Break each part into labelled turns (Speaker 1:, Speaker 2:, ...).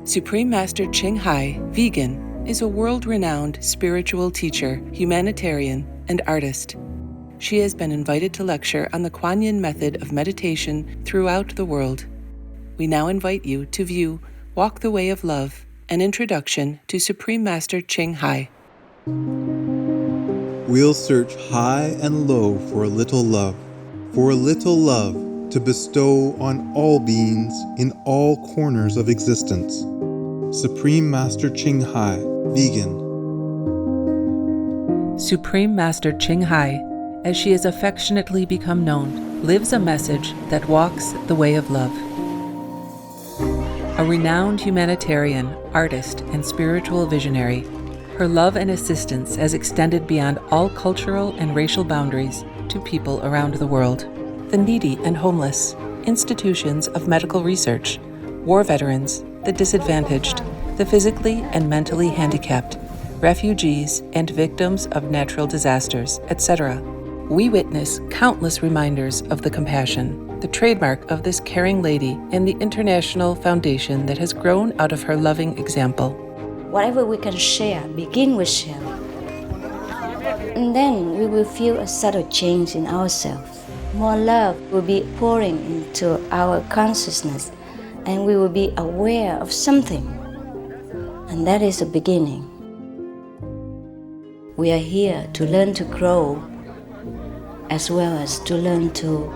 Speaker 1: Supreme Master Ching, vegan, is a world-renowned spiritual teacher, humanitarian, and artist. She has been invited to lecture on the Kuan Yin method of meditation throughout the world. We now invite you to view Walk the Way of Love, an introduction to Supreme Master Ching.
Speaker 2: We'll search high and low for a little love to bestow on all beings in all corners of existence. Supreme Master Ching, vegan.
Speaker 1: Supreme Master Ching, as she has affectionately become known, lives a message that walks the way of love. A renowned humanitarian, artist, and spiritual visionary, her love and assistance has extended beyond all cultural and racial boundaries to people around the world. The needy and homeless, institutions of medical research, war veterans, the disadvantaged, the physically and mentally handicapped, refugees, and victims of natural disasters, etc. We witness countless reminders of the compassion, the trademark of this caring lady, and the international foundation that has grown out of her loving example.
Speaker 3: Whatever we can share, begin with share. And then we will feel a subtle change in ourselves. More love will be pouring into our consciousness, and we will be aware of something. And that is a beginning. We are here to learn to grow, as well as to learn to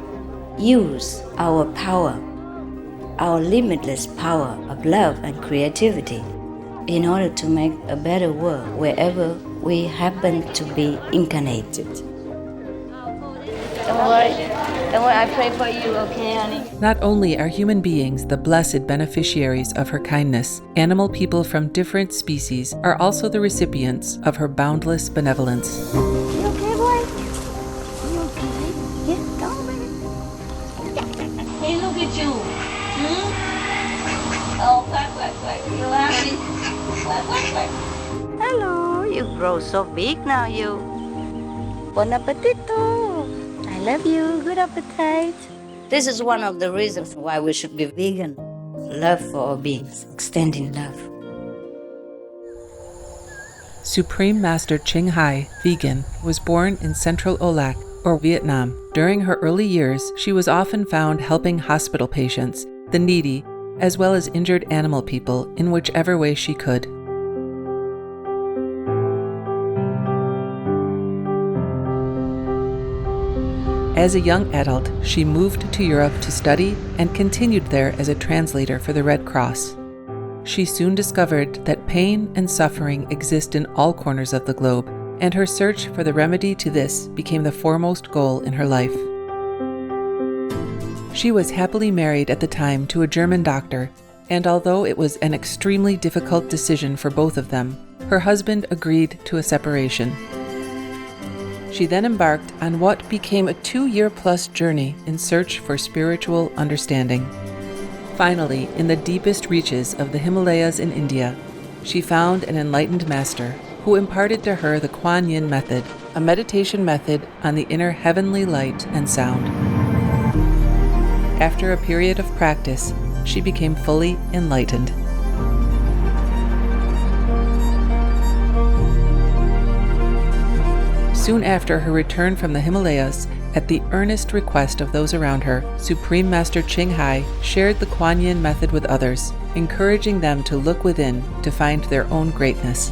Speaker 3: use our power, our limitless power of love and creativity, in order to make a better world wherever we happen to be incarnated. Don't worry, I pray for you, okay, honey?
Speaker 1: Not only are human beings the blessed beneficiaries of her kindness, animal people from different species are also the recipients of her boundless benevolence.
Speaker 3: You okay, boy? You okay? Yeah, come on, baby. Hey, look at you. Oh, quack. You happy? Quack. Hello, you grow so big now, you. Bon appetito. I love you. Good appetite. This is one of the reasons why we should be vegan. Love for all beings, extending love.
Speaker 1: Supreme Master Ching, vegan, was born in Central Olac, or Vietnam. During her early years, she was often found helping hospital patients, the needy, as well as injured animal people in whichever way she could. As a young adult, she moved to Europe to study and continued there as a translator for the Red Cross. She soon discovered that pain and suffering exist in all corners of the globe, and her search for the remedy to this became the foremost goal in her life. She was happily married at the time to a German doctor, and although it was an extremely difficult decision for both of them, her husband agreed to a separation. She then embarked on what became a 2-year-plus journey in search for spiritual understanding. Finally, in the deepest reaches of the Himalayas in India, she found an enlightened master who imparted to her the Kuan Yin method, a meditation method on the inner heavenly light and sound. After a period of practice, she became fully enlightened. Soon after her return from the Himalayas, at the earnest request of those around her, Supreme Master Ching shared the Kuan Yin method with others, encouraging them to look within to find their own greatness.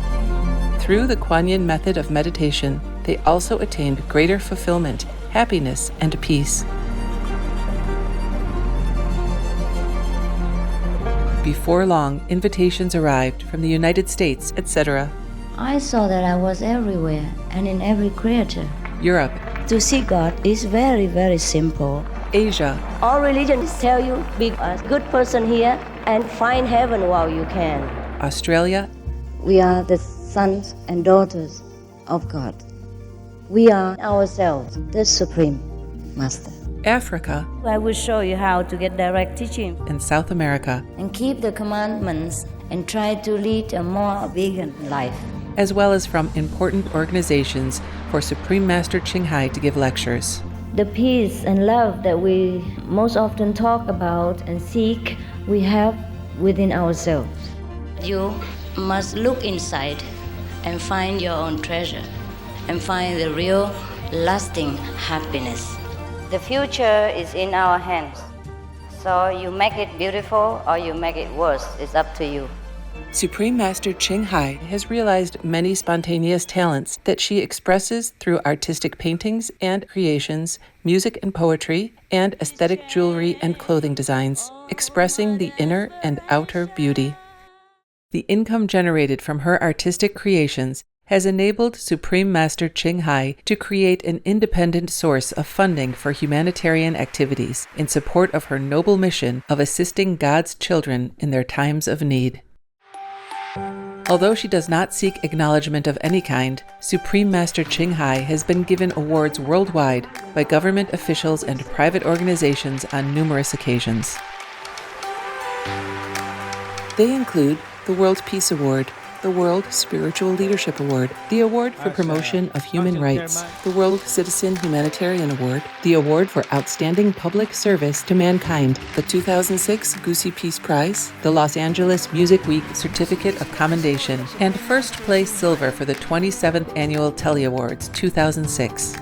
Speaker 1: Through the Kuan Yin method of meditation, they also attained greater fulfillment, happiness, and peace. Before long, invitations arrived from the United States, etc.
Speaker 3: I saw that I was everywhere and in every creature.
Speaker 1: Europe.
Speaker 3: To see God is very, very simple.
Speaker 1: Asia.
Speaker 3: All religions tell you be a good person here and find heaven while you can.
Speaker 1: Australia.
Speaker 3: We are the sons and daughters of God. We are ourselves, the Supreme Master.
Speaker 1: Africa.
Speaker 3: I will show you how to get direct teaching.
Speaker 1: And South America.
Speaker 3: And keep the commandments and try to lead a more vegan life.
Speaker 1: As well as from important organizations for Supreme Master Ching to give lectures.
Speaker 3: The peace and love that we most often talk about and seek, we have within ourselves. You must look inside and find your own treasure and find the real, lasting happiness. The future is in our hands. So you make it beautiful or you make it worse. It's up to you.
Speaker 1: Supreme Master Ching Hai has realized many spontaneous talents that she expresses through artistic paintings and creations, music and poetry, and aesthetic jewelry and clothing designs, expressing the inner and outer beauty. The income generated from her artistic creations has enabled Supreme Master Ching Hai to create an independent source of funding for humanitarian activities in support of her noble mission of assisting God's children in their times of need. Although she does not seek acknowledgement of any kind, Supreme Master Ching Hai has been given awards worldwide by government officials and private organizations on numerous occasions. They include the World Peace Award, the World Spiritual Leadership Award, the Award for Promotion of Human Rights, the World Citizen Humanitarian Award, the Award for Outstanding Public Service to Mankind, the 2006 Gucci Peace Prize, the Los Angeles Music Week Certificate of Commendation, and first place silver for the 27th Annual Telly Awards 2006.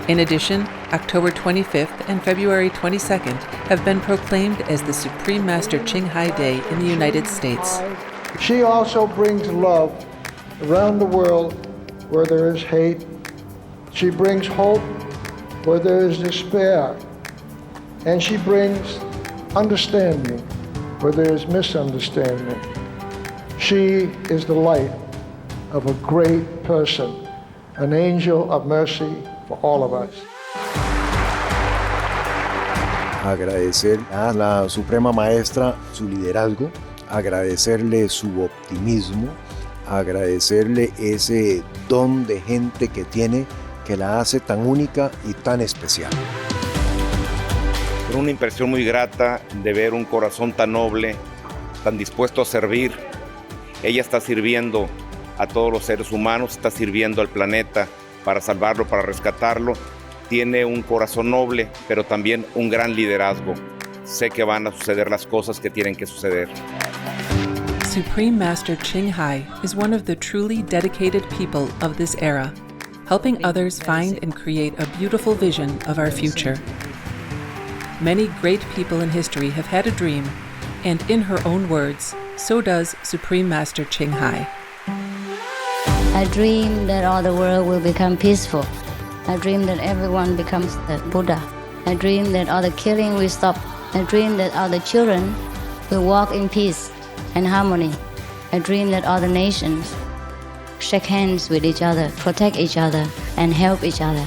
Speaker 1: In addition, October 25th and February 22nd have been proclaimed as the Supreme Master Ching Hai Day in the United States.
Speaker 4: She also brings love around the world where there is hate. She brings hope where there is despair. And she brings understanding where there is misunderstanding. She is the light of a great person, an angel of mercy for all of us.
Speaker 5: Agradecer a la Suprema Maestra su liderazgo, agradecerle su optimismo, agradecerle ese don de gente que tiene que la hace tan única y tan especial.
Speaker 6: Una impresión muy grata de ver un corazón tan noble, tan dispuesto a servir. Ella está sirviendo a todos los seres humanos, está sirviendo al planeta para salvarlo, para rescatarlo. Tiene un corazón noble, pero también un gran liderazgo. Sé que van a suceder las cosas que tienen que suceder.
Speaker 1: Supreme Master Ching Hai is one of the truly dedicated people of this era, helping others find and create a beautiful vision of our future. Many great people in history have had a dream, and in her own words, so does Supreme Master Ching Hai.
Speaker 3: I dream that all the world will become peaceful. I dream that everyone becomes the Buddha. I dream that all the killing will stop. I dream that all the children will walk in peace and harmony. I dream that all the nations shake hands with each other, protect each other, and help each other.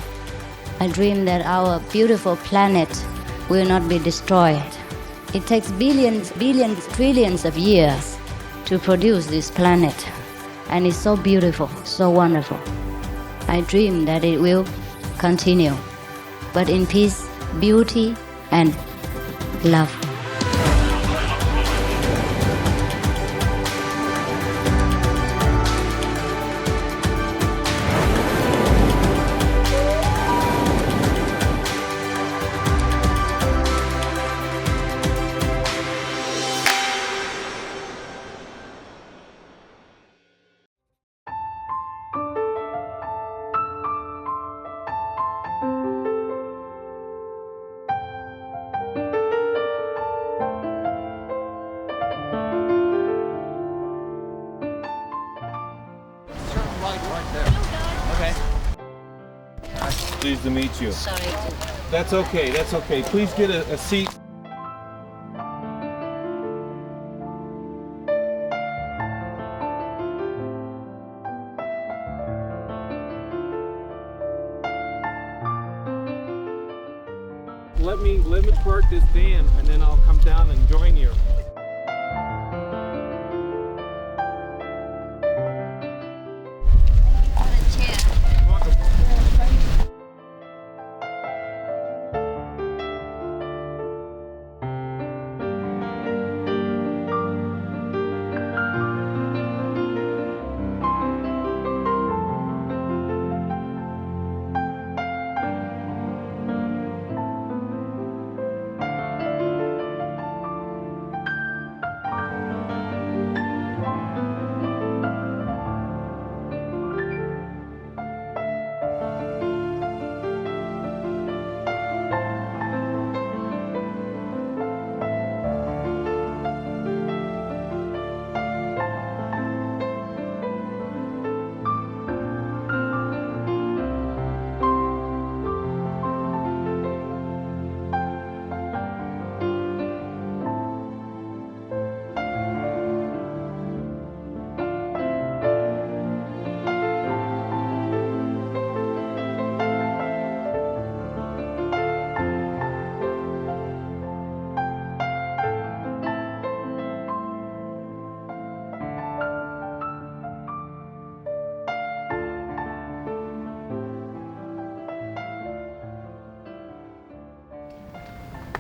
Speaker 3: I dream that our beautiful planet will not be destroyed. It takes billions, trillions of years to produce this planet. And it's so beautiful, so wonderful. I dream that it will continue, but in peace, beauty, and love.
Speaker 7: Pleased to meet you.
Speaker 3: Sorry.
Speaker 7: That's okay, that's okay. Please get a seat. Let me park this van and then I'll come down and join you.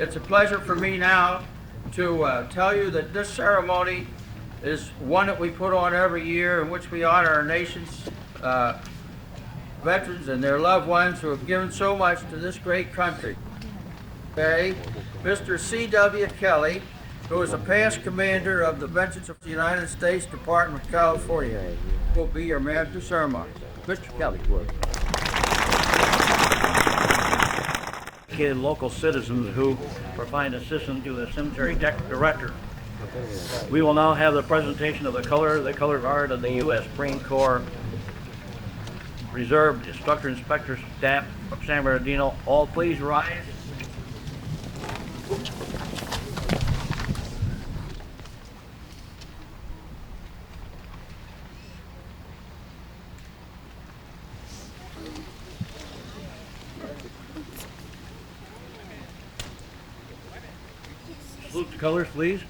Speaker 8: It's a pleasure for me now to tell you that this ceremony is one that we put on every year in which we honor our nation's veterans and their loved ones who have given so much to this great country. Okay, Mr. C.W. Kelly, who is a past commander of the Veterans of the United States Department of California, will be your man of the ceremony. Mr. Kelly, please.
Speaker 9: Local citizens who provide assistance to the cemetery director. We will now have the presentation of the color guard of the U.S. Marine Corps Reserve Inspector Staff of San Bernardino. All please rise. Salute the colors, please.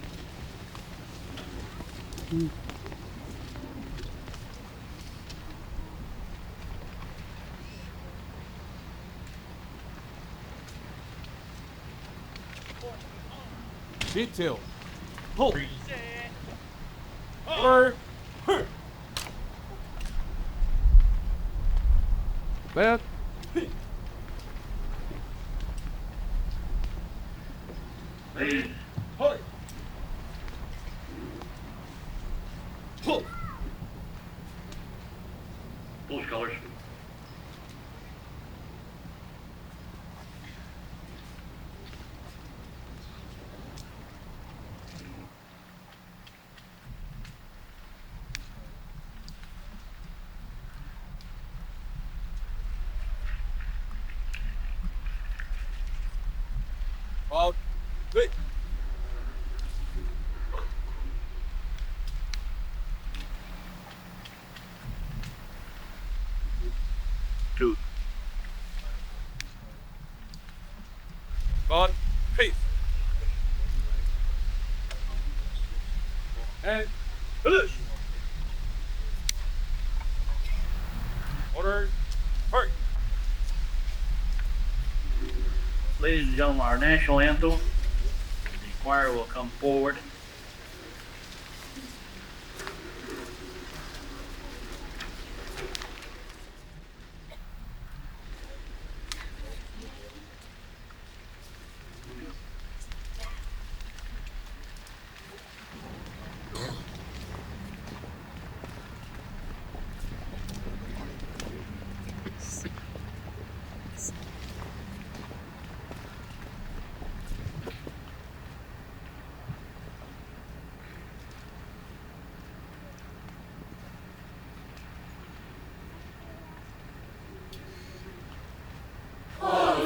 Speaker 7: Detail. Pull. Or. Back.
Speaker 9: Please.
Speaker 7: Hold it. Pull.
Speaker 9: Those colors.
Speaker 7: Out. Three.
Speaker 9: Two.
Speaker 7: On. Peace. And finish. Order. Hurry.
Speaker 9: Ladies and gentlemen, our national anthem. The choir will come forward.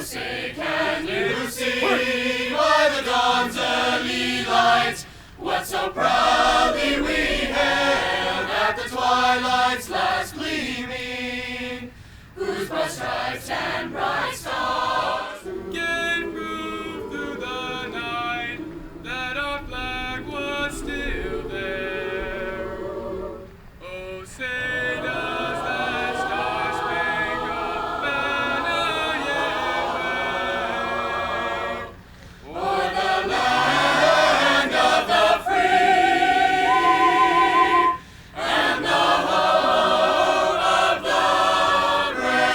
Speaker 10: Say, can you see by the dawn's early light what so proudly we hailed at the twilight's last gleaming, whose broad stripes and bright stars
Speaker 7: Gave proof through the night that our flag was still there. Oh, say does that star-spangled banner yet wave
Speaker 10: o'er the land of the free and the home of the brave.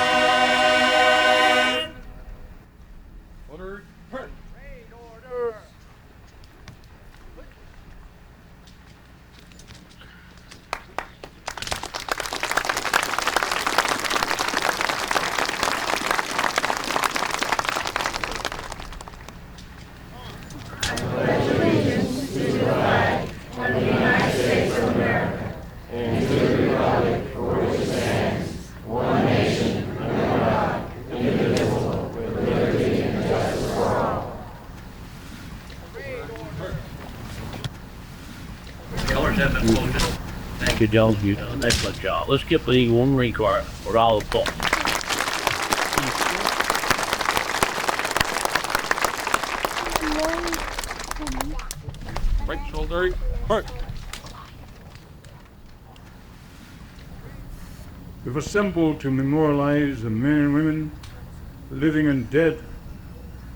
Speaker 7: Order. Hurry.
Speaker 9: Colors have been quoted. Thank you, gentlemen. You've done an excellent job. Let's skip the one Marine Corps for all of thought.
Speaker 7: Right shoulder. Hurry.
Speaker 11: We've assembled to memorialize the men and women, living and dead,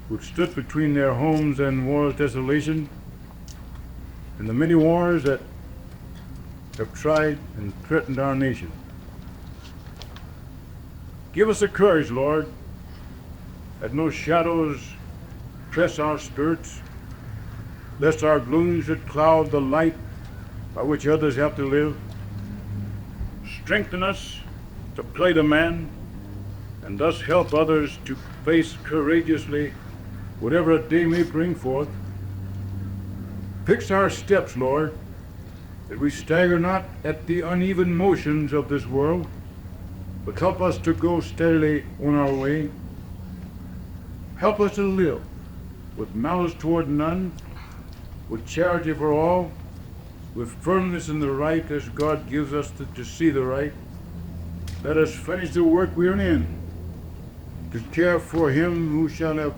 Speaker 11: which stood between their homes and war's desolation, and the many wars that have tried and threatened our nation. Give us the courage, Lord, that no shadows press our spirits, lest our gloom should cloud the light by which others have to live. Strengthen us to play the man, and thus help others to face courageously whatever a day may bring forth. Fix our steps, Lord, that we stagger not at the uneven motions of this world, but help us to go steadily on our way. Help us to live with malice toward none, with charity for all, with firmness in the right as God gives us to see the right. Let us finish the work we are in, to care for him who shall have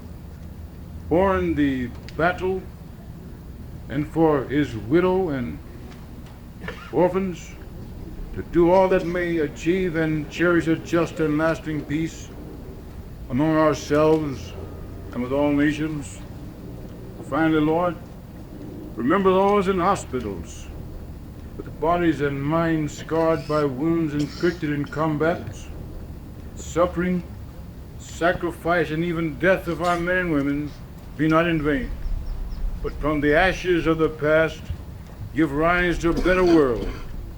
Speaker 11: borne the battle, and for his widow and orphans, to do all that may achieve and cherish a just and lasting peace among ourselves and with all nations. Finally, Lord, remember those in hospitals, with bodies and minds scarred by wounds inflicted in combats, suffering, sacrifice, and even death of our men and women be not in vain, but from the ashes of the past give rise to a better world,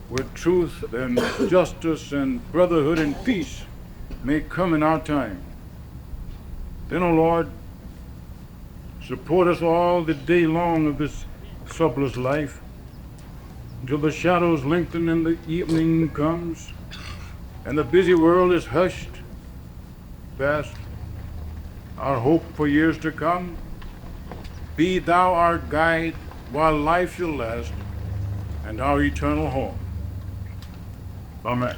Speaker 11: where truth and justice and brotherhood and peace may come in our time. Then, O Lord, support us all the day long of this troublous life, until the shadows lengthen and the evening comes, and the busy world is hushed, past our hope for years to come. Be thou our guide while life shall last, and our eternal home. Amen.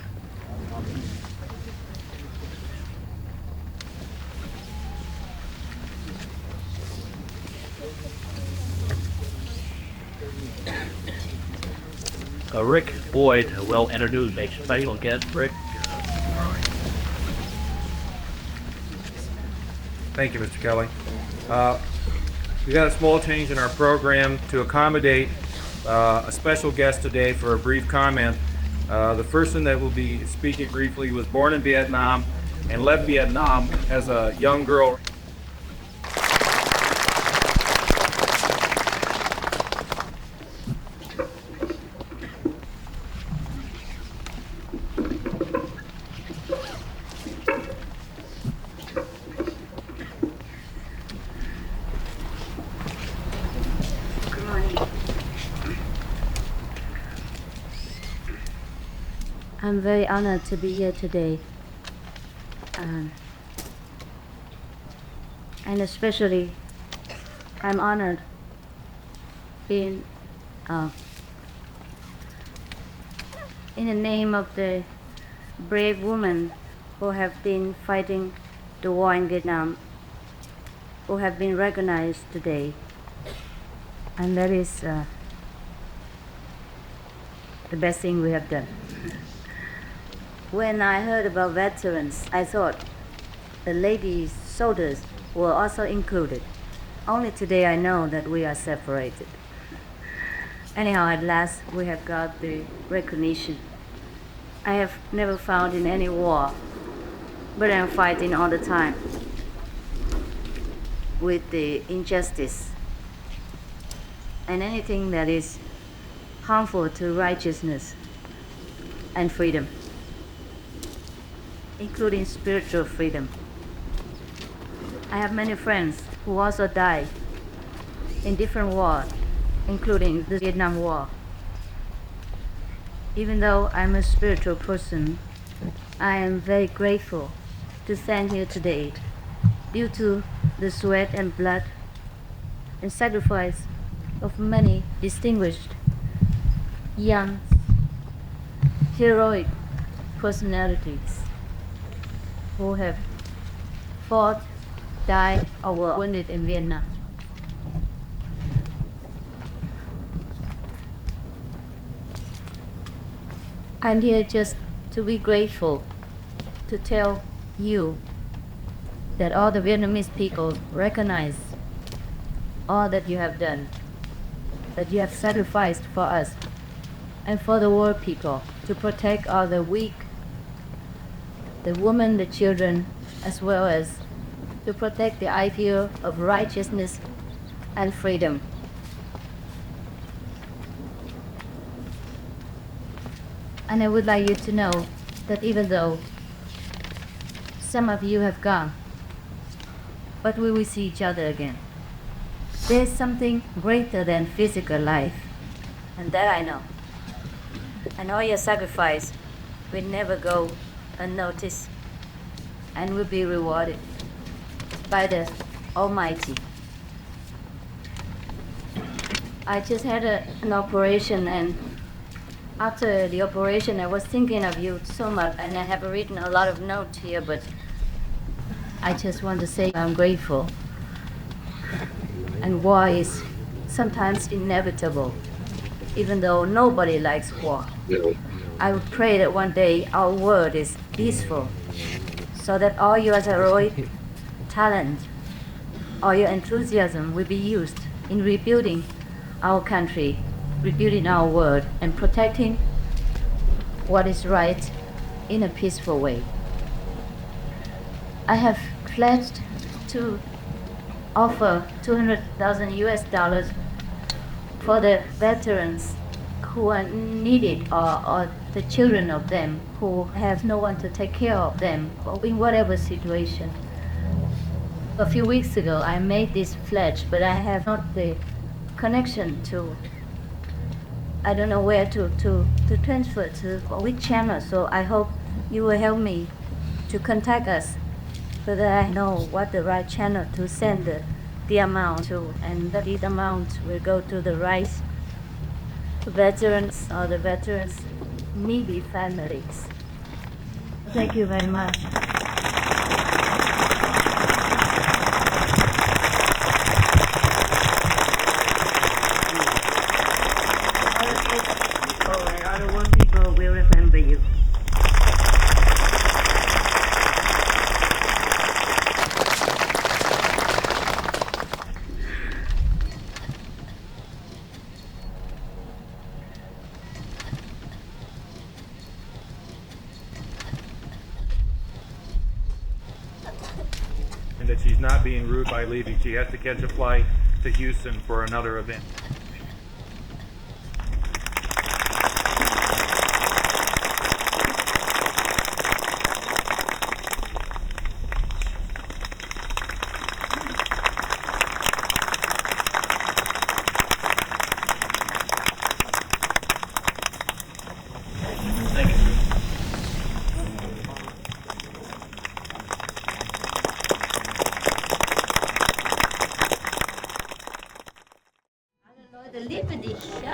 Speaker 9: Rick Boyd will introduce a special guest. Rick.
Speaker 7: Thank you, Mr. Kelly. We got a small change in our program to accommodate a special guest today for a brief comment. The person that will be speaking briefly was born in Vietnam and left Vietnam as a young girl.
Speaker 3: I'm very honored to be here today, and especially I'm honored being in the name of the brave women who have been fighting the war in Vietnam, who have been recognized today, and that is the best thing we have done. When I heard about veterans, I thought the ladies soldiers were also included. Only today I know that we are separated. Anyhow, at last we have got the recognition. I have never found in any war, but I'm fighting all the time with the injustice and anything that is harmful to righteousness and freedom, including spiritual freedom. I have many friends who also died in different wars, including the Vietnam War. Even though I'm a spiritual person, I am very grateful to stand here today due to the sweat and blood and sacrifice of many distinguished, young, heroic personalities who have fought, died, or were wounded in Vietnam. I'm here just to be grateful, to tell you
Speaker 12: that all the Vietnamese people recognize all that you have done, that you have sacrificed for us and for the world people to protect all the weak, the women, the children, as well as to protect the ideal of righteousness and freedom. And I would like you to know that even though some of you have gone, but we will see each other again. There's something greater than physical life, and that I know. And all your sacrifice will never go unnoticed and will be rewarded by the Almighty. I just had an operation, and after the operation I was thinking of you so much, and I have written a lot of notes here, but I just want to say I'm grateful. And war is sometimes inevitable, even though nobody likes war. I would pray that one day our world is peaceful, so that all your heroic talent, all your enthusiasm will be used in rebuilding our country, rebuilding our world, and protecting what is right in a peaceful way. I have pledged to offer $200,000 for the veterans who are needed, or the children of them who have no one to take care of them, or in whatever situation. A few weeks ago I made this pledge, but I have not the connection to, I don't know where to transfer to, or which channel, so I hope you will help me to contact us so that I know what the right channel to send the amount to, and that this amount will go to the right veterans or the veterans' needy families. Thank you very much. All the one people will remember you.
Speaker 7: And that she's not being rude by leaving. She has to catch a flight to Houston for another event.
Speaker 12: Liebe dich, ja?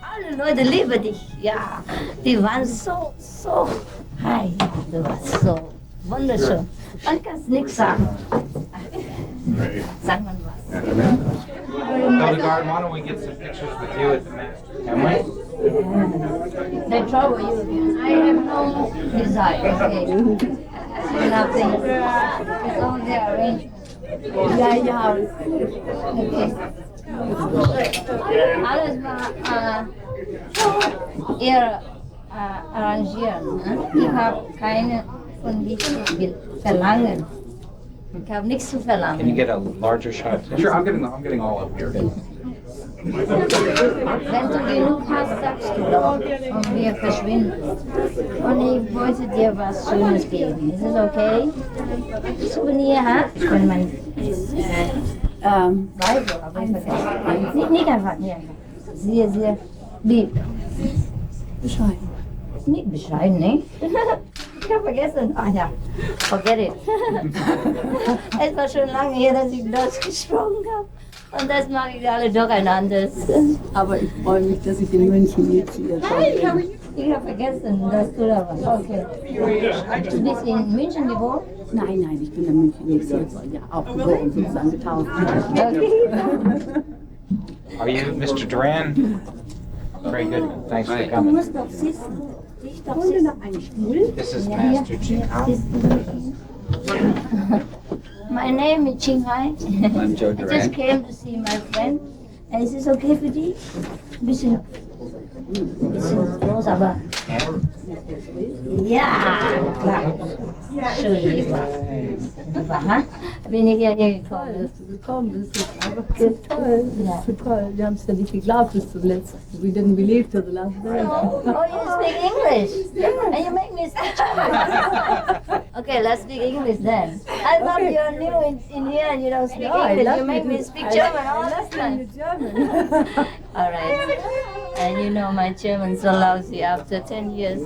Speaker 12: Alle Leute lieben dich, ja. Die waren so, hi, du warst so wunderschön. Man kann nichts sagen. Sag mal was.
Speaker 13: Hildegard, why don't we get some pictures with you at the master? Can we?
Speaker 12: They trouble you again. I have no desire, okay? Nothing. It's only arrangement. Ja. Okay. Alles war eher arrangieren. Ne? Ich habe keine von diesen Verlangen. Ich habe nichts zu verlangen.
Speaker 13: Can you get a larger shot? Sure, I'm getting all up here.
Speaker 12: Wenn du genug hast, sagst du doch und wir verschwinden. Und ich wollte dir was Schönes geben. Ist es okay? Souvenir, ha? Von meinem Weibel, aber ich vergesse. Nicht einfach, ja. Sehr lieb. Bescheiden. Nicht bescheiden, ne? Ich habe vergessen. Ach ja, forget it. Es war schon lange her, dass ich Deutsch gesprochen habe. Und das mache ich alle durcheinander.
Speaker 14: Aber ich freue mich, dass ich in München jetzt wieder bin.
Speaker 12: Ich habe vergessen, dass du da warst. Okay. Du bist in München geboren?
Speaker 14: Nein, ich bin in München jetzt ja auch geboren, sozusagen getauft.
Speaker 12: Okay.
Speaker 13: Are you Mr. Duran? Very good. Thanks for
Speaker 12: Du
Speaker 13: coming.
Speaker 12: musst doch sitzen. Ich doch sitzen.
Speaker 14: Einen Stuhl?
Speaker 13: This is Master Ching.
Speaker 12: My name is Ching.
Speaker 13: I'm Joe
Speaker 12: I
Speaker 13: Duran.
Speaker 12: just came to see my friend. Is this okay for you? Bisa close apa? Ya, schön, ha? Bin ich ja hier gekommen.
Speaker 14: Toll. Wir haben es ja nicht geglaubt bis zum letzten. We didn't believe till the last day.
Speaker 12: Oh, you speak English? And you make me speak German? Okay, let's speak English then. I thought you're new in here and you don't speak English. You make me speak German all the time. All right. And you know my German so lousy after 10 years.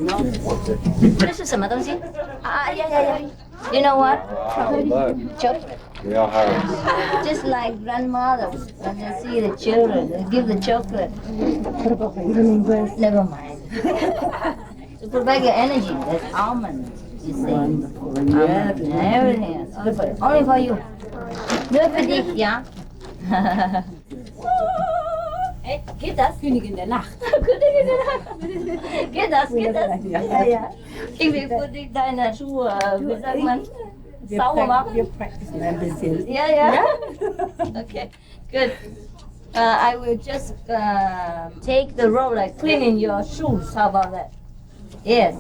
Speaker 12: 这是什么东西？啊呀呀呀 You know what? Chocolate.
Speaker 13: We all have.
Speaker 12: Just like grandmothers, when they see the children, they give the chocolate. Never mind. To put back your energy, there's almond, you see. Almond, everything else. Only for you. Nur für dich, ja? Hey, geht das?
Speaker 14: Königin der Nacht.
Speaker 12: Königin der Nacht. Geht das? Geht das? Ja, ja. Ich will für dich deine Schuhe, wie sagt man, sauber machen.
Speaker 14: Wir practicen ein bisschen.
Speaker 12: Yeah, yeah. Okay, good. I will just take the role like cleaning your shoes. How about that? Yes.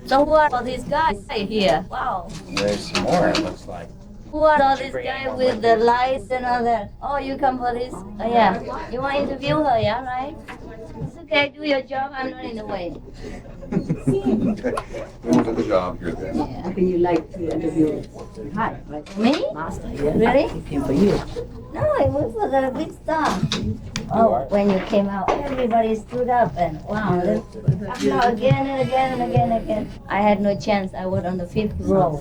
Speaker 12: So who are all these guys here? Wow.
Speaker 13: There's some more, it looks like.
Speaker 12: Who are all these guys with the lights and all that? Oh, you come for this? Oh, yeah. You want to interview her, yeah, right? It's okay, do your job. I'm not in the way.
Speaker 15: We'll do the job here then.
Speaker 12: Yeah.
Speaker 14: Can you like to interview Hi, right?
Speaker 12: Me?
Speaker 14: Master, yeah.
Speaker 12: Really?
Speaker 14: It came for you.
Speaker 12: No, it was for the big star. Oh, when you came out, everybody stood up and wow, again and again and again and again. I had no chance. I was on the 5th row.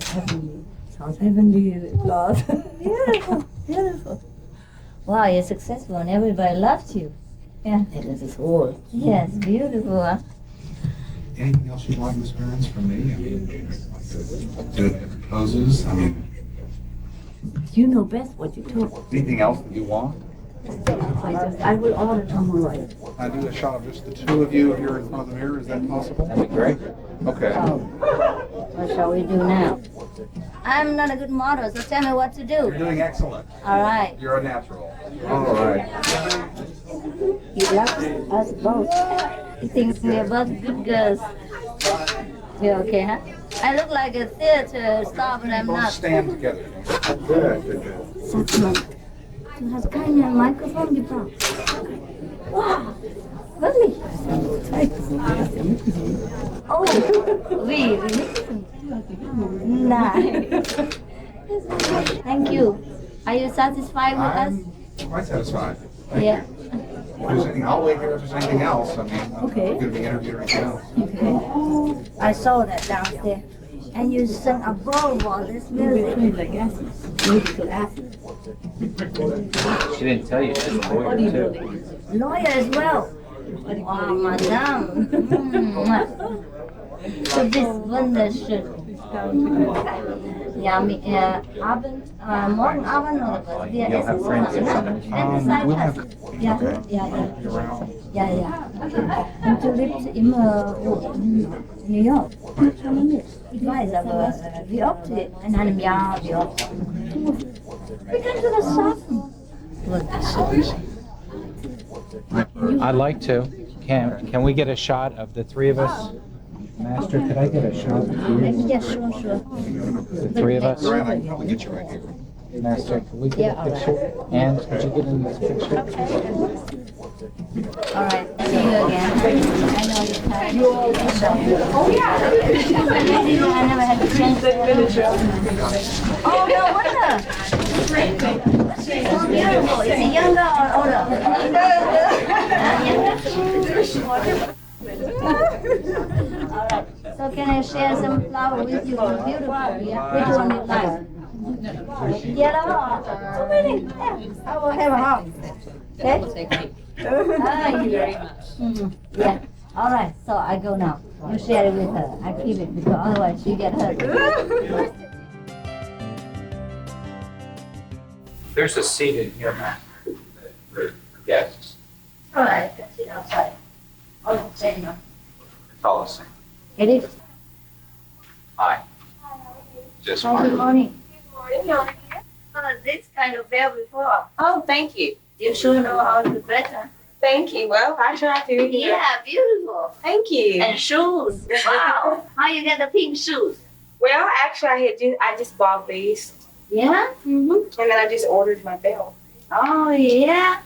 Speaker 14: Sounds heavenly applause.
Speaker 12: Beautiful, beautiful. Wow, you're successful and everybody loved you. Yeah.
Speaker 14: This is all.
Speaker 12: Yes, beautiful. Huh?
Speaker 15: Anything else you'd like, Miss Burns, from me? I mean, do different poses. I mean,
Speaker 14: You know best what you took.
Speaker 15: anything else that you want?
Speaker 14: I will order tomorrow.
Speaker 15: I do a shot of just the two of you here in front of the mirror. Is that possible?
Speaker 13: That'd be great.
Speaker 15: Okay.
Speaker 12: What shall we do now? I'm not a good model, so tell me what to
Speaker 15: You're
Speaker 12: do.
Speaker 15: doing excellent.
Speaker 12: All right.
Speaker 15: You're a natural. All right.
Speaker 12: He loves us both. He thinks we're both good girls. We're okay, huh? I look like a theater star, but I'm
Speaker 15: Both
Speaker 12: not.
Speaker 15: stand together. Good, good, good.
Speaker 12: Sag mal, du hast keine Mikrofon gebraucht. Wow, wirklich? Oh, wie mixen? Nein. Thank you. Are you satisfied with us?
Speaker 15: I'm quite satisfied.
Speaker 12: Yeah.
Speaker 15: If there's anything, I'll wait here if there's anything else. I mean, I'm going to be interviewed or anything else.
Speaker 12: Okay. I saw that downstairs. And you sang above all this music.
Speaker 14: Like acids, musical acids.
Speaker 13: She didn't tell you she's a lawyer too.
Speaker 12: Lawyer as well. Wow, madame. So this wunderschön. Ja, morgen Abend oder was? Wir
Speaker 13: You'll have
Speaker 12: essen
Speaker 13: friends or
Speaker 12: zusammen.
Speaker 13: something.
Speaker 12: Wenn du Zeit
Speaker 15: we'll
Speaker 12: hast.
Speaker 15: have-
Speaker 12: Ja,
Speaker 15: okay.
Speaker 12: ja, ja. Ja, ja. Und du lebst immer wo? In New York. Ich weiß, aber wie oft? In einem Jahr, wie oft? Wie kannst du das schaffen?
Speaker 13: I'd like to. Can we get a shot of the three of us? Master, could I get a shot of you?
Speaker 12: Yeah, sure.
Speaker 13: The three of us?
Speaker 15: Brian, I can probably get you right here.
Speaker 13: Master, can we get
Speaker 12: Yeah,
Speaker 13: a
Speaker 12: all right.
Speaker 13: picture? And could you get in this picture?
Speaker 12: All right, see you again. I know you're tired. Oh, yeah. I never had the chance to. Oh, no wonder. She's so beautiful. Is he younger or older? Younger. All right. So can I share some flower with you? Beautiful. Yeah. Which one you like? Yellow. So many. Yeah. I will have a heart. Okay. Thank you very much. Yeah. All right. So I go now. You share it with her. I keep it because otherwise she get hurt.
Speaker 13: There's a seat in here, Master. Yes.
Speaker 12: All right. Sit outside. Oh, say no.
Speaker 13: It's all the same.
Speaker 12: It is.
Speaker 13: Hi. Just
Speaker 12: Hi, good morning.
Speaker 16: Good morning.
Speaker 12: This kind of bell before.
Speaker 16: Oh, thank you.
Speaker 12: You sure know how to better.
Speaker 16: Thank you. Well, I try to.
Speaker 12: Yeah, beautiful.
Speaker 16: Thank you.
Speaker 12: And shoes. Wow. How you get the pink shoes?
Speaker 16: Well, actually, I just bought these.
Speaker 12: Yeah?
Speaker 16: Mm-hmm. And then I just ordered my belt.
Speaker 12: Oh, yeah.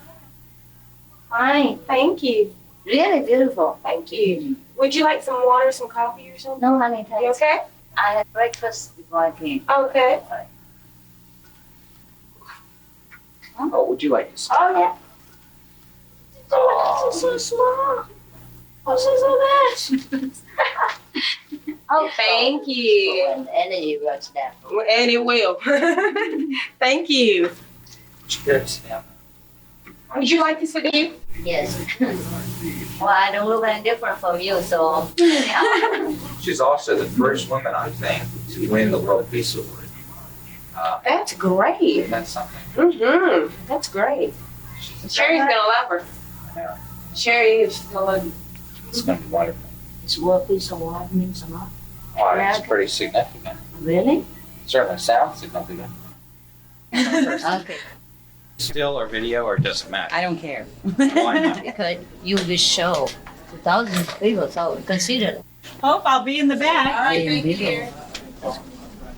Speaker 12: Fine.
Speaker 16: Thank you.
Speaker 12: Really beautiful.
Speaker 16: Thank you. Would you like some water, some coffee, or something?
Speaker 12: No, honey, thanks.
Speaker 16: You okay?
Speaker 12: I had breakfast before I came.
Speaker 16: Okay.
Speaker 13: Oh, would you like to
Speaker 16: Oh, yeah. Oh, so small. Oh, so much. Oh, thank you.
Speaker 12: And energy runs down.
Speaker 16: And it will. Thank you.
Speaker 13: Cheers. Yeah.
Speaker 16: Would you like this for you?
Speaker 12: Yes. Well, I don't look any different from you, so. Yeah.
Speaker 13: She's also the first woman, I think, to win the World Peace Award.
Speaker 16: That's great.
Speaker 13: That's something.
Speaker 16: Mm-hmm. That's great. Sherry's gonna love her.
Speaker 13: Yeah.
Speaker 16: Sherry is gonna.
Speaker 13: It's going to be wonderful.
Speaker 12: This World Peace Award means a lot.
Speaker 13: Wow, it's pretty significant.
Speaker 12: Really?
Speaker 13: Certainly sounds significant.
Speaker 12: Okay.
Speaker 13: Still or video, or does it matter?
Speaker 17: I don't care.
Speaker 13: Why not?
Speaker 12: Because you will show 2,000 people, so consider it.
Speaker 17: Hope I'll be in the back.
Speaker 16: All right,
Speaker 12: Yeah,
Speaker 16: thank you,
Speaker 12: video.
Speaker 16: dear.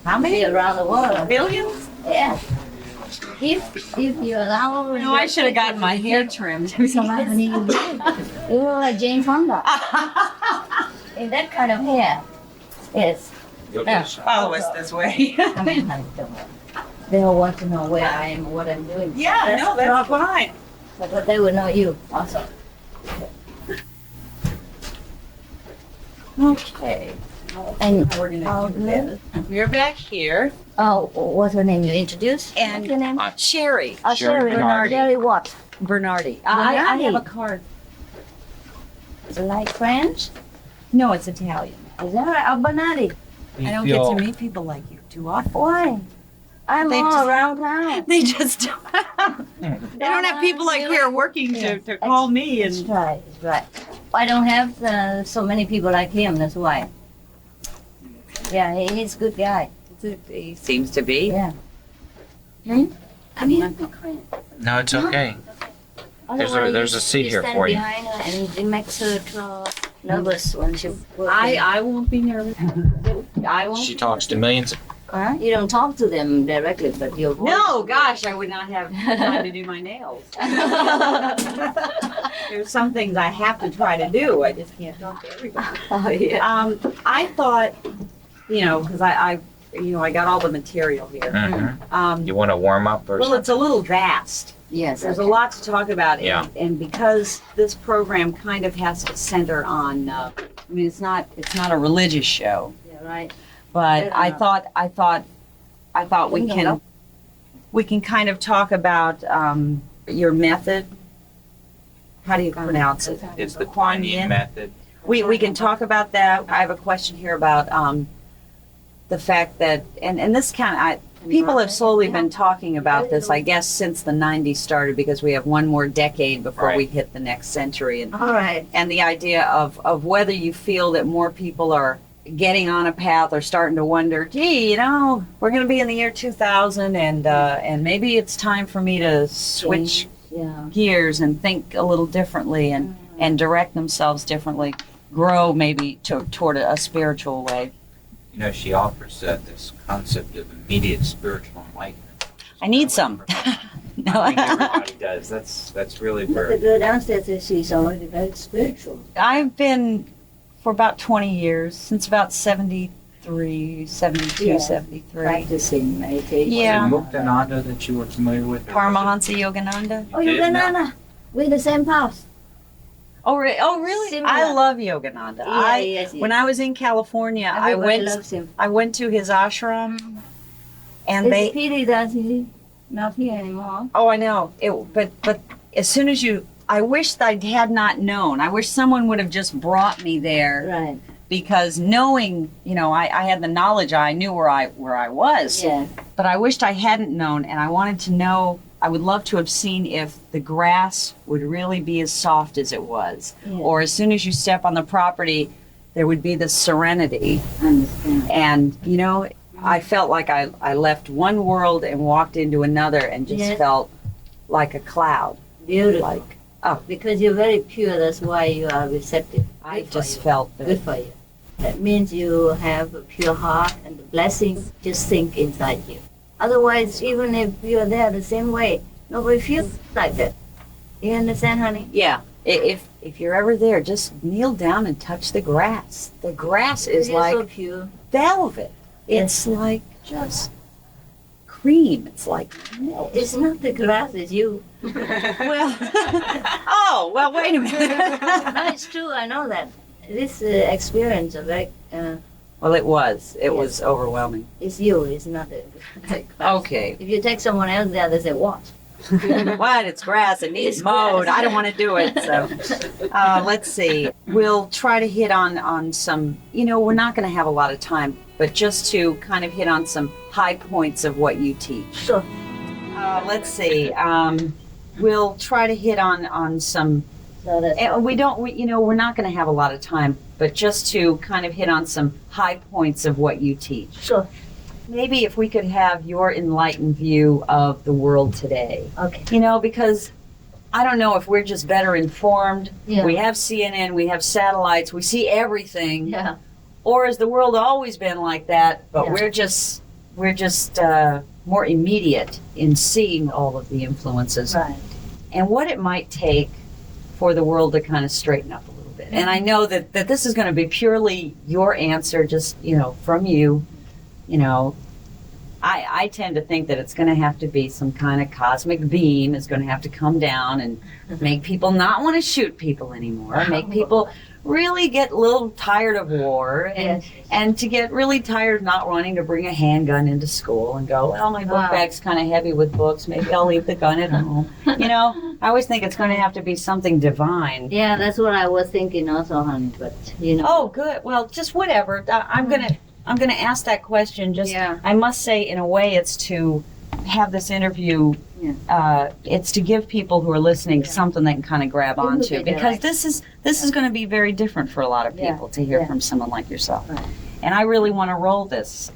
Speaker 17: How many?
Speaker 12: Around the world.
Speaker 17: Billions?
Speaker 12: Yeah. If you allow.
Speaker 17: No, I should have gotten my hair trimmed.
Speaker 12: Somebody you look like Jane Fonda. In that kind of hair. Yes. Yeah.
Speaker 17: Follow us this way.
Speaker 12: They'll want to know where I am, what I'm doing.
Speaker 17: Yeah, no, that's fine.
Speaker 12: But they will know you also.
Speaker 17: Okay.
Speaker 12: And
Speaker 17: We're gonna do this. We're back here.
Speaker 12: oh, what's her name? You introduced?
Speaker 17: And
Speaker 12: what's your name?
Speaker 17: Sherry.
Speaker 12: Sherry
Speaker 17: Bernardi.
Speaker 12: Sherry what?
Speaker 17: Bernardi. I have a card.
Speaker 12: Is it like French?
Speaker 17: No, it's Italian.
Speaker 12: Is that right? Oh, Bernardi.
Speaker 17: I don't get to meet people like you too often.
Speaker 12: Why? I'm
Speaker 17: They
Speaker 12: all
Speaker 17: just-
Speaker 12: around town.
Speaker 17: They just they don't have people like here working to call me
Speaker 12: That's
Speaker 17: and
Speaker 12: right, that's right. I don't have so many people like him, that's why. Yeah, he's a good guy.
Speaker 17: he seems to be.
Speaker 12: Yeah. Hmm? Come here, be quiet.
Speaker 13: No, it's okay. There's a seat here for you.
Speaker 12: Behind her and it makes her nervous when she.
Speaker 17: I won't be nervous. I won't.
Speaker 13: She talks to millions of
Speaker 12: Huh? You don't talk to them directly, but your voice.
Speaker 17: No, gosh, I would not have time to do my nails. There's some things I have to try to do. I just can't talk to everybody.
Speaker 12: Oh yeah.
Speaker 17: I thought, because I got all the material here.
Speaker 13: Mhm. You want to warm up or
Speaker 17: Well,
Speaker 13: something?
Speaker 17: it's a little vast.
Speaker 12: Yes.
Speaker 17: There's a lot to talk about,
Speaker 13: Yeah.
Speaker 17: and because this program kind of has to center on, it's not a religious show,
Speaker 12: Yeah, right.
Speaker 17: but
Speaker 12: I
Speaker 17: thought we can kind of talk about your method. How do you pronounce it?
Speaker 13: It's the Kuan Yin method.
Speaker 17: We can talk about that. I have a question here about the fact that, and this people have slowly been talking about this, I guess, since the 90s started, because we have one more decade before we hit the next century. And,
Speaker 12: All right.
Speaker 17: and the idea of whether you feel that more people are getting on a path or starting to wonder, gee, we're going to be in the year 2000 and maybe it's time for me to switch gears and think a little differently and direct themselves differently, grow maybe toward a spiritual way.
Speaker 13: She offers this concept of immediate spiritual enlightenment.
Speaker 17: I need some.
Speaker 13: I think everybody does. That's really
Speaker 12: But the
Speaker 13: where.
Speaker 12: girl downstairs says she's already very spiritual.
Speaker 17: I've been for about 20 years, since about 73, 72,
Speaker 12: Yeah.
Speaker 17: 73.
Speaker 12: Practicing meditation.
Speaker 17: Yeah.
Speaker 13: Was it Muktananda that you were familiar with?
Speaker 17: Paramahansa Yogananda.
Speaker 12: Oh, Yogananda. We're the same house.
Speaker 17: Oh, really?
Speaker 12: Similar.
Speaker 17: I love Yogananda.
Speaker 12: Yeah, yes.
Speaker 17: When I was in California,
Speaker 12: Everybody loves him.
Speaker 17: I went to his ashram, and
Speaker 12: It's a pity that he's not here anymore.
Speaker 17: Oh, I know. But as soon as I wish I had not known. I wish someone would have just brought me there.
Speaker 12: Right.
Speaker 17: Because knowing, I had the knowledge. I knew where I was.
Speaker 12: Yeah.
Speaker 17: But I wished I hadn't known, and I wanted to know. I would love to have seen if the grass would really be as soft as it was,
Speaker 12: Yeah.
Speaker 17: or as soon as you step on the property, there would be this serenity.
Speaker 12: I understand.
Speaker 17: And I felt like I left one world and walked into another and just
Speaker 12: Yes.
Speaker 17: felt like a cloud.
Speaker 12: Beautiful.
Speaker 17: Like, oh,
Speaker 12: Because you're very pure, that's why you are receptive.
Speaker 17: I
Speaker 12: Good for
Speaker 17: just
Speaker 12: you.
Speaker 17: felt
Speaker 12: Good
Speaker 17: that.
Speaker 12: for you. That means you have a pure heart and the blessings just sink inside you. Otherwise, even if you're there the same way, nobody feels like that. You understand, honey?
Speaker 17: Yeah. If you're ever there, just kneel down and touch the grass. The grass is
Speaker 12: It is so
Speaker 17: like
Speaker 12: pure.
Speaker 17: velvet. It's like just cream. It's like milk.
Speaker 12: It's not the grass, it's you.
Speaker 17: Well, oh, well, wait a minute.
Speaker 12: No, it's true, I know that. This experience of very,
Speaker 17: Well, it was overwhelming.
Speaker 12: it's you, it's not the grass.
Speaker 17: Okay.
Speaker 12: If you take someone else there, they say, what?
Speaker 17: What? It's grass. It needs
Speaker 12: It's
Speaker 17: mowed.
Speaker 12: grass.
Speaker 17: I don't want to do it. So, let's see. We'll try to hit on some. We're not going to have a lot of time, but just to kind of hit on some high points of what you teach.
Speaker 12: Sure.
Speaker 17: Let's see. We'll try to hit on some.
Speaker 12: So that's
Speaker 17: And we're not going to have a lot of time, but just to kind of hit on some high points of what you teach.
Speaker 12: Sure.
Speaker 17: Maybe if we could have your enlightened view of the world today.
Speaker 12: Okay.
Speaker 17: Because I don't know if we're just better informed.
Speaker 12: Yeah.
Speaker 17: We have CNN, we have satellites, we see everything.
Speaker 12: Yeah.
Speaker 17: Or has the world always been like that, but
Speaker 12: Yeah.
Speaker 17: we're just more immediate in seeing all of the influences.
Speaker 12: Right.
Speaker 17: And what it might take for the world to kind of straighten up a little bit. And I know that this is going to be purely your answer, just, from you. I tend to think that it's going to have to be some kind of cosmic beam is going to have to come down and make people not want to shoot people anymore, make people really get a little tired of war and to get really tired of not wanting to bring a handgun into school and go, well, my book bag's kind of heavy with books, maybe I'll leave the gun at home. I always think it's going to have to be something divine.
Speaker 12: Yeah, that's what I was thinking also, honey, but,
Speaker 17: Oh, good. Well, just whatever. I'm going to ask that question. Just, I must say, in a way, it's to have this interview. It's to give people who are listening something they can kind of grab onto, because this is going to be very different for a lot of people to hear from someone like yourself.
Speaker 12: Right.
Speaker 17: And I really want to roll this,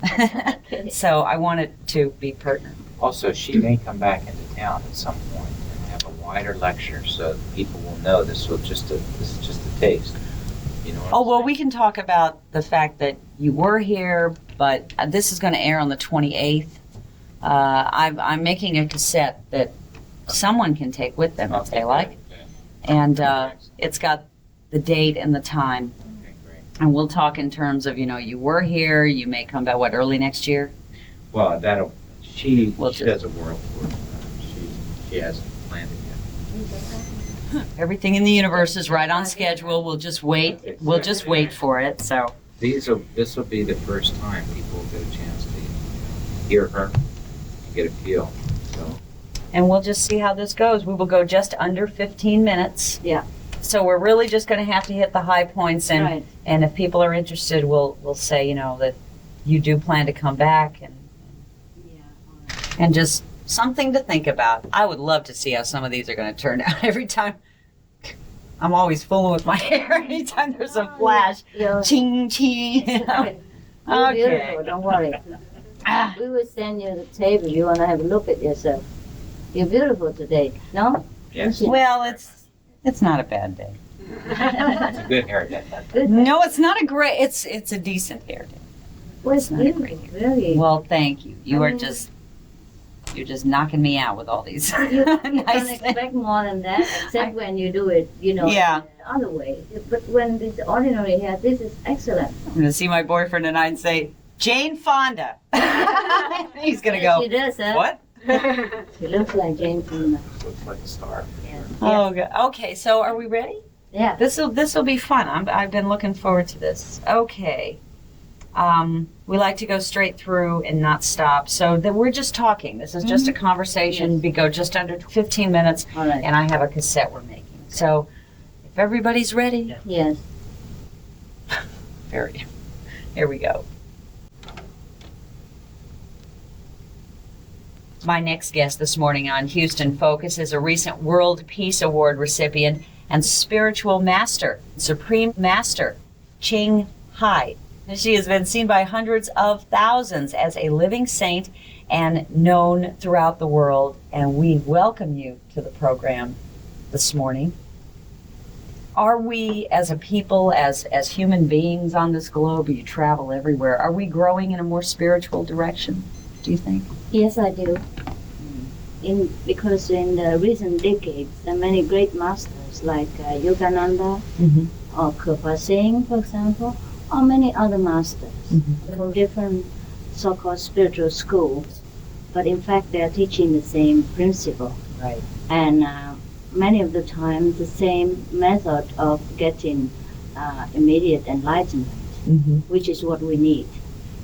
Speaker 17: so I want it to be pertinent.
Speaker 13: Also, she may come back into town at some point and have a wider lecture, so that people will know this is just a taste.
Speaker 17: Oh, well, we can talk about the fact that you were here, but this is going to air on the 28th. I'm making a cassette that someone can take with them if they like. And it's got the date and the time. And we'll talk in terms of, you were here, you may come back, early next year?
Speaker 13: Well, she does a world tour. She hasn't planned it yet.
Speaker 17: Everything in the universe is right on schedule. We'll just wait. We'll just wait for it. So
Speaker 13: This will be the first time people will get a chance to hear her and get a feel. So.
Speaker 17: And we'll just see how this goes. We will go just under 15 minutes.
Speaker 12: Yeah.
Speaker 17: So we're really just going to have to hit the high points, and
Speaker 12: Right.
Speaker 17: and if people are interested, we'll say that you do plan to come back, and just something to think about. I would love to see how some of these are going to turn out. Every time, I'm always fooling with my hair. Anytime there's a flash, ching ching.
Speaker 12: You're beautiful, don't worry. We will send you the tape if you want to have a look at yourself. You're beautiful today, no?
Speaker 13: Yes.
Speaker 17: Well, it's not a bad day.
Speaker 13: It's a good hair day.
Speaker 17: No, it's not a great. It's a decent hair day.
Speaker 12: Well, it's beautiful, really.
Speaker 17: Well, thank you. You're just knocking me out with all these
Speaker 12: You
Speaker 17: nice
Speaker 12: don't
Speaker 17: things.
Speaker 12: expect more than that, except when you do it,
Speaker 17: Yeah.
Speaker 12: the other way. But when this ordinary hair, this is excellent.
Speaker 17: I'm gonna see my boyfriend tonight and say, Jane Fonda. He's gonna go,
Speaker 12: She does, huh?
Speaker 17: what?
Speaker 12: She looks like Jane Fonda.
Speaker 13: Looks like a star.
Speaker 17: Oh, good. Okay, so are we ready?
Speaker 12: Yeah.
Speaker 17: This will be fun. I've been looking forward to this. Okay. We like to go straight through and not stop. So that we're just talking. This is just a conversation.
Speaker 12: Yes.
Speaker 17: We go just under 15 minutes.
Speaker 12: All right.
Speaker 17: And I have a cassette we're making. So if everybody's ready,
Speaker 12: Yes.
Speaker 17: here we go. My next guest this morning on Houston Focus is a recent World Peace Award recipient and spiritual master, Supreme Master, Ching. She has been seen by hundreds of thousands as a living saint and known throughout the world. And we welcome you to the program this morning. Are we, as a people, as human beings on this globe, you travel everywhere, are we growing in a more spiritual direction, do you think?
Speaker 12: Yes, I do. Because in the recent decades, there are many great masters like Yogananda or Kirpa Singh, for example, or many other masters from different so-called spiritual schools. But in fact, they are teaching the same principle.
Speaker 17: Right.
Speaker 12: And many of the time, the same method of getting immediate enlightenment, which is what we need.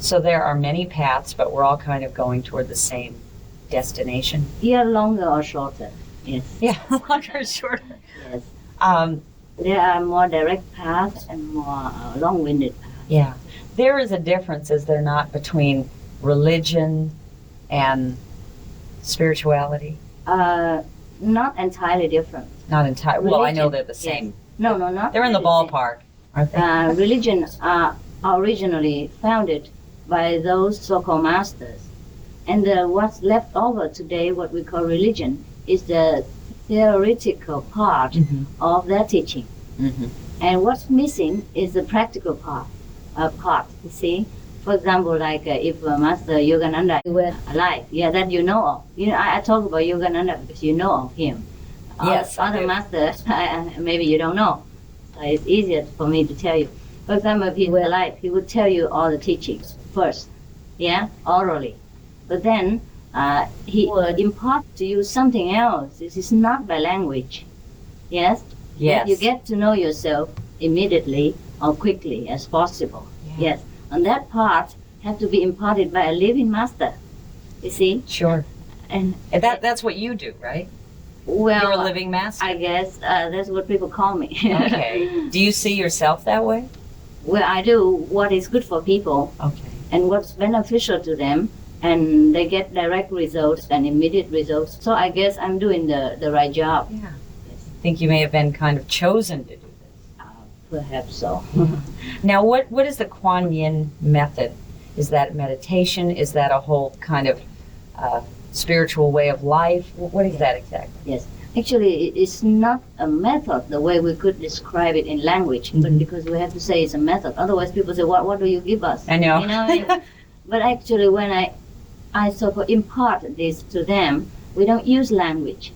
Speaker 17: So there are many paths, but we're all kind of going toward the same destination.
Speaker 12: Yeah, longer or shorter, yes.
Speaker 17: Yeah, longer or shorter.
Speaker 12: Yes. There are more direct paths and more long-winded paths.
Speaker 17: Yeah. There is a difference, is there not, between religion and spirituality?
Speaker 12: Not entirely different.
Speaker 17: Not entirely. Well, I know
Speaker 12: Religion,
Speaker 17: they're the same.
Speaker 12: yes. No, not
Speaker 17: They're in the
Speaker 12: really
Speaker 17: ballpark, aren't they?
Speaker 12: Religion are originally founded by those so-called masters. And what's left over today, what we call religion, is the theoretical part of their teaching. And what's missing is the practical part, you see. For example, like if Master Yogananda were alive, that you know of. I talk about Yogananda because you know of him.
Speaker 17: Yes,
Speaker 12: Other masters, maybe you don't know. So it's easier for me to tell you. For example, if he were alive, he would tell you all the teachings first, orally. But then he would impart to you something else. This is not by language. Yes?
Speaker 17: Yes.
Speaker 12: You get to know yourself immediately or quickly as possible. Yes. And that part has to be imparted by a living master. You see?
Speaker 17: Sure.
Speaker 12: And
Speaker 17: that's what you do, right?
Speaker 12: Well,
Speaker 17: you're a living master.
Speaker 12: I guess that's what people call me.
Speaker 17: Okay. Do you see yourself that way?
Speaker 12: Well, I do what is good for people.
Speaker 17: Okay.
Speaker 12: And what's beneficial to them. And they get direct results and immediate results. So I guess I'm doing the right job.
Speaker 17: Yeah. I think you may have been kind of chosen to do this.
Speaker 12: Perhaps so.
Speaker 17: Now, what is the Kuan Yin method? Is that meditation? Is that a whole kind of spiritual way of life? What is that exactly?
Speaker 12: Yes. Actually, it's not a method the way we could describe it in language, but because we have to say it's a method. Otherwise, people say, what do you give us?
Speaker 17: I know.
Speaker 12: But actually, when I sort of impart this to them, we don't use language.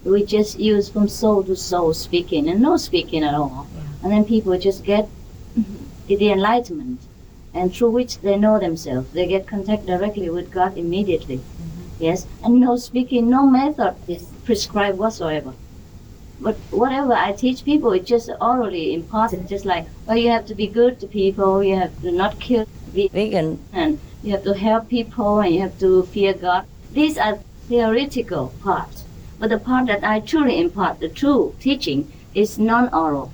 Speaker 12: We just use from soul to soul speaking and no speaking at all. Yeah. And then people just get the enlightenment, and through which they know themselves. They get contact directly with God immediately. Yes, and no speaking, no method is prescribed whatsoever. But whatever I teach people, it's just orally imparted, just like, you have to be good to people, you have to not kill, be vegan, and you have to help people, and you have to fear God. These are theoretical parts. But the part that I truly impart, the true teaching, is non-oral.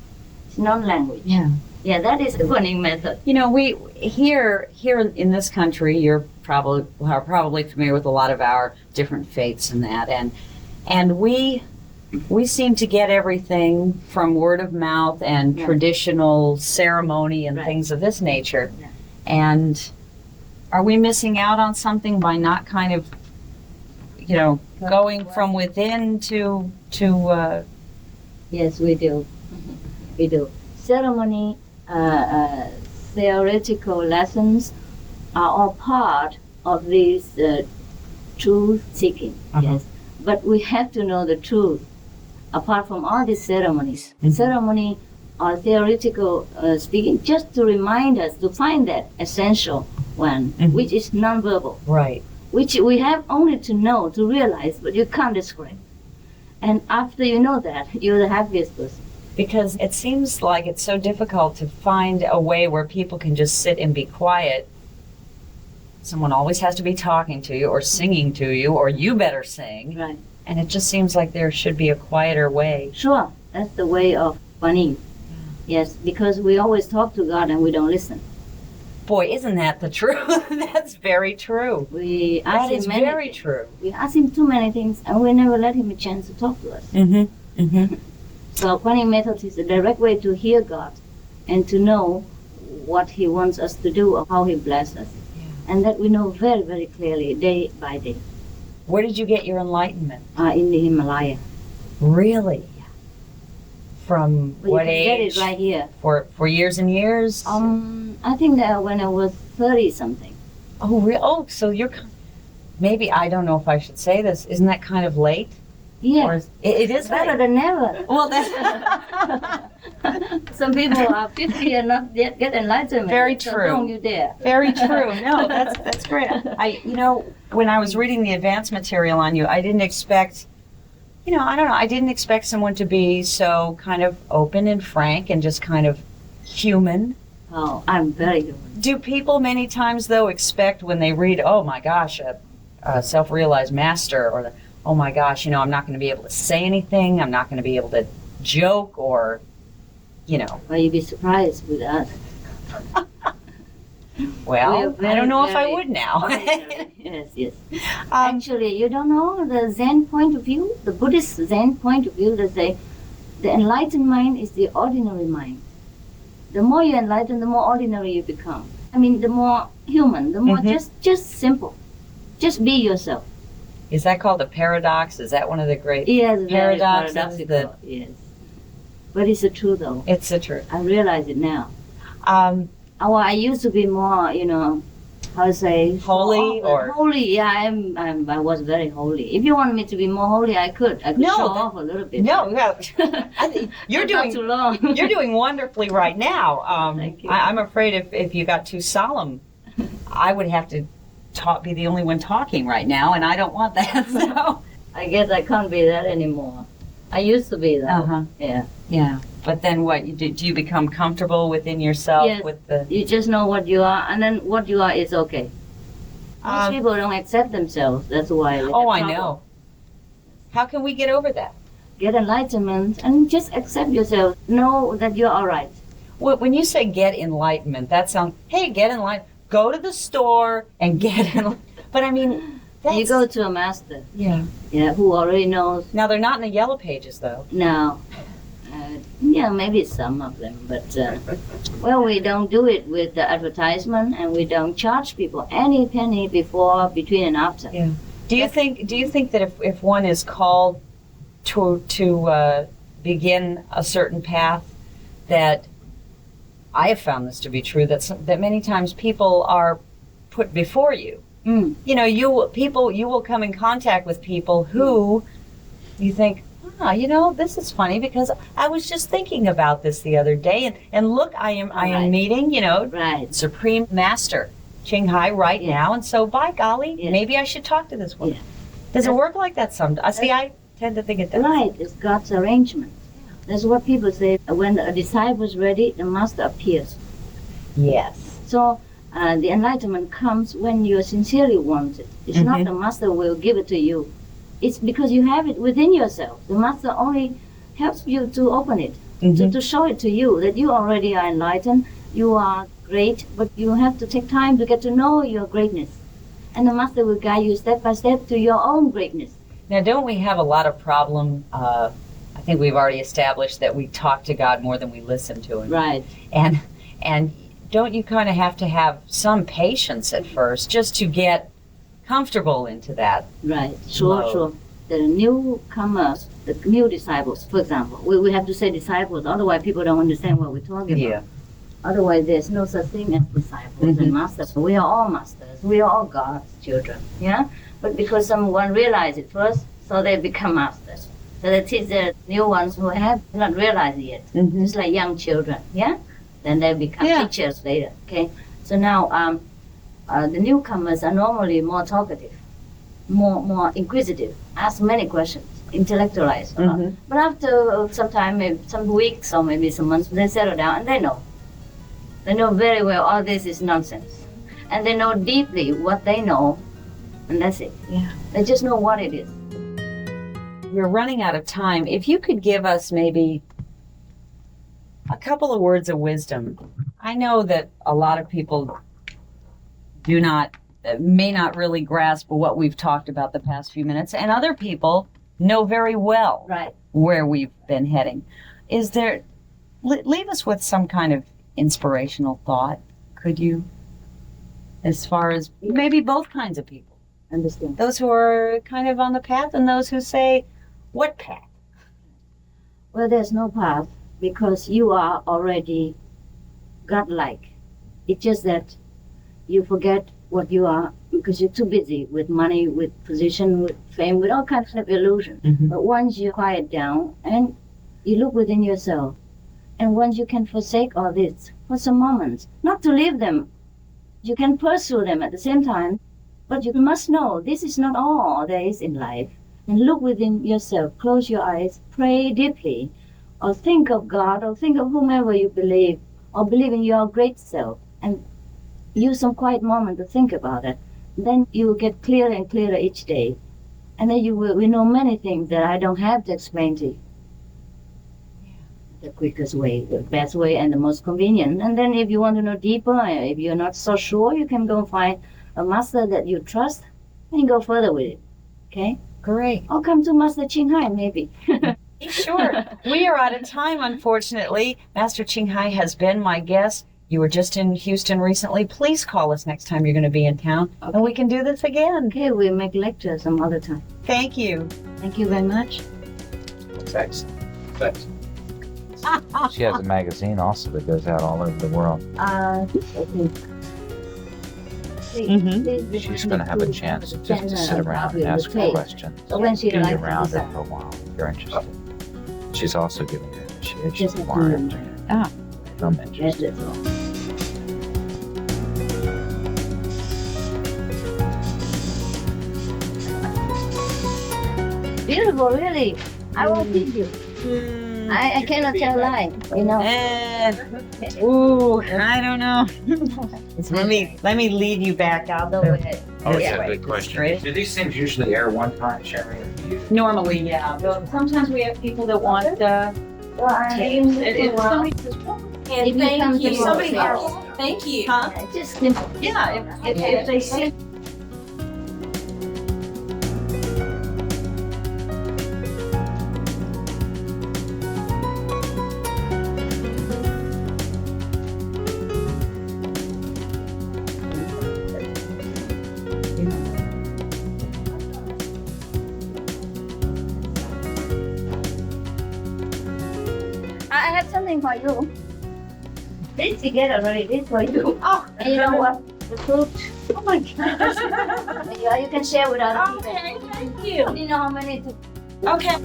Speaker 12: It's non-language. Yeah, that is the winning method.
Speaker 17: We here in this country, you're probably familiar with a lot of our different faiths and that, and we seem to get everything from word of mouth and traditional ceremony and things of this nature. And are we missing out on something by not kind of, going from within to
Speaker 12: Yes, we do. We do. Ceremony, theoretical lessons are all part of this truth-seeking. Yes, but we have to know the truth. Apart from all these ceremonies, ceremony or theoretical speaking, just to remind us to find that essential one, which is non-verbal.
Speaker 17: Right.
Speaker 12: Which we have only to know, to realize, but you can't describe. And after you know that, you're the happiest person.
Speaker 17: Because it seems like it's so difficult to find a way where people can just sit and be quiet. Someone always has to be talking to you or singing to you, or you better sing.
Speaker 12: Right.
Speaker 17: And it just seems like there should be a quieter way.
Speaker 12: Sure, that's the way of Kuan Yin. Yes, because we always talk to God and we don't listen.
Speaker 17: Boy, isn't that the truth? That's very true.
Speaker 12: We ask him many
Speaker 17: very
Speaker 12: things.
Speaker 17: True.
Speaker 12: We ask him too many things, and we never let him a chance to talk to us. So Kuan Yin method is a direct way to hear God and to know what He wants us to do or how He blesses us. And that we know very, very clearly, day by day.
Speaker 17: Where did you get your enlightenment?
Speaker 12: In the Himalaya.
Speaker 17: Really? From
Speaker 12: Well,
Speaker 17: what
Speaker 12: you can get
Speaker 17: age?
Speaker 12: it right here.
Speaker 17: For years and years?
Speaker 12: I think that when I was 30 something.
Speaker 17: Oh, real? Oh, so you're maybe, I don't know if I should say this. Isn't that kind of late?
Speaker 12: Yeah.
Speaker 17: Or it is
Speaker 12: better
Speaker 17: late.
Speaker 12: than never.
Speaker 17: Well, that's
Speaker 12: some people are 50 and not yet get enlightenment.
Speaker 17: Very
Speaker 12: So
Speaker 17: true.
Speaker 12: don't you dare.
Speaker 17: Very true. No, that's great. When I was reading the advanced material on you, I didn't expect, I don't know, I didn't expect someone to be so kind of open and frank and just kind of human.
Speaker 12: Oh, I'm very human.
Speaker 17: Do people many times, though, expect when they read, oh my gosh, a self-realized master, or oh my gosh, I'm not going to be able to say anything, I'm not going to be able to joke, or,
Speaker 12: Well, you'd be surprised with us.
Speaker 17: Well, I don't know if I would now.
Speaker 12: Yes. Actually, you don't know the Zen point of view, the Buddhist Zen point of view, that say the enlightened mind is the ordinary mind. The more you enlighten, the more ordinary you become. I mean, the more human, the more just simple. Just be yourself.
Speaker 17: Is that called a paradox? Is that one of the great
Speaker 12: paradoxes?
Speaker 17: paradoxes?
Speaker 12: Yes. But it's the truth, though.
Speaker 17: It's the truth.
Speaker 12: I realize it now. I used to be more, how to say,
Speaker 17: holy or
Speaker 12: holy. Yeah, I was very holy. If you want me to be more holy, I could show off a little bit.
Speaker 17: No, you're doing
Speaker 12: too long.
Speaker 17: You're doing wonderfully right now.
Speaker 12: Thank you.
Speaker 17: I'm afraid if you got too solemn, I would have to be the only one talking right now, and I don't want that. So
Speaker 12: I guess I can't be that anymore. I used to be that. Yeah.
Speaker 17: But then what? Do you become comfortable within yourself?
Speaker 12: Yes.
Speaker 17: With the
Speaker 12: You just know what you are, and then what you are is okay. Most people don't accept themselves. That's why. They
Speaker 17: Oh,
Speaker 12: have
Speaker 17: I
Speaker 12: trouble.
Speaker 17: know. How can we get over that?
Speaker 12: Get enlightenment and just accept yourself. Know that you're all right.
Speaker 17: When you say get enlightenment, that sounds, hey, get enlightenment. Go to the store and get enlightenment. But I mean,
Speaker 12: You go to a master.
Speaker 17: Yeah.
Speaker 12: Yeah, who already knows.
Speaker 17: Now, they're not in the yellow pages, though.
Speaker 12: No. Yeah, maybe some of them, but well, we don't do it with the advertisement, and we don't charge people any penny before, between, and after.
Speaker 17: Yeah. Do you think that if one is called to begin a certain path, that I have found this to be true, that many times people are put before you. You will come in contact with people who you think, this is funny because I was just thinking about this the other day, and look, I am meeting, Supreme Master Ching right now, and so by golly, maybe I should talk to this woman. Does it work like that sometimes? See, I tend to think it does.
Speaker 12: Right, it's God's arrangement. That's what people say. When a disciple is ready, the master appears.
Speaker 17: Yes.
Speaker 12: So the enlightenment comes when you sincerely want it. It's not the master will give it to you. It's because you have it within yourself. The master only helps you to open it, to show it to you that you already are enlightened, you are great, but you have to take time to get to know your greatness. And the master will guide you step by step to your own greatness.
Speaker 17: Now, don't we have a lot of problem? I think we've already established that we talk to God more than we listen to Him.
Speaker 12: Right.
Speaker 17: And don't you kind of have to have some patience at first just to get comfortable into that?
Speaker 12: Right. Sure. The newcomers, the new disciples, for example, we have to say disciples, otherwise people don't understand what we're talking about. Otherwise, there's no such thing as disciples and masters. We are all masters. We are all God's children. Yeah. But because someone realized it first, so they become masters. So they teach the new ones who have not realized it yet. It's like young children. Yeah. Then they become teachers later. Okay. So now, the newcomers are normally more talkative, more inquisitive, ask many questions, intellectualize a lot. But after some time, maybe some weeks or maybe some months, they settle down and they know. They know very well all this is nonsense. And they know deeply what they know, and that's it.
Speaker 17: Yeah.
Speaker 12: They just know what it is.
Speaker 17: We're running out of time. If you could give us maybe a couple of words of wisdom. I know that a lot of people may not really grasp what we've talked about the past few minutes, and other people know very well where we've been heading. Leave us with some kind of inspirational thought, could you? As far as maybe both kinds of people.
Speaker 3: Understand.
Speaker 17: Those who are kind of on the path and those who say, what path?
Speaker 3: Well, there's no path because you are already godlike. It's just that you forget what you are because you're too busy with money, with position, with fame, with all kinds of illusion. But once you quiet down and you look within yourself, and once you can forsake all this for some moments, not to leave them, you can pursue them at the same time, but you must know this is not all there is in life. And look within yourself, close your eyes, pray deeply, or think of God, or think of whomever you believe, or believe in your great self, and use some quiet moment to think about it. Then you will get clearer and clearer each day. And then you will know many things that I don't have to explain to you. The quickest way, the best way, and the most convenient. And then if you want to know deeper, if you're not so sure, you can go find a master that you trust and go further with it. Okay?
Speaker 17: Great.
Speaker 3: Or come to Master Ching Hai, maybe.
Speaker 17: Sure. We are out of time, unfortunately. Master Ching Hai has been my guest. You were just in Houston recently. Please call us next time you're going to be in town, and we can do this again.
Speaker 3: Okay, we'll make lectures some other time.
Speaker 17: Thank you.
Speaker 3: Thank you very much.
Speaker 13: Thanks. Thanks. She has a magazine also that goes out all over the world. She's going to have a chance just to sit around and ask her questions.
Speaker 3: When she
Speaker 13: Be
Speaker 3: likes
Speaker 13: around her
Speaker 3: to
Speaker 13: for a while if you're interested. She's also giving her initiation
Speaker 3: Just a
Speaker 13: tomorrow
Speaker 3: moment.
Speaker 13: afternoon. I'm interested.
Speaker 3: That's all. Beautiful, really. I won't teach you. I cannot tell lie, you know.
Speaker 17: Ooh, I don't know. let me lead you back out the way.
Speaker 13: Oh, yeah, good question. Do these things usually air one time, Sherry?
Speaker 17: Normally, yeah. But sometimes we have people that want tapes.
Speaker 3: Thank you.
Speaker 17: Somebody
Speaker 3: else.
Speaker 17: Thank you.
Speaker 3: Huh? Just
Speaker 17: Yeah, if they see.
Speaker 3: I have something for you. This together already. This for you.
Speaker 17: Oh,
Speaker 3: and you know what? The fruit.
Speaker 17: Oh my gosh.
Speaker 3: You can share with other people.
Speaker 17: Okay, thank you.
Speaker 3: You know how many to.
Speaker 17: Okay.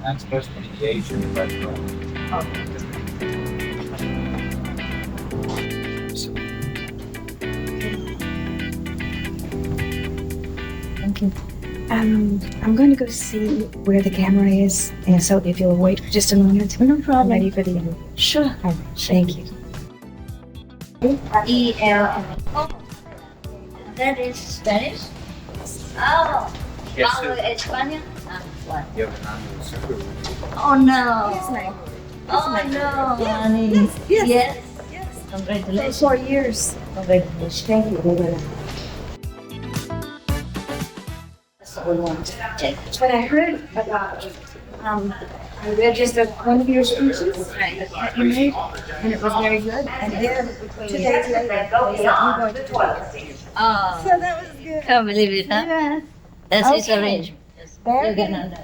Speaker 13: That's supposed to be the age of the restaurant.
Speaker 18: Thank you. I'm going to go see where the camera is, and so if you'll wait for just a moment.
Speaker 3: No problem.
Speaker 18: I'm ready for the interview.
Speaker 3: Sure.
Speaker 18: Thank you.
Speaker 3: E-L. Oh, that is Spanish? Oh.
Speaker 13: Yes,
Speaker 3: Hablo español? What?
Speaker 13: You have an annual super.
Speaker 3: Oh no.
Speaker 18: Yes, ma'am.
Speaker 3: Oh no, honey.
Speaker 18: Yes.
Speaker 3: Yes. Congratulations.
Speaker 18: 4 years.
Speaker 3: Congratulations. Thank you. We want to check.
Speaker 18: When I heard about, I read just one of your speeches that you made, and it was very good. And then 2 days later, they said, I'm going to do it.
Speaker 3: Oh.
Speaker 18: So that was good.
Speaker 3: Can't believe it, huh?
Speaker 18: Yeah.
Speaker 3: That's his
Speaker 18: Okay.
Speaker 3: arrangement.
Speaker 18: Very
Speaker 3: You're
Speaker 18: good.
Speaker 3: gonna know.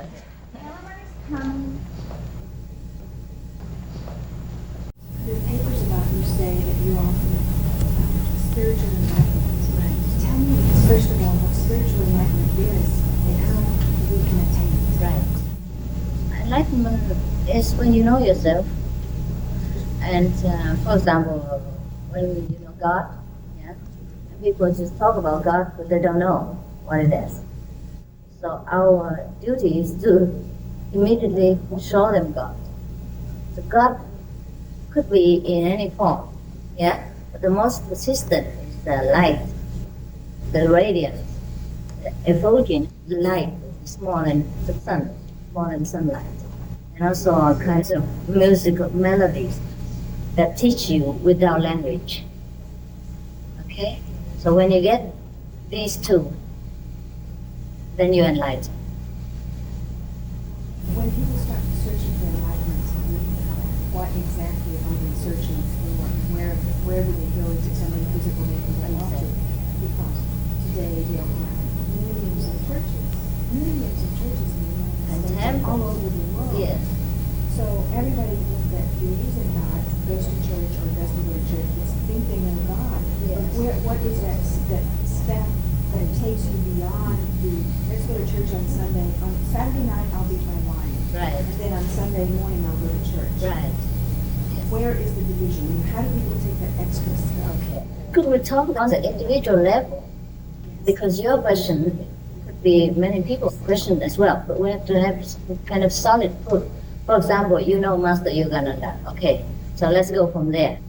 Speaker 18: The papers about you say that you offer spiritual enlightenment. Right. Tell me, first of all, what spiritual enlightenment is and how we can attain it.
Speaker 3: Right. Enlightenment is when you know yourself. And for example, when you know God, yeah, and people just talk about God, but they don't know what it is.
Speaker 12: So our duty is to immediately show them God. So God could be in any form, yeah? But the most persistent is the light, the radiance, the effulgence. The light is more than the sun, more than sunlight. And also all kinds of musical melodies that teach you without language. Okay? So when you get these two, then you're enlightened.
Speaker 18: When people start searching for enlightenment, what exactly are they searching for? Where do they go to something physical they can relate to? Because today there are millions of churches in the United States, all over the world.
Speaker 12: Yes.
Speaker 18: So everybody that believes in God goes to church or doesn't go to church, think they know God.
Speaker 12: Yes.
Speaker 18: But what is that step that takes you beyond let's go to church on Sunday. On Saturday night, I'll beat my wife.
Speaker 12: Right.
Speaker 18: And then on Sunday morning, I'll go to church.
Speaker 12: Right.
Speaker 18: Where is the division? And how do people take that extra step?
Speaker 12: Okay. Could we talk on the individual level? Because your question could be many people's question as well, but we have to have some kind of solid proof. For example, you know Master Yogananda. Okay, so let's go from there.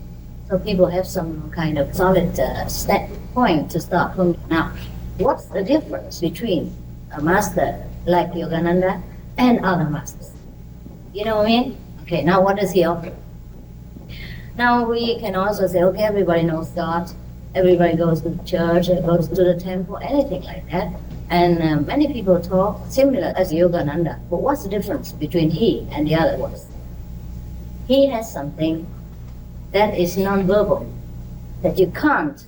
Speaker 12: So people have some kind of solid step point to start from. Now, what's the difference between a master like Yogananda and other masters? You know what I mean? Okay, now what does he offer? Now we can also say, okay, everybody knows God, everybody goes to the church, goes to the temple, anything like that. And many people talk similar as Yogananda. But what's the difference between he and the other ones? He has something that is non-verbal, that you can't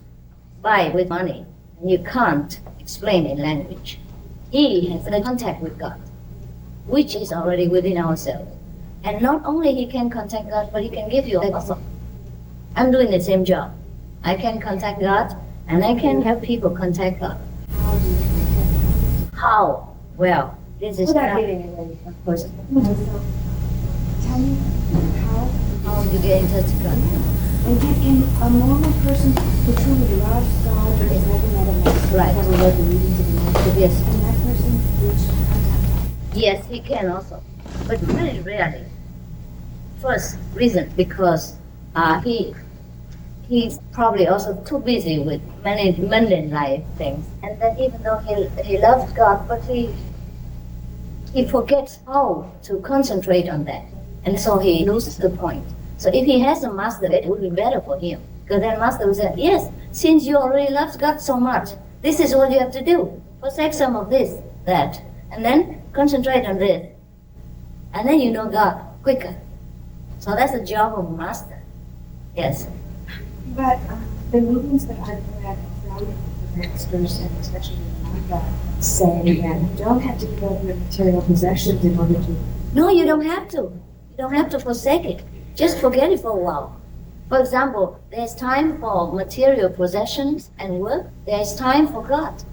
Speaker 12: buy with money, and you can't explain in language. He has a contact with God, which is already within ourselves. And not only he can contact God, but he can give you also. I'm doing the same job. I can contact God, and I can help people contact God. How? Well, this is
Speaker 18: Without
Speaker 12: not,
Speaker 18: giving away,
Speaker 12: of course.
Speaker 18: Tell me
Speaker 12: How you get in touch with God?
Speaker 18: and can a normal person who truly loves God but has never met a master,
Speaker 12: Right.
Speaker 18: never read the readings of the master,
Speaker 12: Yes.
Speaker 18: and that person reach contact God?
Speaker 12: Yes, he can also, but very rarely. First reason, because he's probably also too busy with many mundane life things, and then even though he loves God, but he forgets how to concentrate on that, and so he loses the point. So if he has a master, it would be better for him, because then master will say, yes, since you already love God so much, this is what you have to do. Forsake some of this, that, and then concentrate on this, and then you know God quicker. So that's the job of a master. Yes.
Speaker 18: But the readings that I've read from the masters, and especially the Nanda, say that you don't have to give up your material possessions in order to.
Speaker 12: No, you don't have to. You don't have to forsake it. Just forget it for a while. For example, there's time for material possessions and work. There's time for God.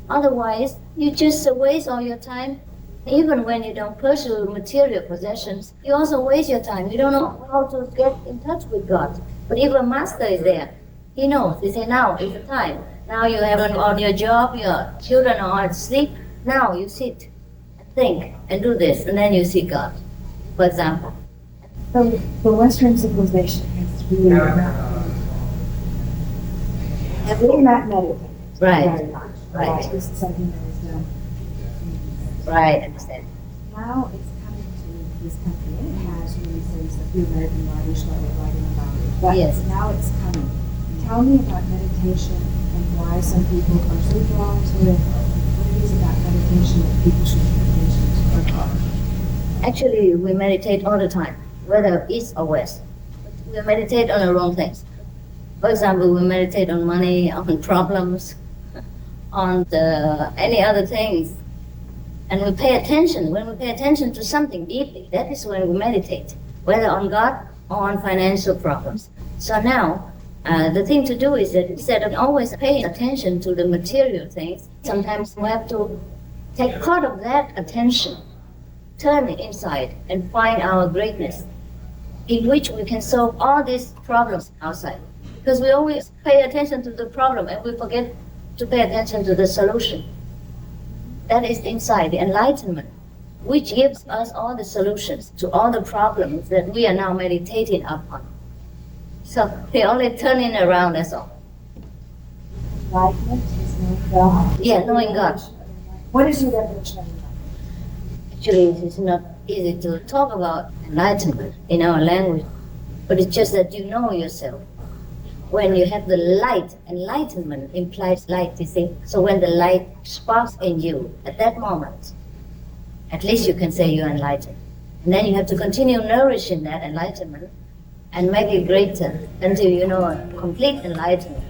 Speaker 12: Otherwise, you just waste all your time. Even when you don't pursue material possessions, you also waste your time. You don't know how to get in touch with God. But if a master is there, he knows. He says, now is the time. Now you have done all your job, your children are all asleep. Now you sit and think and do this, and then you see God, for example.
Speaker 18: So the Western civilization has really not meditated.
Speaker 12: Right.
Speaker 18: Very much.
Speaker 12: Right.
Speaker 18: This is something that is done.
Speaker 12: Right, understand.
Speaker 18: Now it's coming to this country, and it has really since a few American writers started writing about it. But
Speaker 12: Yes.
Speaker 18: now it's coming. Tell me about meditation and why some people are so drawn to it. What it is about meditation that people should pay attention to.
Speaker 12: Actually, we meditate all the time, whether east or west. We meditate on the wrong things. For example, we meditate on money, on problems, on any other things. And we pay attention. When we pay attention to something deeply, that is when we meditate, whether on God or on financial problems. So now, the thing to do is that instead of always paying attention to the material things, sometimes we have to take part of that attention, turn it inside, and find our greatness, in which we can solve all these problems outside. Because we always pay attention to the problem and we forget to pay attention to the solution. That is inside, the enlightenment, which gives us all the solutions to all the problems that we are now meditating upon. So we only turn it around, that's all.
Speaker 18: Enlightenment is knowing God.
Speaker 12: Yeah, knowing God.
Speaker 18: What is your definition of enlightenment?
Speaker 12: Actually, it's not easy to talk about enlightenment in our language, but it's just that you know yourself. When you have the light, enlightenment implies light, you see. So when the light sparks in you, at that moment, at least you can say you're enlightened. And then you have to continue nourishing that enlightenment and make it greater until you know a complete enlightenment.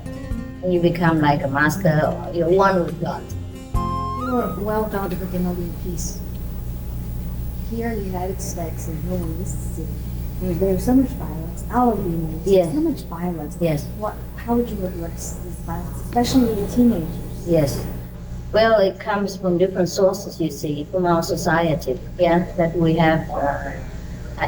Speaker 12: And you become like a master, or you're one with God.
Speaker 18: You're well known for promoting peace. Here in the United States, and here in this city, there's so much violence. All of the United States,
Speaker 12: Yes.
Speaker 18: so much violence.
Speaker 12: Yes.
Speaker 18: How would you address this violence, especially in teenagers?
Speaker 12: Yes. Well, it comes from different sources, you see, from our society. Yeah, that we have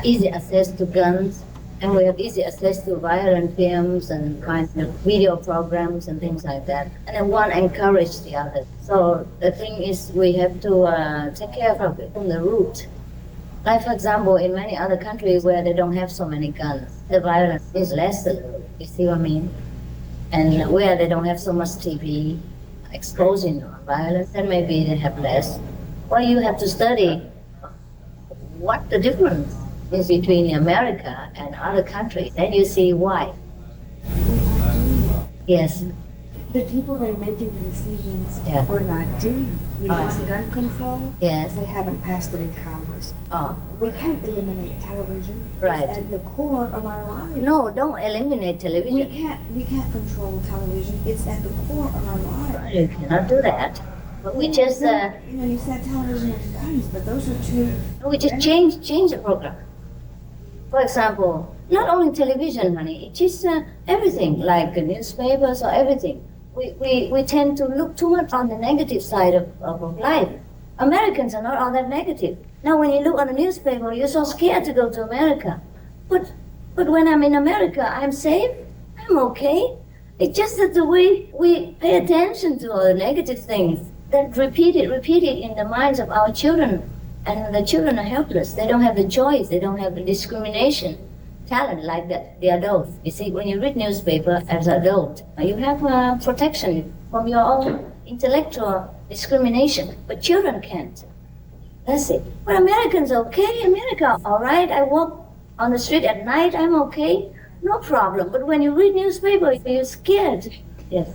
Speaker 12: easy access to guns, and we have easy access to violent films and kind of video programs and things like that. And then one encourages the other. So the thing is, we have to take care of it from the root. Like, for example, in many other countries where they don't have so many guns, the violence is less a little. You see what I mean? And where they don't have so much TV exposing on violence, then maybe they have less. Well, you have to study what the difference is between America and other countries. Then you see why. Yes.
Speaker 18: The people that are making the decisions
Speaker 12: Yeah.
Speaker 18: are not doing. On gun control,
Speaker 12: Yes.
Speaker 18: they haven't passed it in Congress.
Speaker 12: Oh.
Speaker 18: We can't eliminate television.
Speaker 12: Right.
Speaker 18: It's at the core of our lives.
Speaker 12: No, don't eliminate television.
Speaker 18: We can't control television. It's at the core of our lives.
Speaker 12: You cannot do that. But we just
Speaker 18: you said television and guns, but those are two.
Speaker 12: we just change the program. For example, not only television, honey, it's just everything, like newspapers or everything. We tend to look too much on the negative side of life. Americans are not all that negative. Now, when you look on the newspaper, you're so scared to go to America. But when I'm in America, I'm safe. I'm okay. It's just that the way we pay attention to all the negative things, that repeated in the minds of our children. And the children are helpless. They don't have the choice. They don't have the discrimination talent like the adults. You see, when you read newspaper as an adult, you have protection from your own intellectual discrimination, but children can't. That's it. But Americans, okay, America, all right, I walk on the street at night, I'm okay, no problem. But when you read newspaper, you're scared. Yes,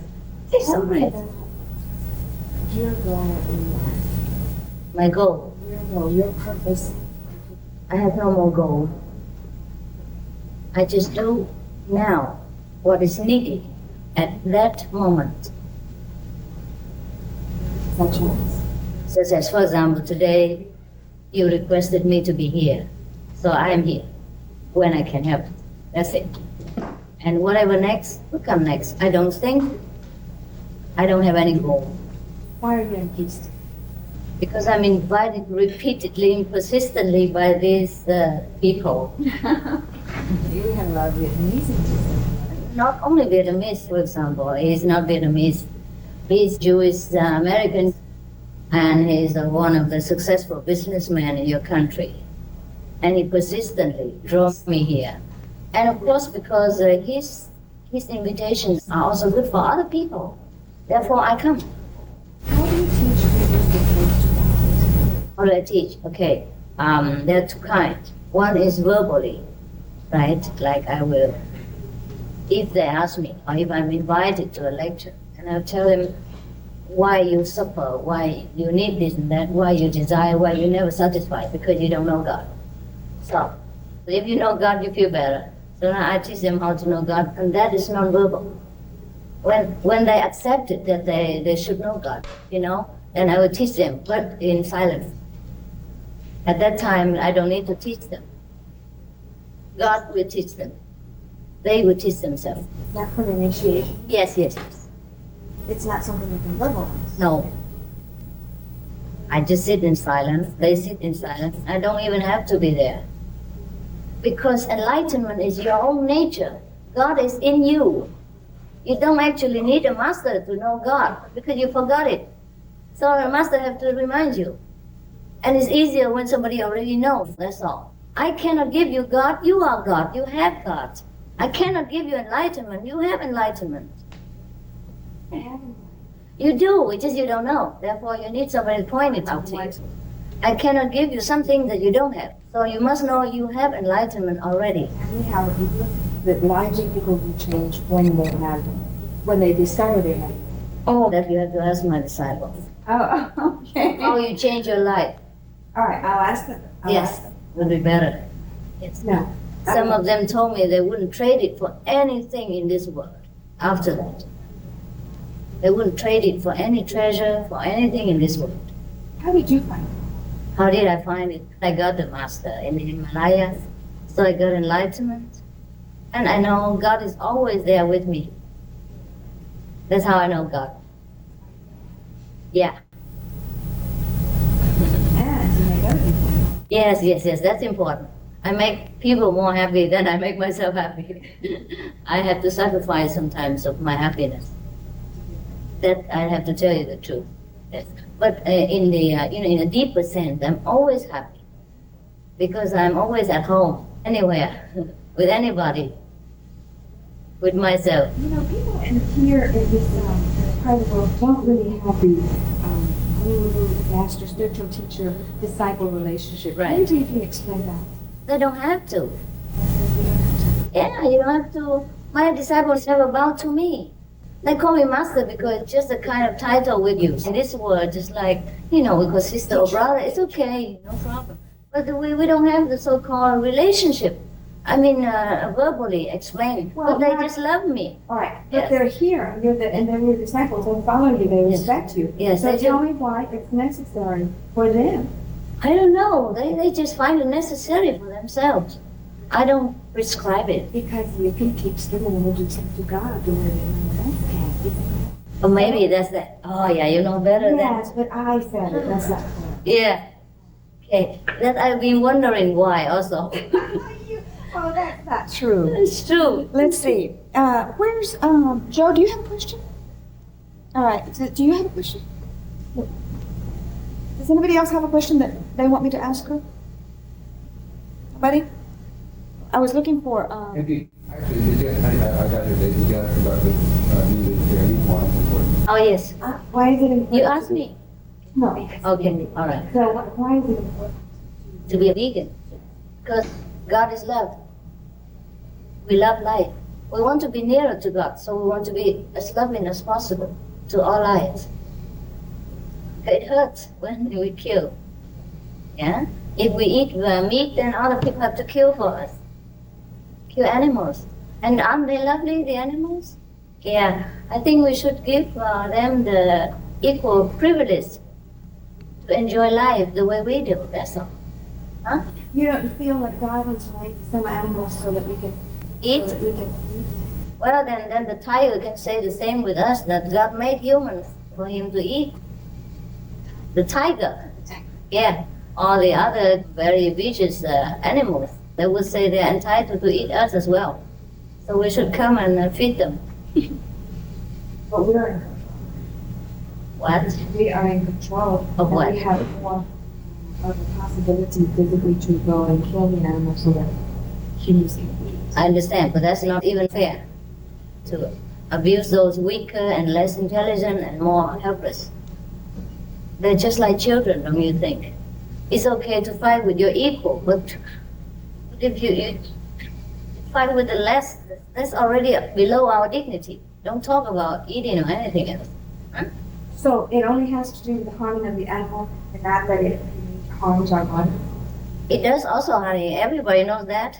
Speaker 12: it's all right.
Speaker 18: Your goal in life.
Speaker 12: My goal.
Speaker 18: Your goal, your purpose.
Speaker 12: I have no more goal. I just do now what is needed at that moment.
Speaker 18: Such
Speaker 12: as, for example, today you requested me to be here, so I am here when I can help. That's it. And whatever next will come next. I don't think. I don't have any goal.
Speaker 18: Why are you impeached?
Speaker 12: Because I'm invited repeatedly and persistently by these people.
Speaker 18: You have a lot of Vietnamese in this.
Speaker 12: Not only Vietnamese, for example. He's not Vietnamese. He's Jewish American, and he's one of the successful businessmen in your country. And he persistently drove me here. And of course, because his invitations are also good for other people. Therefore, I come.
Speaker 18: How do you teach people to get close to God?
Speaker 12: How do I teach? Okay, there are two kinds. One is verbally, right? Like I will, if they ask me, or if I'm invited to a lecture, and I'll tell them why you suffer, why you need this and that, why you desire, why you're never satisfied, because you don't know God. So, if you know God, you feel better. So now I teach them how to know God, and that is non-verbal. When they accept it, that they should know God, then I will teach them, but in silence. At that time, I don't need to teach them. God will teach them. They will teach themselves.
Speaker 18: Not for initiation?
Speaker 12: Yes.
Speaker 18: It's not something you can live on?
Speaker 12: No. I just sit in silence. They sit in silence. I don't even have to be there. Because enlightenment is your own nature. God is in you. You don't actually need a master to know God, because you forgot it. So the master have to remind you. And it's easier when somebody already knows, that's all. I cannot give you God, you are God, you have God. I cannot give you enlightenment, you have enlightenment. You do, it's just you don't know. Therefore you need somebody to point it out to you. I cannot give you something that you don't have. So you must know you have enlightenment already.
Speaker 18: Anyhow, that lives of people will change when they discover they have.
Speaker 12: Oh, that you have to ask my disciples.
Speaker 18: Oh, okay.
Speaker 12: How you change your life.
Speaker 18: All right, I'll ask them.
Speaker 12: Yes, would be better. Yes.
Speaker 18: No.
Speaker 12: Some of them told me they wouldn't trade it for anything in this world after that. They wouldn't trade it for any treasure, for anything in this world.
Speaker 18: How did you find it?
Speaker 12: How did I find it? I got the master in the Himalayas, so I got enlightenment. And I know God is always there with me. That's how I know God. Yeah.
Speaker 18: And you make other people.
Speaker 12: Yes, that's important. I make people more happy than I make myself happy. I have to sacrifice sometimes of my happiness. That I have to tell you the truth. Yes. But in the in a deeper sense, I'm always happy because I'm always at home, anywhere, with anybody, with myself.
Speaker 18: You know, people here in this part of the world don't really have the guru, master, spiritual teacher, disciple relationship.
Speaker 12: Right.
Speaker 18: Maybe you can explain that.
Speaker 12: They don't have to. Yeah, you don't have to. My disciples never bow to me. They call me master because it's just a kind of title we use. In this world, just like, we call sister or brother, it's okay, no problem. But we don't have the so-called relationship. I mean, verbally explained. But they just love me.
Speaker 18: All right, but they're here, and they're your disciples. They follow you. They respect you.
Speaker 12: Yes,
Speaker 18: so
Speaker 12: they
Speaker 18: tell
Speaker 12: do.
Speaker 18: me why it's necessary for them.
Speaker 12: I don't know. They just find it necessary for themselves. I don't prescribe it.
Speaker 18: Because you can teach them allegiance to God the way anyone else can.
Speaker 12: Or maybe that's that. Oh, yeah, you know better than.
Speaker 18: Yes, but I said it. That's not correct.
Speaker 12: Yeah. Okay. That I've been wondering why also.
Speaker 18: Oh, that's not true.
Speaker 12: It's true.
Speaker 18: Let's see. Where's Joe? Do you have a question? All right. Do you have a question? Does anybody else have a question that they want me to ask her? Nobody? I was looking for.
Speaker 15: Maybe actually, I got your date. You asked about the music charity one.
Speaker 12: Oh yes.
Speaker 18: Why is it important?
Speaker 12: You asked me.
Speaker 18: No.
Speaker 12: Okay. All right.
Speaker 18: So why is it important?
Speaker 12: To be a vegan, because God is love. We love life. We want to be nearer to God, so we want to be as loving as possible to all lives. It hurts when we kill. Yeah? If we eat meat, then other people have to kill for us. Kill animals. And aren't they lovely, the animals? Yeah. I think we should give them the equal privilege to enjoy life the way we do. That's all. Huh?
Speaker 18: You don't feel like God has made some animals so that we can
Speaker 12: eat?
Speaker 18: So that we can eat.
Speaker 12: Well, then the tiger can say the same with us, that God made humans for him to eat. The tiger. Yeah. Or the other very vicious animals. They would say they're entitled to eat us as well. So we should come and feed them.
Speaker 18: But we're in
Speaker 12: What?
Speaker 18: We are in control.
Speaker 12: Of what?
Speaker 18: We have more of the possibility physically to go and kill the animals so that humans can eat.
Speaker 12: I understand, but that's not even fair to abuse those weaker and less intelligent and more helpless. They're just like children, don't you think? It's okay to fight with your equal, but if you fight with the less, that's already below our dignity. Don't talk about eating or anything else. Huh?
Speaker 18: So it only has to do with the harming of the animal and not that it harms our body?
Speaker 12: It does also, honey. Everybody knows that.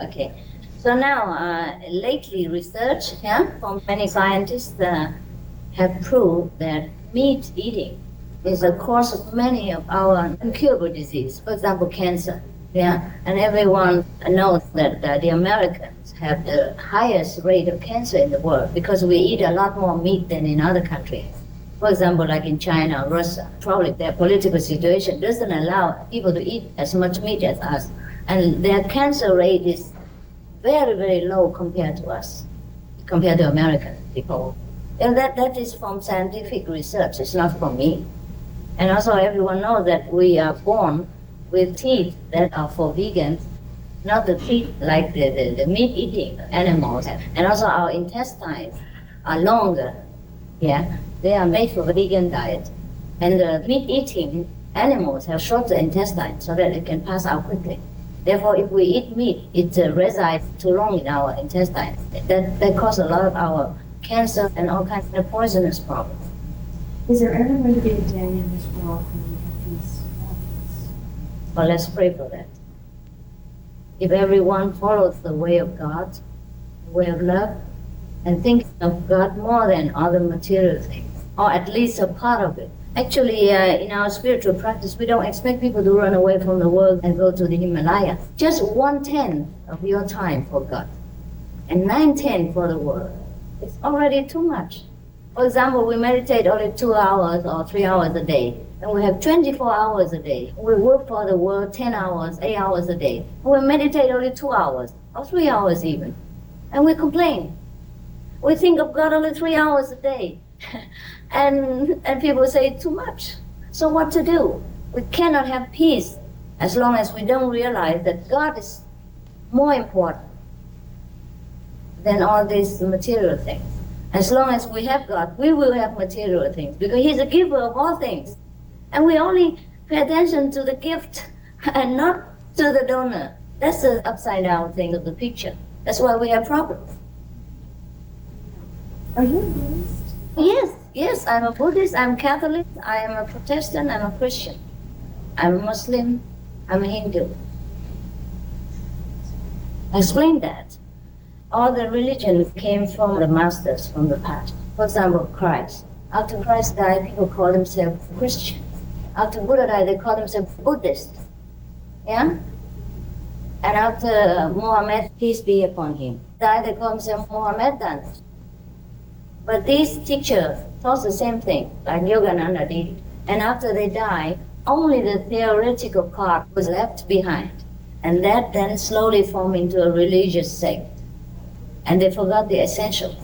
Speaker 12: Okay. So now, lately research from many scientists have proved that meat eating is a cause of many of our incurable disease. For example, cancer. Yeah, and everyone knows that the Americans have the highest rate of cancer in the world because we eat a lot more meat than in other countries. For example, like in China or Russia, probably their political situation doesn't allow people to eat as much meat as us. And their cancer rate is very, very low compared to us, compared to American people. And that is from scientific research, it's not from me. And also everyone knows that we are born with teeth that are for vegans, not the teeth like the meat-eating animals. And also our intestines are longer. Yeah, they are made for vegan diet. And the meat-eating animals have shorter intestines so that it can pass out quickly. Therefore, if we eat meat, it resides too long in our intestines. That causes a lot of our cancer and all kinds of poisonous problems.
Speaker 18: Is there ever going to be a day in this world when we have peace?
Speaker 12: Well, let's pray for that. If everyone follows the way of God, the way of love, and thinks of God more than other material things, or at least a part of it. Actually, in our spiritual practice, we don't expect people to run away from the world and go to the Himalayas. Just 1/10 of your time for God, and 9/10 for the world. It's already too much. For example, we meditate only 2 hours or 3 hours a day, and we have 24 hours a day. We work for the world 10 hours, 8 hours a day. And we meditate only 2 hours or 3 hours even, and we complain. We think of God only 3 hours a day. and people say too much. So what to do? We cannot have peace as long as we don't realize that God is more important than all these material things. As long as we have God, we will have material things because He's a giver of all things. And we only pay attention to the gift and not to the donor. That's the upside down thing of the picture. That's why we have problems.
Speaker 18: Are you a Buddhist?
Speaker 12: Yes, I'm a Buddhist, I'm Catholic, I am a Protestant, I'm a Christian. I'm a Muslim, I'm a Hindu. Explain that. All the religions came from the masters from the past. For example, Christ. After Christ died, people call themselves Christians. After Buddha died, they call themselves Buddhists. Yeah? And after Muhammad, peace be upon him, died, they call themselves Mohammedans. But these teachers taught the same thing, like Yogananda did. And after they died, only the theoretical part was left behind. And that then slowly formed into a religious sect. And they forgot the essential.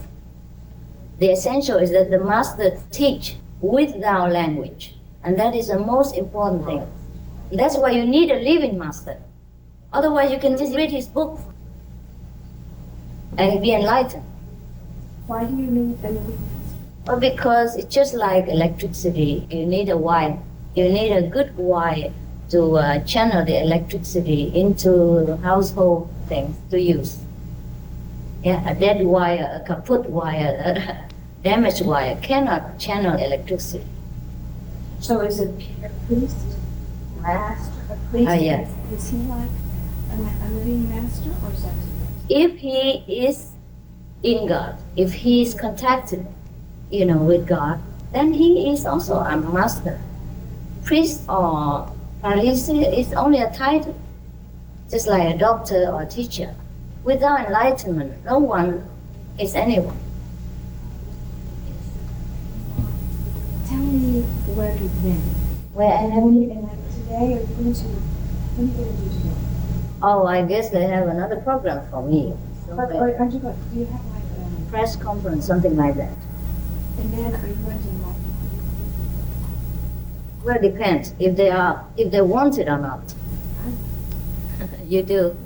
Speaker 12: The essential is that the master teach with our language. And that is the most important thing. That's why you need a living master. Otherwise you can just read his book and be enlightened.
Speaker 18: Why do you need a living master?
Speaker 12: Well, because it's just like electricity. You need a wire. You need a good wire to channel the electricity into household things to use. Yeah, a dead wire, a kaput wire, a damaged wire cannot channel electricity.
Speaker 18: So is a priest, master, a priest?
Speaker 12: Yes.
Speaker 18: Is he like a living master or is that?
Speaker 12: If he is in God, if he is contacted, with God, then he is also a master. Priest or paralegal is only a title, just like a doctor or a teacher. Without enlightenment, no one is anyone.
Speaker 18: Tell me where you've been.
Speaker 12: Where I have been?
Speaker 18: And like today, are you going to? What are you going to do today?
Speaker 12: Oh, I guess they have another program for me.
Speaker 18: But aren't you going? Do you have like a
Speaker 12: press conference, something like that?
Speaker 18: And then are you going to like?
Speaker 12: Well, it depends if they want it or not. You do.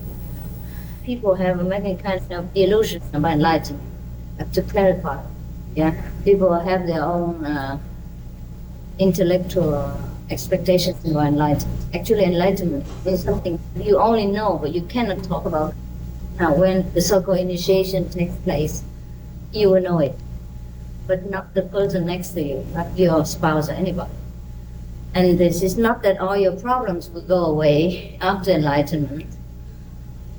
Speaker 12: People have many kinds of illusions about enlightenment. I have to clarify. Yeah, people have their own intellectual expectations about enlightenment. Actually, enlightenment is something you only know, but you cannot talk about. Now, when the so-called initiation takes place, you will know it, but not the person next to you, not your spouse or anybody. And this is not that all your problems will go away after enlightenment,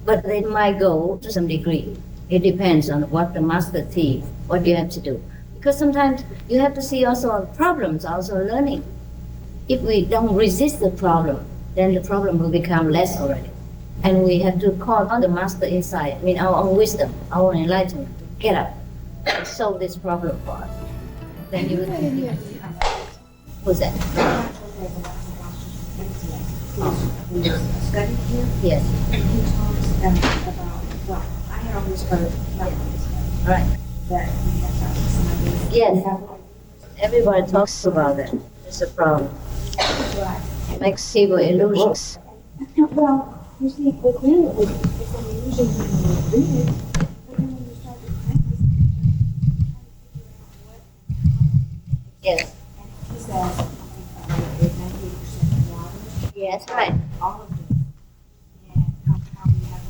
Speaker 12: but they might go to some degree. It depends on what the master sees, what you have to do. Because sometimes you have to see also problems, also learning. If we don't resist the problem, then the problem will become less already. And we have to call on the master inside, our own wisdom, our own enlightenment, to get up and solve this problem for us. Then you will. Who's that?
Speaker 18: Studied here?
Speaker 12: Yes.
Speaker 18: And he talks about, well, I had always heard about
Speaker 12: Right.
Speaker 18: that we have to
Speaker 12: Yes. Everybody talks about that. It's a problem. It makes people illusions.
Speaker 18: Well, you see, with me, it's an illusion when you read it, but then when you start to practice,
Speaker 12: Yes.
Speaker 18: and he says, it's 98% water.
Speaker 12: Yes, right.
Speaker 18: All of this. And how we have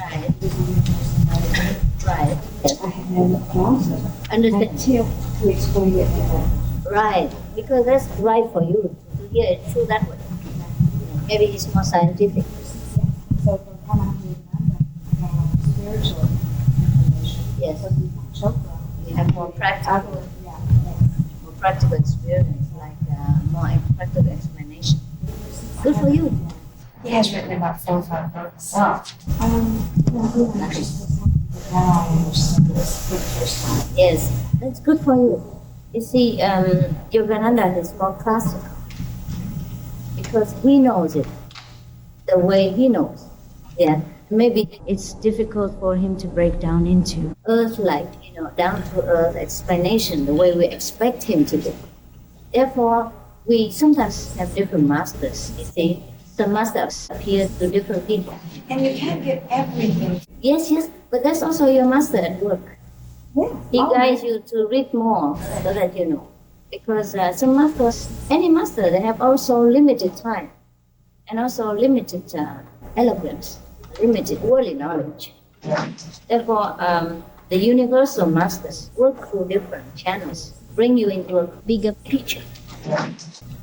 Speaker 12: Right.
Speaker 18: this universe and everything.
Speaker 12: Right.
Speaker 18: I have never thought of
Speaker 12: Understand.
Speaker 18: until to explain it better.
Speaker 12: Right. Because that's right for you to hear it through that way. Maybe it's more scientific.
Speaker 18: So from Kamahamudana, I got a lot of spiritual information.
Speaker 12: Yes.
Speaker 18: Because we have chakra.
Speaker 12: You have more practical,
Speaker 18: Yeah.
Speaker 12: more practical experience, like more practical explanation. Good for you.
Speaker 18: He has written about 4 or 5 books. Wow. Now I understand this for the first time.
Speaker 12: Yes, that's good for you. You see, Yogananda is more classical because he knows it the way he knows. Yeah, maybe it's difficult for him to break down into earth-like, down to earth explanation the way we expect him to do. Therefore, we sometimes have different masters. You see, some masters appear to different people.
Speaker 18: And you can't get everything.
Speaker 12: Yes, but that's also your master at work.
Speaker 18: Yeah.
Speaker 12: He guides you to read more so that you know. Because some masters, any master, they have also limited time and also limited eloquence, limited worldly knowledge. Therefore, the universal masters work through different channels, bring you into a bigger picture.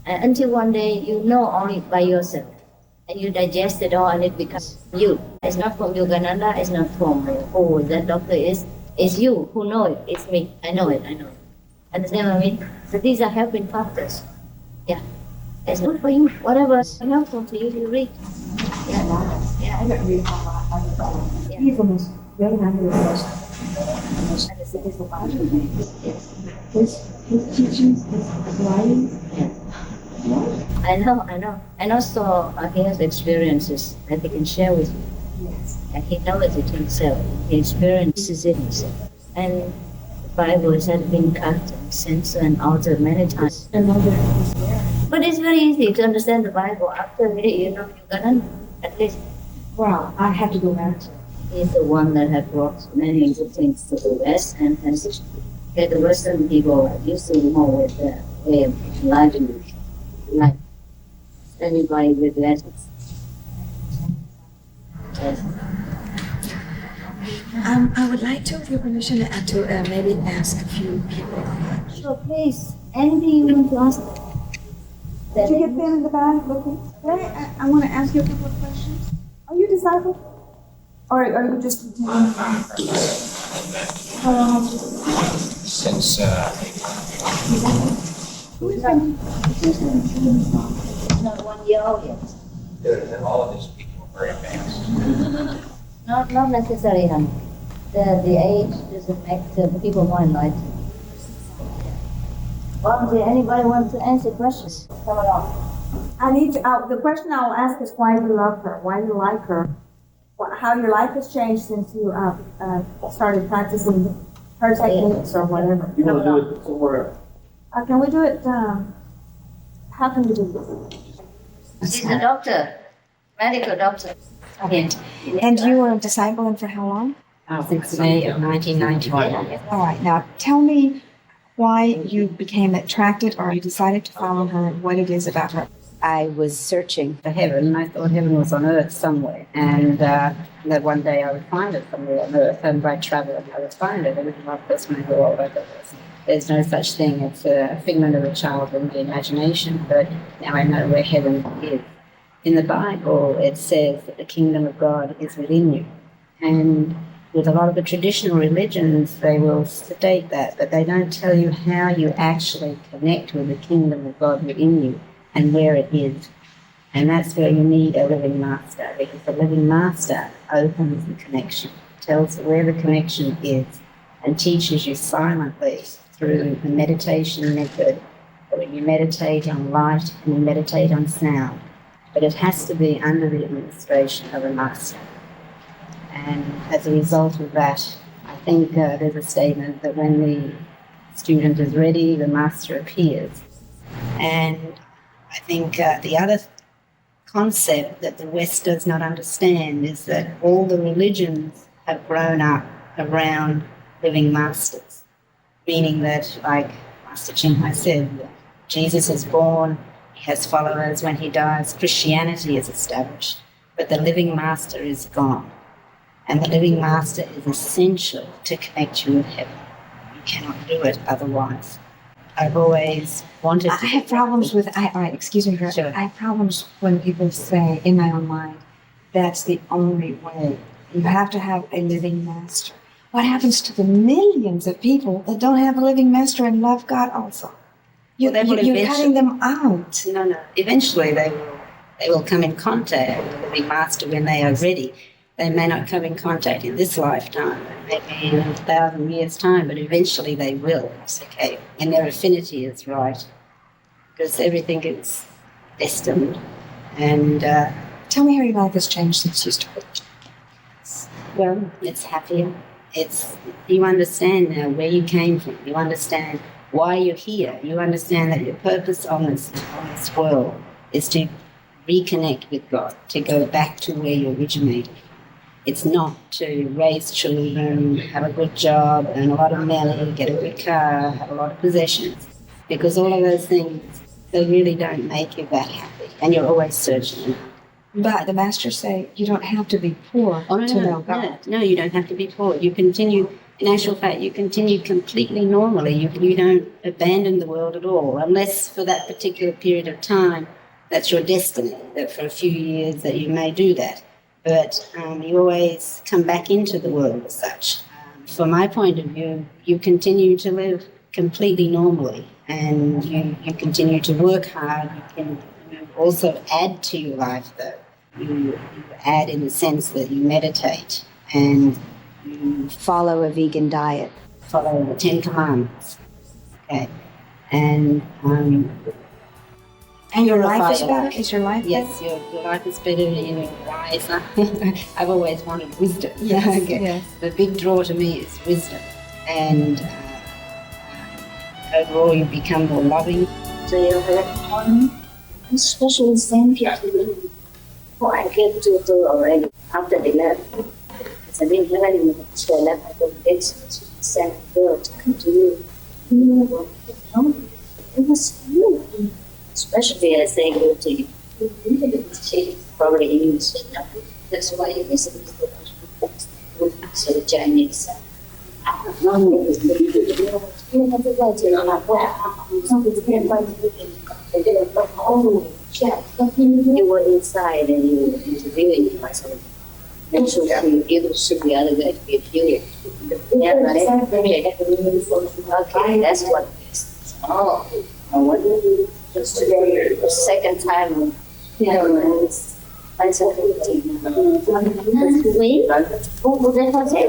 Speaker 12: Until one day you know only by yourself. And you digest it all and it becomes you. It's not from Yogananda, it's not from who that doctor is. It's you who know it. It's me. I know it. Understand what I mean? So these are helping factors. Yeah. It's good for you. Whatever is helpful to you, you read.
Speaker 18: Yeah, I don't read a lot. He's the most Yogananda is and it's the Bible. His teachings, his writings.
Speaker 12: I know. And also he has experiences that he can share with you.
Speaker 18: Yes.
Speaker 12: And he knows it himself. He experiences it himself. And the Bible has been cut and censored and altered many times. But it's very easy to understand the Bible after you know Yogananda, at least.
Speaker 18: Well, I have to go back to it.
Speaker 12: He's the one that has brought many good things to the West and has get the Western people used to more with the way of enlightenment. Like anybody with lessons. Yes.
Speaker 18: I would like to, with your permission, to maybe ask a few people.
Speaker 12: Sure, please. Anything you want to ask?
Speaker 18: Did you get pen in the bag looking? I want to ask you a couple of questions. Are you a disciple? Or are you just continuing? How long have you been?
Speaker 13: Since
Speaker 18: Who is that?
Speaker 12: Not 1 year old yet.
Speaker 13: all of these people are very advanced.
Speaker 12: Not necessarily, honey. The age doesn't make the people more enlightened. Volunteer, anybody want to answer questions? Come along.
Speaker 19: I need to, the question I'll ask is why you love her, why you like her, how your life has changed since you started practicing her techniques or whatever.
Speaker 9: You want to do it somewhere?
Speaker 19: Can we do it, how can we do this?
Speaker 12: She's a doctor, medical doctor.
Speaker 19: Okay. And you were a disciple and for how long?
Speaker 20: Since May of 1991.
Speaker 19: All right, now tell me why you became attracted or you decided to follow her and what it is about her.
Speaker 20: I was searching for heaven, and I thought heaven was on earth somewhere, and that one day I would find it somewhere on earth, and by traveling I would find it. I would love this my whole life. There's no such thing. It's a figment of a child's imagination, but now I know where heaven is. In the Bible, it says that the kingdom of God is within you, and with a lot of the traditional religions, they will state that, but they don't tell you how you actually connect with the kingdom of God within you and where it is. And that's where you need a living master, because the living master opens the connection, tells you where the connection is, and teaches you silently through the meditation method, where you meditate on light and you meditate on sound. But it has to be under the administration of a master. And as a result of that, I think there's a statement that when the student is ready, the master appears. And I think the other concept that the West does not understand is that all the religions have grown up around living masters, meaning that, like Master Ching has said, Jesus is born, he has followers. When he dies, Christianity is established, but the living master is gone. And the living master is essential to connect you with heaven. You cannot do it otherwise. I've always wanted to.
Speaker 16: I have problems with, excuse me,
Speaker 20: Sure.
Speaker 16: I have problems when people say, in my own mind, that's the only way. You have to have a living master. What happens to the millions of people that don't have a living master and love God also? You're cutting them out.
Speaker 20: No. Eventually they will come in contact with the living master when they are ready. They may not come in contact in this lifetime, maybe in 1,000 years' time, but eventually they will. It's okay. And their affinity is right. Because everything is destined. And
Speaker 16: tell me how your life has changed since you started.
Speaker 20: Well, it's happier. You understand now where you came from. You understand why you're here. You understand that your purpose on this world is to reconnect with God, to go back to where you originated. It's not to raise children, have a good job, earn a lot of money, get a good car, have a lot of possessions, because all of those things, they really don't make you that happy, and you're always searching.
Speaker 16: But the masters say you don't have to be poor to know God.
Speaker 20: No, you don't have to be poor. You continue, in actual fact, you continue completely normally. You don't abandon the world at all, unless for that particular period of time, that's your destiny, that for a few years that you may do that. But you always come back into the world as such. From my point of view, you continue to live completely normally, and you continue to work hard. You also add to your life, though. You add in the sense that you meditate and you
Speaker 16: follow a vegan diet,
Speaker 20: follow the 10 Commandments. Okay, and
Speaker 16: your life is better? Is your life better?
Speaker 20: Yes, your life is better and you're wiser. I've always wanted wisdom.
Speaker 16: Yes.
Speaker 20: The big draw to me is wisdom. And overall, you become more loving.
Speaker 19: So you have especially same people who I came to do already after the left. Because I've been hearing the left, I don't get sent girl to come to you. It was you. Especially as they go to you. She probably even said that. That's why you listen to the so the Chinese. You were inside and you were interviewing myself. And so you should be other guy to be interviewing. Yeah, right? Okay, that's what it is. Oh, what did you? Just today, the second time, I said, oui, vous êtes français?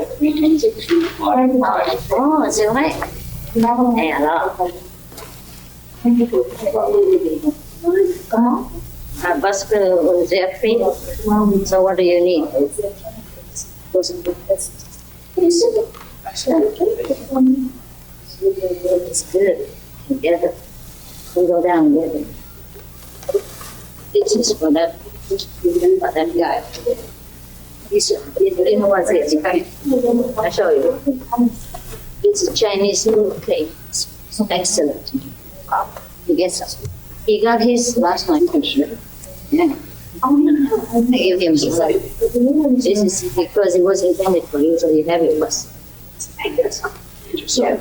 Speaker 19: Oh, c'est vrai. Et alors? Comment? Parce que vous êtes free. So what do you need? It's good. Together. We go down and get it. This is for that guy. You know what's it? I show you. It's a Chinese noodle cake. It's excellent. You get some. He got his last night for sure. Yeah. I gave him some. This is because it was intended for you, so you have it first. Sure.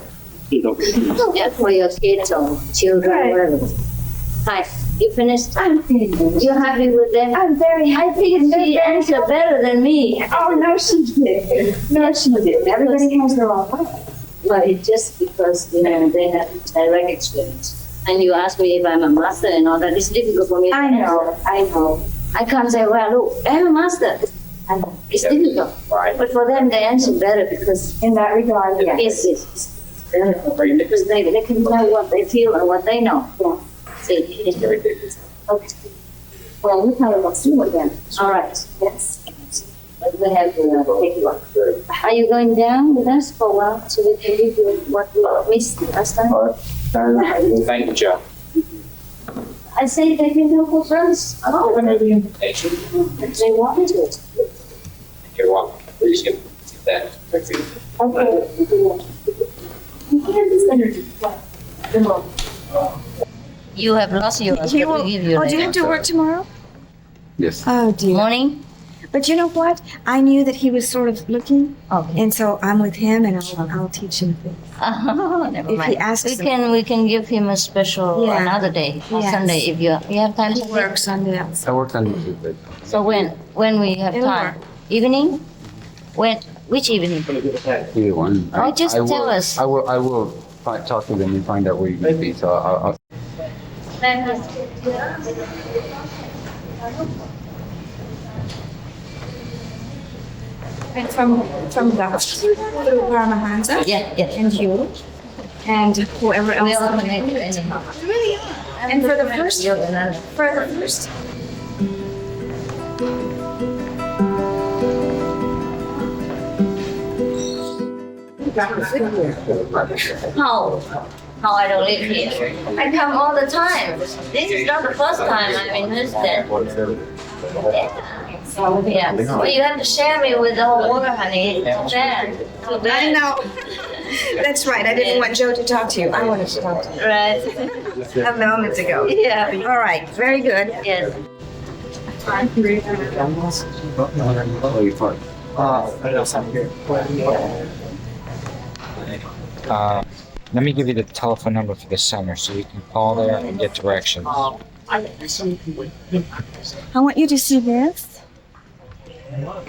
Speaker 19: Yeah, for your kids or children, whatever. Hi, you finished? I'm finished. You're happy with them? I'm very happy. I think she answered better than me. Oh, no, she did. No, she did. Everybody has their own way. But it's just because, they have direct experience. And you ask me if I'm a master and all that. It's difficult for me. I know. I can't say, well, look, I'm a master. I know. It's difficult. Right. But for them, they answer better because in that regard, yes. Because they can know what they feel and what they know. Yeah. See, it's very good. Okay. Well, we probably will see you again. All right. Yes. But we have to take you up. Are you going down with us for a while so we can give you what we missed last time?
Speaker 13: Thank you, Joe.
Speaker 19: I say they can go for friends. I don't want the invitation. If they want to.
Speaker 13: You're welcome. Please give that.
Speaker 19: Okay. You have lost yours.
Speaker 16: He will,
Speaker 19: Give you
Speaker 16: do you have to work tomorrow?
Speaker 15: Yes.
Speaker 16: Oh, dear.
Speaker 19: Morning?
Speaker 16: But you know what? I knew that he was sort of looking, and so I'm with him, and I'll teach him things.
Speaker 19: Never
Speaker 16: If
Speaker 19: mind.
Speaker 16: he asks
Speaker 19: we can give him a special another day,
Speaker 16: Yes.
Speaker 19: Sunday, if you have time to
Speaker 16: work Sunday.
Speaker 15: I work on Tuesday.
Speaker 19: So when we have
Speaker 16: It'll
Speaker 19: time?
Speaker 16: work.
Speaker 19: Evening? Which evening?
Speaker 15: Either one.
Speaker 19: Oh, just tell us.
Speaker 15: I will talk to them and find out where you can be. So I'll
Speaker 16: And from Gus through Paramahansa.
Speaker 19: Yeah.
Speaker 16: And you. And whoever else.
Speaker 19: We all connected anyhow.
Speaker 16: Really are. And for the first.
Speaker 19: How I don't live here. I come all the time. This is not the first time I'm in Houston. Yeah. Well, you have to share me with the whole world, honey. Too bad.
Speaker 16: I know. That's right. I didn't want Joe to talk to you. I wanted to talk to you.
Speaker 19: Right.
Speaker 16: A moment ago.
Speaker 19: Yeah.
Speaker 16: All right. Very good.
Speaker 19: Yes.
Speaker 13: Let me give you the telephone number for the center so you can call there and get directions.
Speaker 16: I want you to see this.
Speaker 13: You want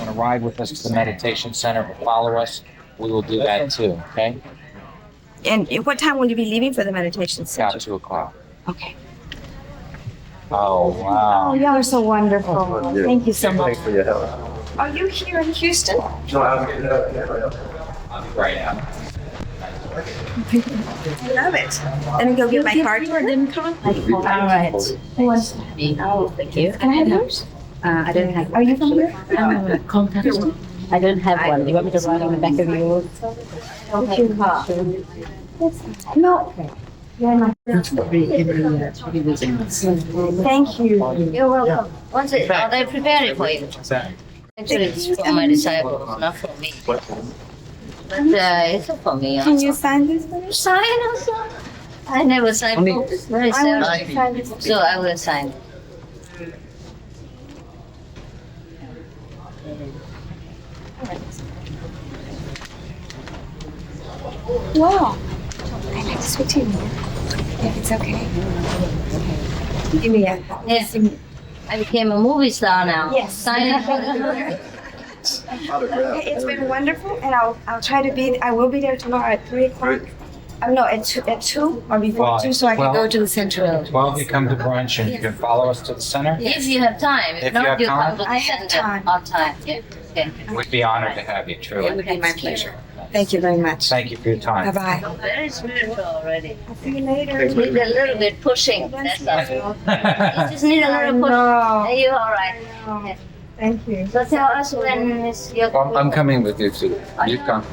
Speaker 13: to ride with us to the meditation center or follow us? We will do that too, okay?
Speaker 16: And what time will you be leaving for the meditation center?
Speaker 13: About 2 o'clock.
Speaker 16: Okay.
Speaker 13: Oh, wow.
Speaker 16: Oh, y'all are so wonderful. Thank you so much.
Speaker 15: Thanks for your help.
Speaker 16: Are you here in Houston?
Speaker 15: No,
Speaker 13: I'll be right out.
Speaker 16: I love it. Let me go get my card.
Speaker 19: All right. Who wants to be? Oh, thank you.
Speaker 16: Can I have yours?
Speaker 20: I don't have.
Speaker 16: Are you from here?
Speaker 20: Contact. I don't have one. Do you want me to write on the back of yours?
Speaker 16: No. Thank you.
Speaker 19: You're welcome. What's it? Oh, they prepared it for you. Actually, it's for my disciples, not for me. But it's for me.
Speaker 16: Can you sign this for me?
Speaker 19: Sign also? I never sign books. Very
Speaker 16: I want
Speaker 19: seldom.
Speaker 16: to sign this.
Speaker 19: So I will sign.
Speaker 16: Wow. I'd like to speak to you more, if it's okay. Give me a.
Speaker 19: Yes. I became a movie star now.
Speaker 16: Yes.
Speaker 19: Sign it.
Speaker 16: It's been wonderful, and I'll try to be. I will be there tomorrow at 3 o'clock. No, at 2 or before 2, so I can go to the center.
Speaker 13: 12, you come to brunch and you can follow us to the center.
Speaker 19: If you have time.
Speaker 13: If you
Speaker 19: not,
Speaker 13: have
Speaker 19: you
Speaker 13: time.
Speaker 19: come to the
Speaker 16: I have
Speaker 19: center
Speaker 16: time.
Speaker 19: on time. Yeah. Okay.
Speaker 13: We'd be honored to have you,
Speaker 16: It
Speaker 13: truly.
Speaker 16: would be my pleasure. Thank you very much.
Speaker 13: Thank you for your time.
Speaker 16: Bye bye.
Speaker 19: Very spiritual already.
Speaker 16: I'll see you later.
Speaker 19: Need a little bit pushing. That's all. You just need a little push.
Speaker 16: know.
Speaker 19: Are you all right? Yeah.
Speaker 16: Thank you.
Speaker 19: So tell us when is your.
Speaker 15: I'm coming with you too. You come.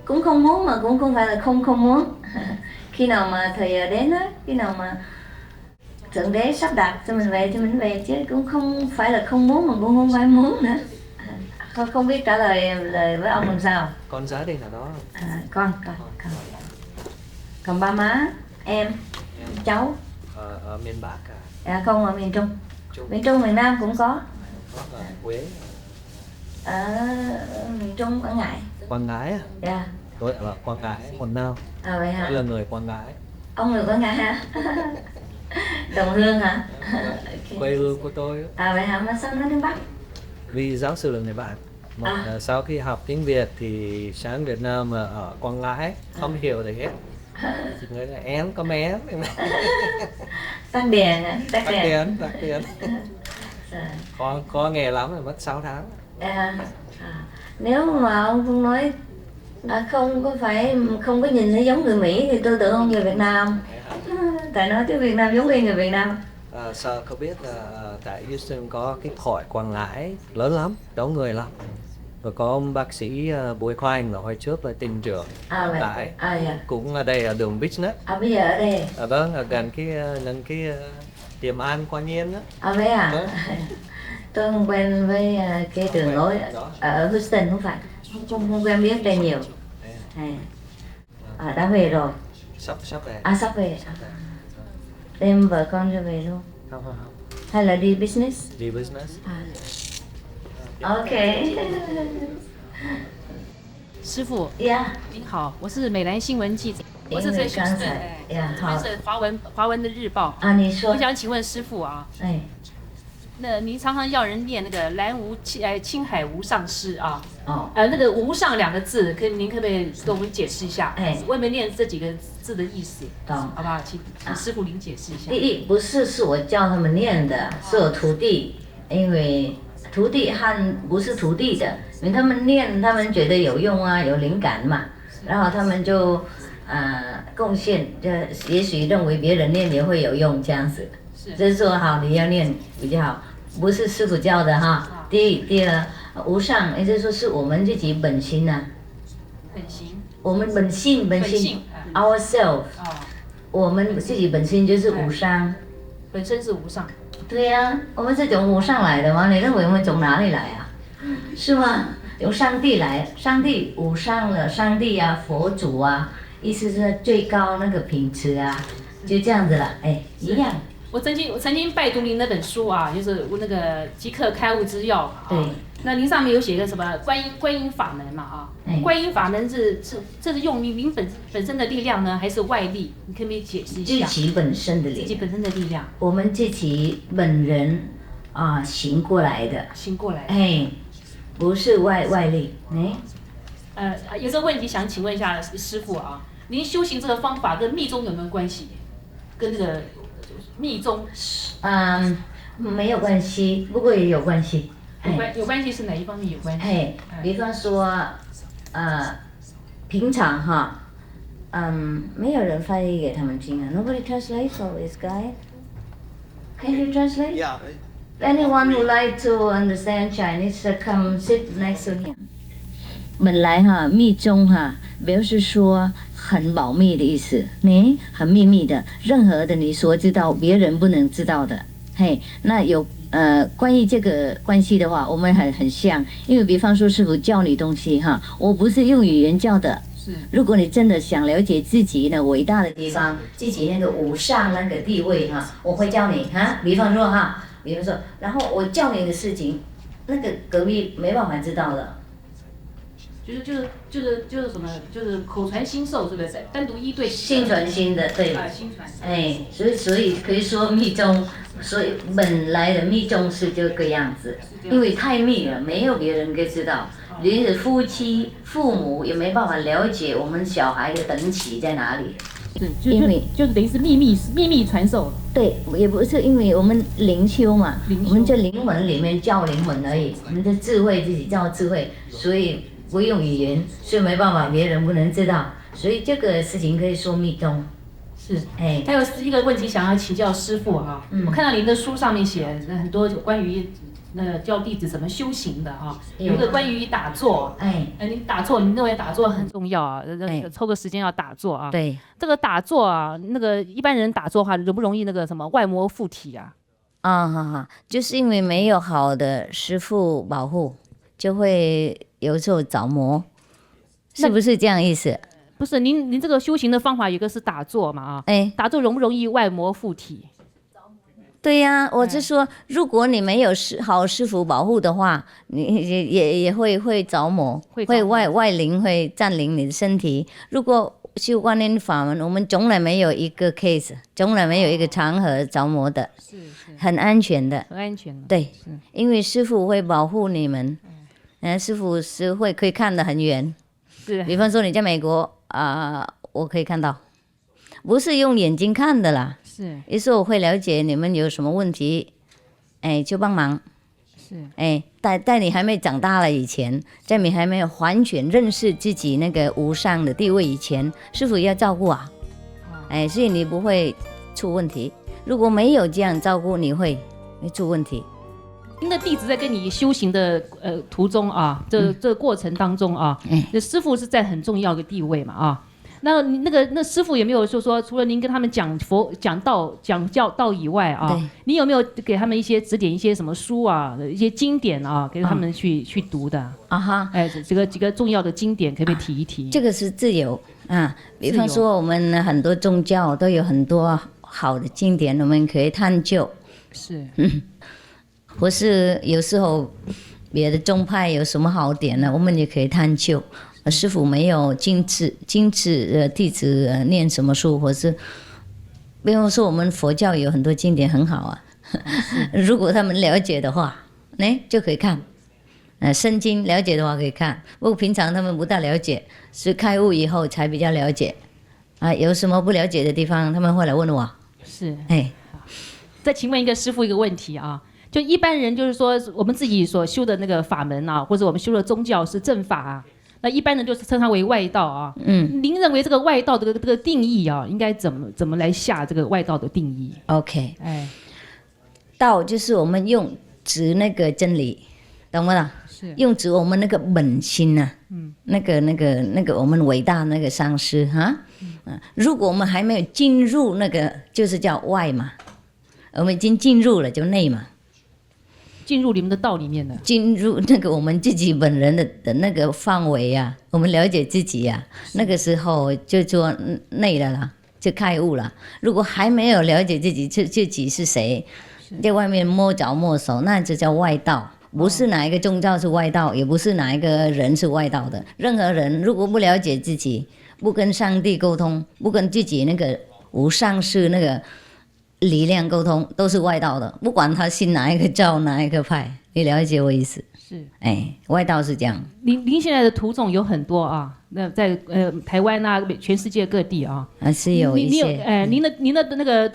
Speaker 19: Cũng không muốn mà cũng không phải là không muốn. Khi nào mà thời giờ đến á, khi nào mà thượng đế sắp đặt cho mình về thì mình về, chứ cũng không phải là không muốn mà cũng không phải muốn nữa. Không biết trả lời với ông làm sao.
Speaker 21: Con giá đây là đó.
Speaker 19: Con. Còn ba má, em, cháu.
Speaker 21: Ở miền Bắc
Speaker 19: Không, ở miền Trung. Miền Trung, miền Nam cũng có.
Speaker 21: Ở Huế.
Speaker 19: Ở miền Trung, Quảng Ngãi.
Speaker 21: Quảng Ngãi à?
Speaker 19: Dạ.
Speaker 21: Tôi ở Quảng Ngãi, quận nào?
Speaker 19: Vậy hả?
Speaker 21: Tôi là người Quảng Ngãi.
Speaker 19: Ông người Quảng Ngãi hả? Đồng hương hả?
Speaker 21: Quê hương của tôi.
Speaker 19: Vậy hả? Mà sao nó đến Bắc?
Speaker 21: Vì giáo sư là người bạn. Sau khi học tiếng Việt thì sang Việt Nam ở Quảng Ngãi không hiểu gì hết. Chỉ nói là én có mé.
Speaker 19: Tắc đèn hả?
Speaker 21: Tắc đèn. Có nghề lắm rồi, mất 6 tháng.
Speaker 19: Nếu mà ông không nói không có nhìn thấy giống người Mỹ thì tôi tưởng ông người Việt Nam. Tại nói tiếng Việt Nam giống như người Việt Nam.
Speaker 21: Sao không biết là tại Houston có cái hội Quảng Ngãi lớn lắm, đông người lắm. Rồi có ông bác sĩ Bùi Khoanh là hồi trước là tỉnh trưởng tại cũng ở đây ở đường Business.
Speaker 19: Bây giờ ở đây.
Speaker 21: Vâng, ở gần cái tiệm ăn Quan Nhiên đó.
Speaker 19: Vậy à? Tôi không quen với cái đường lối ở Houston không phải. Không quen biết đây nhiều. Đã về rồi.
Speaker 21: Sắp về.
Speaker 19: Sắp về. Đem vợ con cho về luôn.
Speaker 21: Không.
Speaker 19: Hay là đi business?
Speaker 21: Đi business.
Speaker 19: OK。
Speaker 2: 师傅，您好，我是美兰新闻记者，我是在Houston，是华文的日报。
Speaker 19: 你说。
Speaker 2: 我想请问师傅啊，那您常常要人念那个蓝无青海无上师啊，那个无上两个字，您可不可以跟我们解释一下？外面念这几个字的意思，好不好？请师傅您解释一下。
Speaker 19: 第一，不是我教他们念的，是我徒弟，因为徒弟和不是徒弟的，因为他们念，他们觉得有用啊，有灵感嘛，然后他们就贡献，也许认为别人念也会有用这样子。就是说好，你要念比较好，不是师傅教的哈。第二，无上，也就是说是我们自己本心呐。
Speaker 2: 本心。
Speaker 19: 我们本性，ourself。我们自己本心就是无上。
Speaker 2: 本身是无上。
Speaker 19: 对呀，我们是从无上来的吗？你认为我们从哪里来啊？是吗？由上帝来，上帝无上的上帝啊，佛祖啊，意思是最高那个品质啊，就这样子了，一样。
Speaker 2: 我曾经拜读您那本书啊，就是那个《即刻开悟之要》。
Speaker 19: 对。
Speaker 2: 那您上面有写个什么观音法门嘛啊？观音法门这是用您本身的力量呢，还是外力？你可不可以解释一下？
Speaker 19: 自己本身的力量。
Speaker 2: 自己本身的力量。
Speaker 19: 我们自己本人行过来的。
Speaker 2: 行过来的。
Speaker 19: 不是外力。
Speaker 2: 有这个问题想请问一下师父啊，您修行这个方法跟密宗有没有关系？跟这个密宗？
Speaker 19: 没有关系，不过也有关系。
Speaker 2: 有关系是哪一方面有关系？
Speaker 19: 比方说，平常哈，没有人翻译给他们听啊。Nobody translates for this guy. Can you translate?
Speaker 22: Yeah.
Speaker 19: Anyone who like to understand Chinese, come sit next to him. 本来哈，密宗哈，表示说很保密的意思，很秘密的，任何的你所知道，别人不能知道的。那有。关于这个关系的话，我们很像，因为比方说师傅教你东西哈，我不是用语言教的。如果你真的想了解自己呢伟大的地方，自己那个无上那个地位哈，我会教你哈。比方说，然后我教你的事情，那个隔壁没办法知道的。
Speaker 2: 就是什么？就是口传心授，是不是？单独一对。
Speaker 19: 心传心的，对。
Speaker 2: 心传。
Speaker 19: 所以可以说密宗，所以本来的密宗是这个样子，因为太密了，没有别人可以知道，连是夫妻、父母也没办法了解我们小孩的等级在哪里。
Speaker 2: 因为就是等于是秘密传授。
Speaker 19: 对，也不是因为我们灵修嘛，我们这灵魂里面教灵魂而已，我们的智慧自己教智慧，所以。不用语言，所以没办法，别人不能知道，所以这个事情可以说密宗。
Speaker 2: 是，还有一个问题想要请教师父啊，我看到您的书上面写很多关于教弟子怎么修行的啊，有一个关于打坐，您打坐，您认为打坐很重要啊，抽个时间要打坐啊。
Speaker 19: 对，
Speaker 2: 这个打坐啊，那个一般人打坐的话，容不容易那个什么外魔附体啊？
Speaker 19: 就是因为没有好的师父保护，就会。有时候着魔，是不是这样意思？
Speaker 2: 不是，您这个修行的方法有个是打坐嘛打坐容不容易外魔附体？
Speaker 19: 对呀，我是说，如果你没有好师傅保护的话，你也会着魔，会外灵会占领你的身体。如果
Speaker 4: 修观音法门，我们从来没有一个 case， 从来没有一个场合着魔的，很安全的，
Speaker 2: 很安全的。
Speaker 4: 对，因为师父会保护你们，师父是会可以看得很远，
Speaker 2: 是。
Speaker 4: 比方说你在美国我可以看到，不是用眼睛看的啦，
Speaker 2: 是。
Speaker 4: 于是我会了解你们有什么问题，就帮忙。
Speaker 2: 是，
Speaker 4: 在你还没长大了以前，在你还没有完全认识自己那个无上的地位以前，师父要照顾啊，所以你不会出问题。如果没有这样照顾，你会出问题。
Speaker 2: 您的弟子在跟你修行的途中啊，这个过程当中啊，师父是在很重要的地位嘛啊。那师父有没有说除了您跟他们讲教道以外啊，你有没有给他们一些指点一些什么书啊，一些经典啊，给他们去读的啊哈？这个几个重要的经典可不可以提一提？
Speaker 4: 这个是自由啊，比方说我们很多宗教都有很多好的经典，我们可以探究。
Speaker 2: 是，
Speaker 4: 或是有时候别的宗派有什么好点呢，我们也可以探究。师父没有禁止弟子念什么书，或是比方说我们佛教有很多经典很好啊，如果他们了解的话，就可以看。圣经了解的话可以看，不过平常他们不大了解，是开悟以后才比较了解。有什么不了解的地方，他们会来问我。
Speaker 2: 是，再请问一个师父一个问题啊，就一般人就是说我们自己所修的那个法门啊，或者我们修的宗教是正法啊。那一般人就是称它为外道啊。您认为这个外道的这个定义啊，应该怎么来下这个外道的定义
Speaker 4: ？OK， 道就是我们用指那个真理，懂不懂？
Speaker 2: 是
Speaker 4: 用指我们那个本心啊，那个我们伟大那个上师哈。如果我们还没有进入那个，就是叫外嘛，我们已经进入了就内嘛。
Speaker 2: 进入你们的道里面的，
Speaker 4: 进入那个我们自己本人的那个范围啊，我们了解自己啊，那个时候就做内了啦，就开悟了。如果还没有了解自己是谁，在外面摸着摸手，那就叫外道。不是哪一个宗教是外道，也不是哪一个人是外道的。任何人如果不了解自己，不跟上帝沟通，不跟自己那个无上师那个力量沟通，都是外道的，不管他信哪一个教哪一个派，你了解我意思？
Speaker 2: 是，
Speaker 4: 外道是这样。
Speaker 2: 您现在的徒众有很多啊，那在台湾啊，全世界各地啊，
Speaker 4: 是有一些。
Speaker 2: 您的那个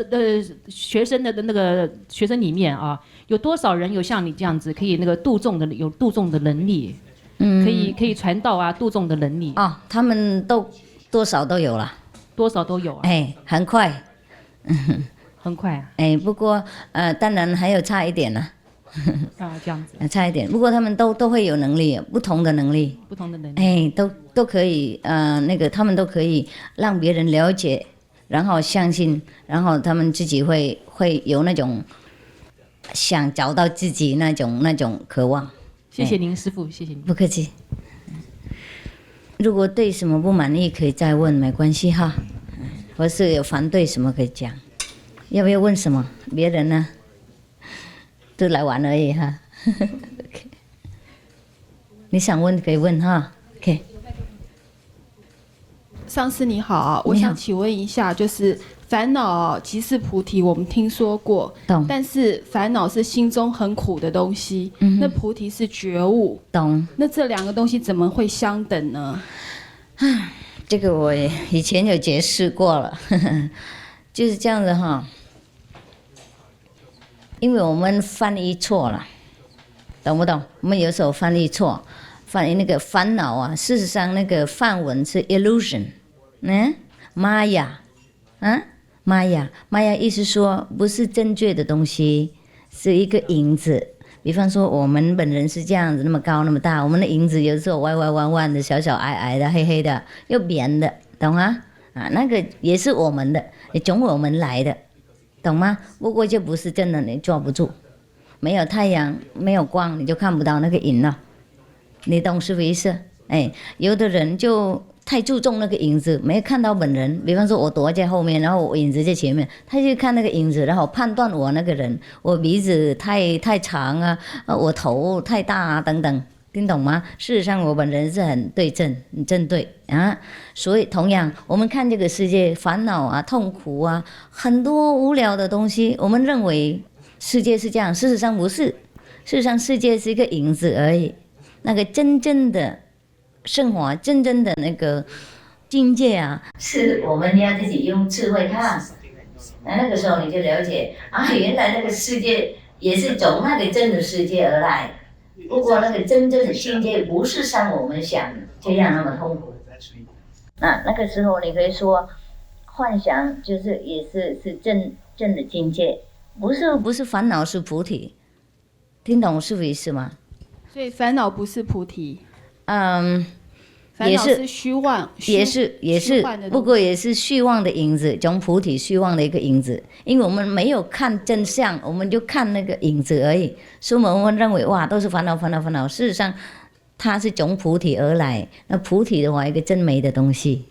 Speaker 2: 学生的那个学生里面啊，有多少人有像你这样子可以那个度众的能力？可以传道啊，度众的能力。
Speaker 4: 他们都多少都有了，
Speaker 2: 多少都有啊。
Speaker 4: 很快。
Speaker 2: 很快啊！
Speaker 4: 不过当然还有差一点呢。
Speaker 2: 这样子。
Speaker 4: 差一点，不过他们都会有能力，不同的能力。
Speaker 2: 不同的能力。
Speaker 4: 都可以他们都可以让别人了解，然后相信，然后他们自己会有那种想找到自己那种渴望。
Speaker 2: 谢谢您，师父，谢谢您。
Speaker 4: 不客气。如果对什么不满意，可以再问，没关系哈。或是有反对什么可以讲。要不要问什么？别人呢？都来玩而已哈。okay. 你想问可以问哈。OK。
Speaker 22: 上师你好，我想请问一下，就是烦恼即是菩提，我们听说过，但是烦恼是心中很苦的东西，那菩提是觉悟，
Speaker 4: 懂？
Speaker 22: 那这两个东西怎么会相等呢？
Speaker 4: 这个我以前有解释过了，就是这样子哈。因为我们翻译错了，懂不懂？我们有时候翻译错，翻译那个烦恼啊，事实上那个梵文是 illusion，玛雅，玛雅意思说不是正确的东西，是一个影子。比方说我们本人是这样子，那么高那么大，我们的影子有时候歪歪弯弯的，小小矮矮的，黑黑的，又扁的，懂吗？那个也是我们的，也从我们来的。懂吗？不过就不是真的，你抓不住。没有太阳，没有光，你就看不到那个影了。你懂是不意思？有的人就太注重那个影子，没看到本人。比方说我躲在后面，然后我影子在前面，他就看那个影子，然后判断我那个人，我鼻子太长啊，我头太大啊等等，听懂吗？事实上我们人是很对称、很正对啊。所以同样，我们看这个世界，烦恼啊、痛苦啊，很多无聊的东西，我们认为世界是这样，事实上不是。事实上，世界是一个影子而已。那个真正的升华，真正的那个境界啊，是我们要自己用智慧看。那个时候你就了解啊，原来那个世界也是从那个真的世界而来。不过那个真正的境界不是像我们想这样那么痛苦。那个时候你可以说，幻想就是也是正的境界，不是烦恼是菩提，听懂是不是意思吗？
Speaker 22: 所以烦恼不是菩提。烦恼是虚妄，
Speaker 4: 也是，不过也是虚妄的影子，从菩提虚妄的一个影子。因为我们没有看真相，我们就看那个影子而已，所以我们认为哇都是烦恼烦恼烦恼。事实上，它是从菩提而来。那菩提的话，一个真美的东西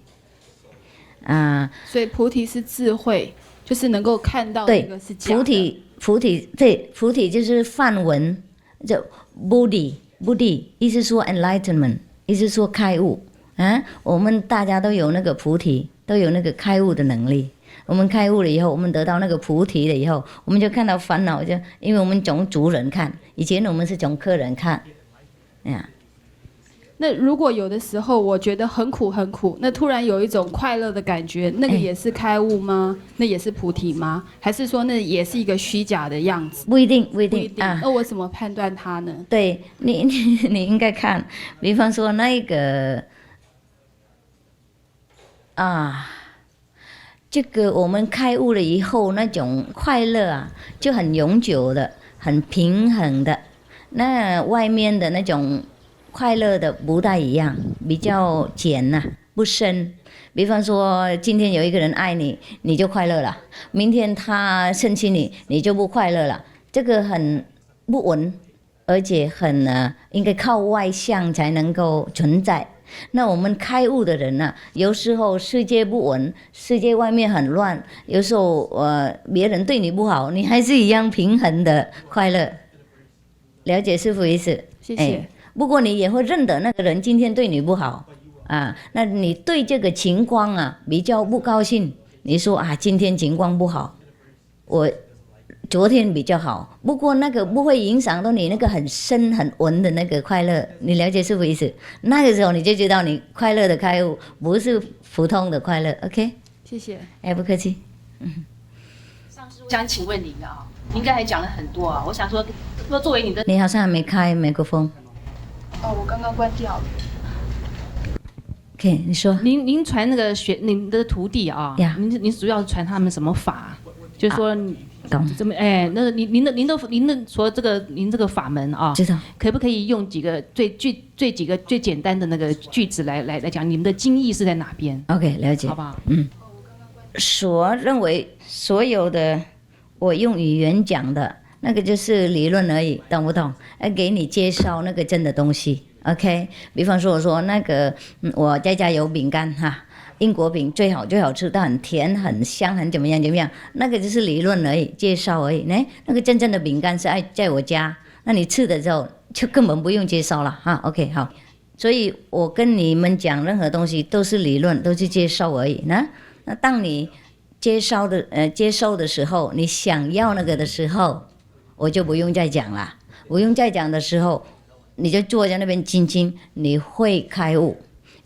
Speaker 4: 啊。
Speaker 22: 所以菩提是智慧，就是能够看到那个是假的。
Speaker 4: 菩提就是梵文，叫 Buddhi， 意思说 enlightenment。意思说开悟啊，我们大家都有那个菩提，都有那个开悟的能力。我们开悟了以后，我们得到那个菩提了以后，我们就看到烦恼，就因为我们从主人看，以前我们是从客人看，呀。
Speaker 22: 那如果有的时候我觉得很苦很苦，那突然有一种快乐的感觉，那个也是开悟吗？那也是菩提吗？还是说那也是一个虚假的样子？
Speaker 4: 不一定啊。
Speaker 22: 那我怎么判断它呢？
Speaker 4: 对你应该看，比方说那个啊，这个我们开悟了以后，那种快乐啊，就很永久的、很平衡的。那外面的那种快乐的不大一样，比较浅呐，不深。比方说，今天有一个人爱你，你就快乐了；明天他生气你，你就不快乐了。这个很不稳，而且很应该靠外向才能够存在。那我们开悟的人呢，有时候世界不稳，世界外面很乱，有时候别人对你不好，你还是一样平衡的快乐。了解师父意思？
Speaker 22: 谢谢。
Speaker 4: 不过你也会认得那个人今天对你不好啊，那你对这个情况啊比较不高兴，你说啊今天情况不好，我昨天比较好，不过那个不会影响到你那个很深很稳的那个快乐，你了解是不是意思？那个时候你就知道你快乐的开悟不是普通的快乐。 OK，
Speaker 22: 谢谢。
Speaker 4: 不客气。
Speaker 2: 上师，我想请问您啊，您刚才讲了很多啊，我想说作为你的，
Speaker 4: 你好像还没开麦克风。
Speaker 22: 我刚刚关掉了。
Speaker 4: OK， 你说。
Speaker 2: 您传那个您的徒弟啊，您主要传他们什么法？就是说，怎么那个您的说这个您这个法门啊，
Speaker 4: 知道。
Speaker 2: 可不可以用几个最简单的那个句子来讲，你们的精义是在哪边
Speaker 4: ？OK， 了解。
Speaker 2: 好不好？
Speaker 4: 所认为所有的我用语言讲的。那个就是理论而已，懂不懂？给你介绍那个真的东西 ，OK？ 比方说我说那个，我在家有饼干哈，英国饼最好吃，它很甜很香很怎么样，那个就是理论而已，介绍而已。那个真正的饼干是在我家，那你吃的时候就根本不用介绍了哈 ，OK？ 好，所以我跟你们讲任何东西都是理论，都是介绍而已。那当你接收的时候，你想要那个的时候。我就不用再讲了，不用再讲的时候，你就坐在那边静静，你会开悟。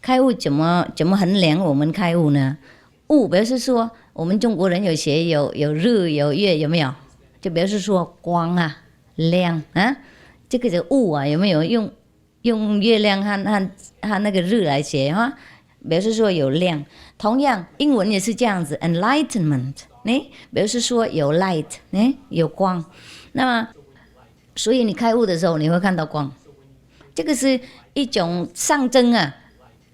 Speaker 4: 开悟怎么衡量我们开悟呢？悟表示说，我们中国人有写有日有月，有没有？就表示说光啊亮啊，这个就悟啊，有没有用月亮和那个日来写哈？表示说有亮。同样英文也是这样子 ，enlightenment， 表示说有 light， 有光。那么，所以你开悟的时候，你会看到光，这个是一种象征啊。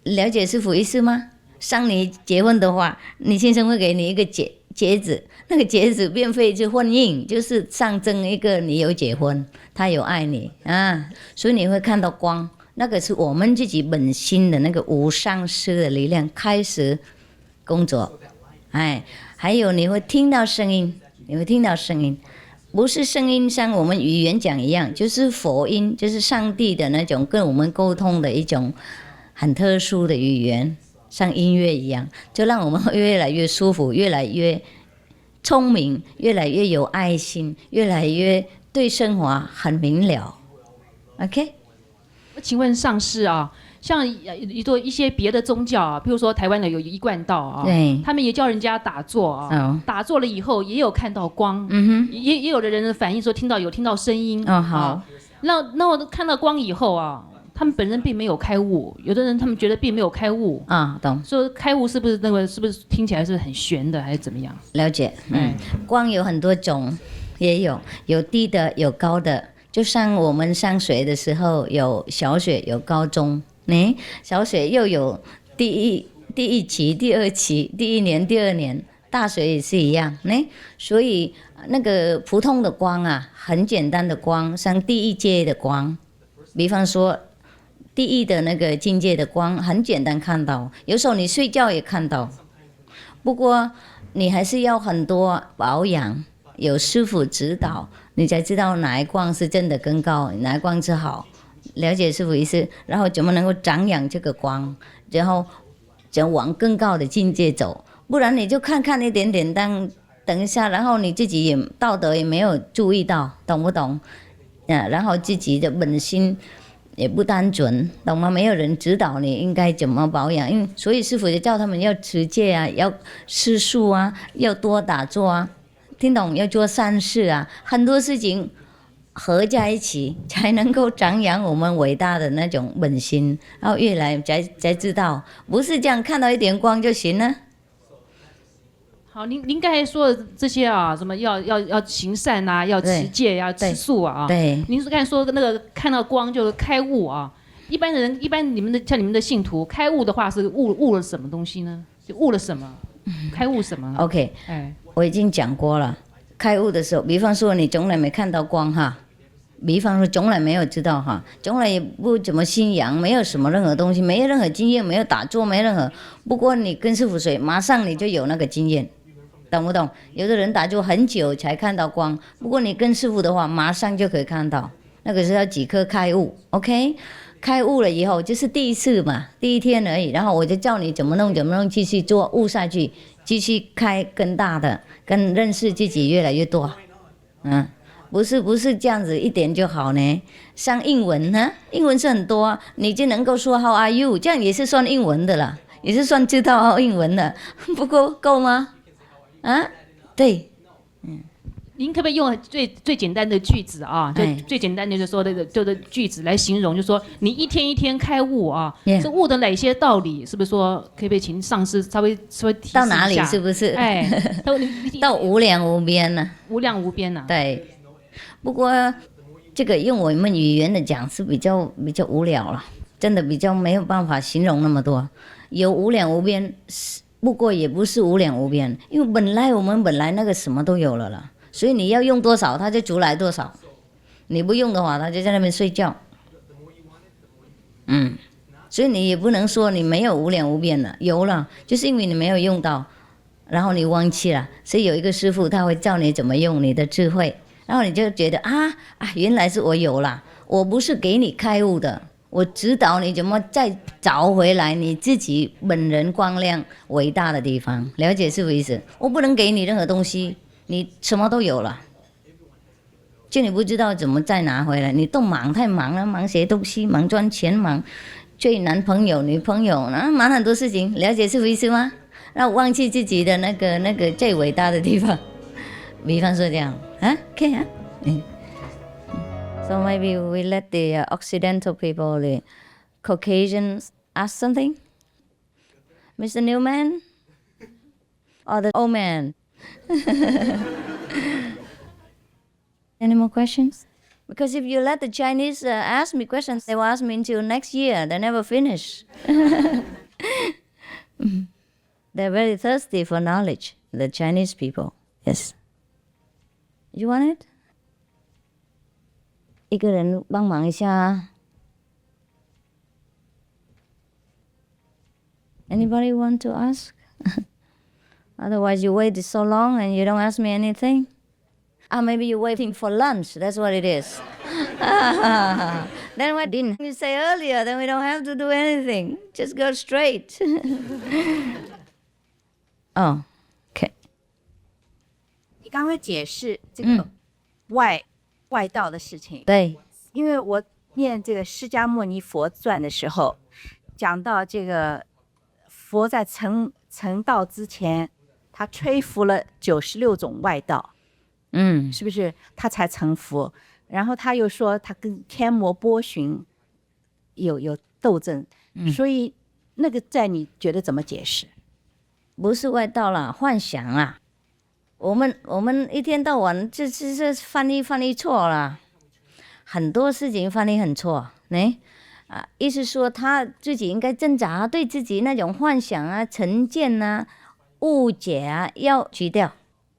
Speaker 4: 了解师父意思吗？像你结婚的话，你先生会给你一个戒指，那个戒指并非是婚姻，就是象征一个你有结婚，他有爱你啊，所以你会看到光，那个是我们自己本心的那个无上师的力量开始工作。还有你会听到声音，不是声音像我们语言讲一样，就是佛音，就是上帝的那种跟我们沟通的一种很特殊的语言，像音乐一样，就让我们越来越舒服，越来越聪明，越来越有爱心，越来越对生活很明了。OK？
Speaker 2: 请问上师啊，像一些别的宗教啊，譬如说台湾的有一贯道啊，他们也教人家打坐啊，打坐了以后也有看到光，也有的人反映说听到声音。
Speaker 4: 好。
Speaker 2: 那我看到光以后啊，他们本身并没有开悟，有的人他们觉得并没有开悟
Speaker 4: 啊，懂？
Speaker 2: 说开悟是不是听起来是很玄的，还是怎么样？
Speaker 4: 了解，光有很多种，也有低的，有高的。就像我们上学的时候，有小学，有高中，小学又有第一期、第二期，第一年、第二年，大学也是一样，所以那个普通的光啊，很简单的光，像第一阶的光，比方说第一的那个境界的光，很简单看到，有时候你睡觉也看到，不过你还是要很多保养，有师傅指导。你才知道哪一光是真的更高，哪一光是好，了解师傅意思，然后怎么能够长养这个光，然后就往更高的境界走，不然你就看一点点，等一下，然后你自己也道德也没有注意到，懂不懂？然后自己的本心也不单纯，懂吗？没有人指导你应该怎么保养，因为所以师傅就叫他们要持戒啊，要吃素啊，要多打坐啊。听懂？要做善事啊，很多事情合在一起，才能够长养我们伟大的那种本心，然后越来才知道，不是这样看到一点光就行了。
Speaker 2: 好，您刚才说的这些啊，什么要行善啊，要持戒，要吃素啊，
Speaker 4: 对，
Speaker 2: 您是刚才说那个看到光就是开悟啊。一般你们的信徒开悟的话是悟了什么东西呢？就悟了什么？开悟什么
Speaker 4: ？OK， 我已经讲过了。开悟的时候，比方说你从来没看到光哈，比方说从来没有知道哈，从来也不怎么信仰，没有什么任何东西，没有任何经验，没有打坐，没任何。不过你跟师傅学，马上你就有那个经验，懂不懂？有的人打坐很久才看到光，不过你跟师傅的话，马上就可以看到。那个是要几颗开悟 ，OK？开悟了以后就是第一次嘛，第一天而已。然后我就教你怎么弄，继续做，悟下去，继续开更大的，跟认识自己越来越多。不是这样子一点就好呢。像英文呢，英文是很多，你就能够说 How are you， 这样也是算英文的了，也是算知道英文的。不过够吗？对。
Speaker 2: 您可不可以用最简单的句子啊？就最简单的就说就是句子来形容，就说你一天一天开悟啊，是悟的哪些道理？是不是说可不可以请上师稍微提示一下？
Speaker 4: 到哪里是不是？到无量无边了。
Speaker 2: 无量无边了。
Speaker 4: 对。不过这个用我们语言的讲是比较无聊了，真的比较没有办法形容那么多。有无量无边，不过也不是无量无边，因为我们本来那个什么都有了。所以你要用多少，它就出来多少。你不用的话，它就在那边睡觉。所以你也不能说你没有无量无边了，有了，就是因为你没有用到，然后你忘记了。所以有一个师傅他会教你怎么用你的智慧，然后你就觉得原来是我有了，我不是给你开悟的，我指导你怎么再找回来你自己本人光亮伟大的地方。了解师傅意思？我不能给你任何东西。你什么都有了，就你不知道怎么再拿回来，你都太忙了，忙些东西，忙赚钱，忙追男朋友、女朋友，忙很多事情。了解师傅意思吗？然后忘记自己的那个最伟大的地方。比方说这样，OK 啊？So maybe we let the Occidental people, the Caucasians, ask something, Mr. Newman, or the old man. Any more questions? Because if you let the Chinese ask me questions, they will ask me until next year. They never finish. They're very thirsty for knowledge, the Chinese people. Yes. You want it? 一个人帮忙一下。Anybody want to ask? Otherwise, you waited so long and you don't ask me anything. maybe you're waiting for lunch. That's what it is. Then why didn't you say earlier? Then we don't have to do anything. Just go straight. Oh, okay.
Speaker 5: 你刚刚解释这个外道的事情。
Speaker 4: 对。
Speaker 5: 因为我念这个《释迦牟尼佛传》的时候，讲到这个佛在成道之前，他吹拂了96种外道，是不是他才成佛？然后他又说他跟天魔波旬有斗争，所以那个在你觉得怎么解释？
Speaker 4: 不是外道啦，幻想啦。我们一天到晚这翻译错啦。很多事情翻译很错，意思说他自己应该挣扎，对自己那种幻想啊、成见啊、误解啊要去掉。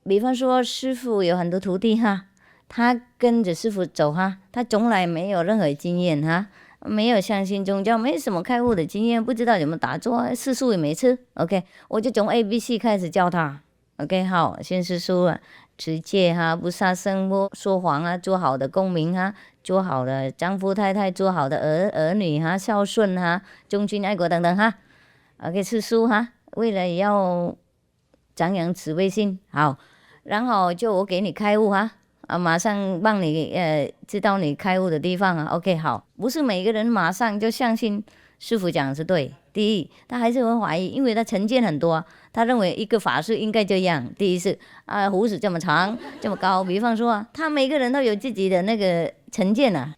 Speaker 4: 比方说师父有很多徒弟哈，他跟着师父走哈，他从来没有任何经验哈，没有相信宗教，没什么开悟的经验，不知道怎么打坐，世素也没吃。OK， 我就从 ABC 开始教他。OK， 好，先是说持戒哈，不杀生，不说谎啊，做好的公民哈，做好的丈夫太太，做好的儿女哈，孝顺哈，忠君爱国等等哈。OK， 吃素哈，为了要张扬慈悲心。好，然后就我给你开悟哈，马上帮你知道你开悟的地方啊。OK， 好，不是每个人马上就相信师父讲的是对。第一，他还是会怀疑，因为他成见很多，他认为一个法师应该这样。第一是胡子这么长这么高，比方说他每个人都有自己的那个成见啊，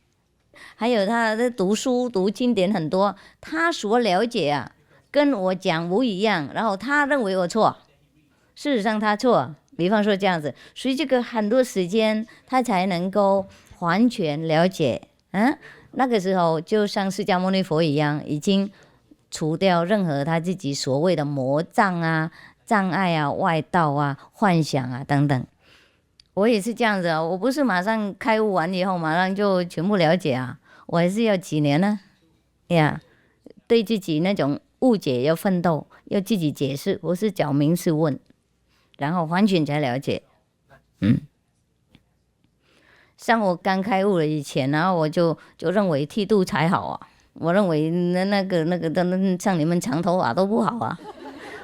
Speaker 4: 还有他的读书读经典很多，他所了解啊跟我讲不一样，然后他认为我错，事实上他错。比方说这样子，所以这个很多时间他才能够完全了解。那个时候就像释迦牟尼佛一样，已经除掉任何他自己所谓的魔障啊、障碍啊、外道啊、幻想啊等等。我也是这样子啊，我不是马上开悟完以后马上就全部了解啊，我还是要几年呢呀，对自己那种误解要奋斗，要自己解释，我是找明是问，然后完全才了解。像我刚开悟了以前，然后我就认为剃度才好啊。我认为那个像你们长头发都不好啊。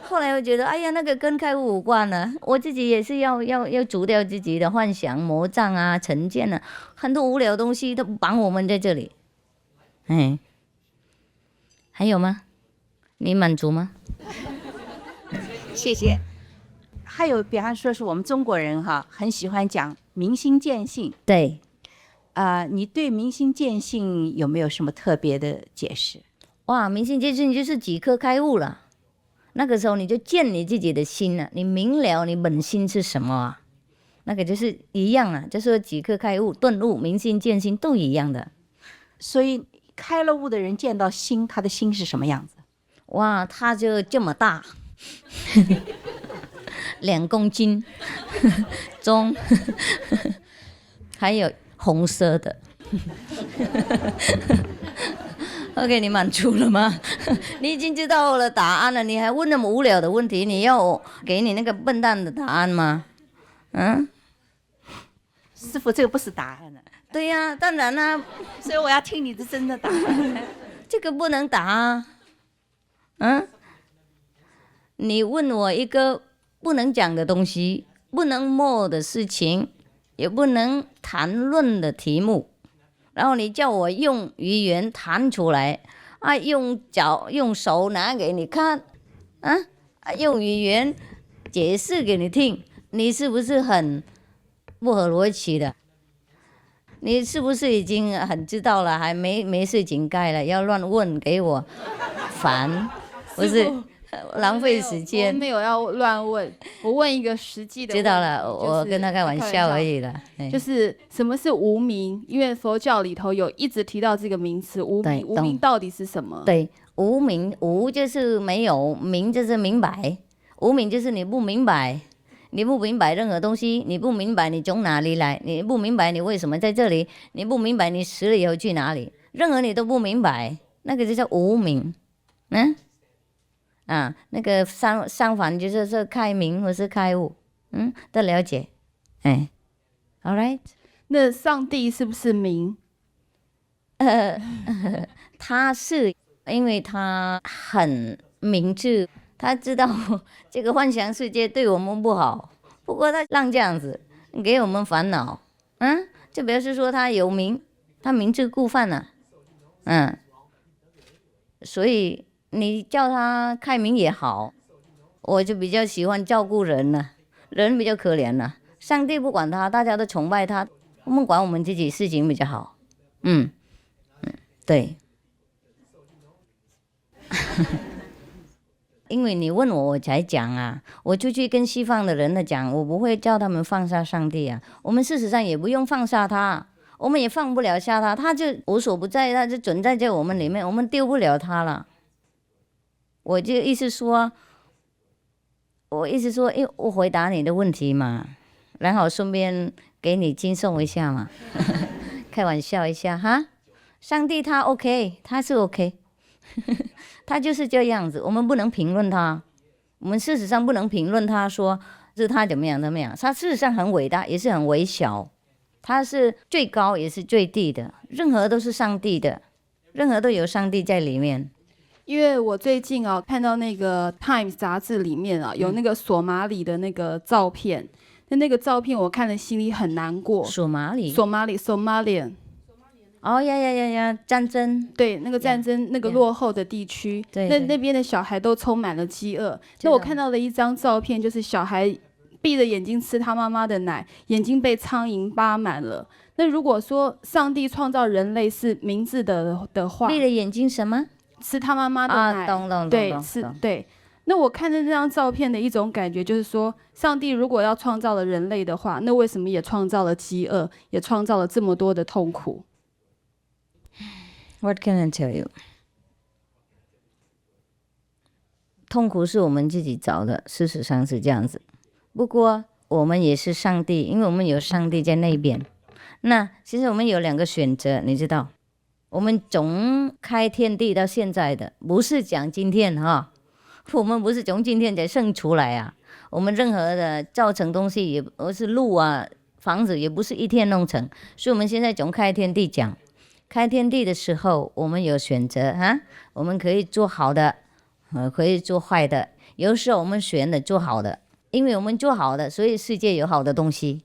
Speaker 4: 后来我觉得，哎呀，那个跟开悟无关了。我自己也是要除掉自己的幻想、魔障啊、成见啊，很多无聊的东西都绑我们在这里。还有吗？你满足吗？
Speaker 5: 谢谢。还有，比方说是我们中国人哈，很喜欢讲明心见性。
Speaker 4: 对。
Speaker 5: 你对明心见性有没有什么特别的解释？
Speaker 4: 哇，明心见性就是即刻开悟了。那个时候你就见你自己的心了，你明了你本心是什么啊？那个就是一样啊，就是即刻开悟、顿悟、明心见性都一样的。
Speaker 5: 所以开了悟的人见到心，他的心是什么样子？
Speaker 4: 哇，他就这么大，2公斤重，还有红色的。OK， 你满足了吗？你已经知道了答案了，你还问那么无聊的问题？你要我给你那个笨蛋的答案吗？
Speaker 5: 师父，这个不是答案了。
Speaker 4: 对呀，当然啦，
Speaker 5: 所以我要听你的真的答案。
Speaker 4: 这个不能答啊。你问我一个不能讲的东西，不能摸的事情，也不能谈论的题目，然后你叫我用语言谈出来啊，用脚用手拿给你看用语言解释给你听，你是不是很不合逻辑的？你是不是已经很知道了，还没事情干了，要乱问给我烦，不是浪费时间？
Speaker 22: 我没有要乱问，我问一个实际的问题。
Speaker 4: 知道了，我跟他开玩笑而已了。
Speaker 22: 就是什么是无明？因为佛教里头有一直提到这个名词无明，无明到底是什么？
Speaker 4: 对，无明，无就是没有，明就是明白，无明就是你不明白。你不明白任何东西，你不明白你从哪里来，你不明白你为什么在这里，你不明白你死了以后去哪里，任何你都不明白，那个就叫无明。那个相反就是开明或是开悟，的了解。All right？
Speaker 22: 那上帝是不是名？
Speaker 4: 他是，因为他很明智，他知道这个幻想世界对我们不好，不过他让这样子给我们烦恼，就表示说他有名，他明知故犯了，所以你叫他开明也好，我就比较喜欢照顾人了，人比较可怜了，上帝不管他，大家都崇拜他，我们管我们自己事情比较好，对。因为你问我，我才讲啊。我出去跟西方的人讲，我不会叫他们放下上帝啊。我们事实上也不用放下他，我们也放不了下他，他就无所不在，他就存在在我们里面，我们丢不了他了。我就意思说，我回答你的问题嘛，然后顺便给你轻松一下嘛，开玩笑一下哈。上帝他 OK， 他是 OK。他就是这样子，我们不能评论他，我们事实上不能评论他说是他怎么样，他事实上很伟大，也是很微小，他是最高也是最低的，任何都是上帝的，任何都有上帝在里面。
Speaker 22: 因为我最近看到那个 Times 杂志里面有那个索马里的那个照片，那个照片我看了心里很难过。
Speaker 4: 索马里
Speaker 22: Somalian。
Speaker 4: 战争，
Speaker 22: 对，那个战争，那个落后的地区，那边的小孩都充满了饥饿。那我看到了一张照片，就是小孩闭着眼睛吃他妈妈的奶，眼睛被苍蝇扒满了。那如果说上帝创造人类是明智的话，
Speaker 4: 闭着眼睛什么？
Speaker 22: 吃他妈妈的奶，
Speaker 4: 懂，
Speaker 22: 对，对。那我看着这张照片的一种感觉就是说，上帝如果要创造了人类的话，那为什么也创造了饥饿，也创造了这么多的痛苦
Speaker 4: ？What can I tell you？ 痛苦是我们自己找的，事实上是这样子。不过我们也是上帝，因为我们有上帝在那边。那其实我们有2个选择，你知道，我们从开天地到现在的，不是讲今天我们不是从今天才生出来啊。我们任何的造成东西也不是路啊、房子，也不是一天弄成。所以我们现在从开天地讲。开天地的时候，我们有选择我们可以做好的，可以做坏的。有时候我们选的做好的，因为我们做好的，所以世界有好的东西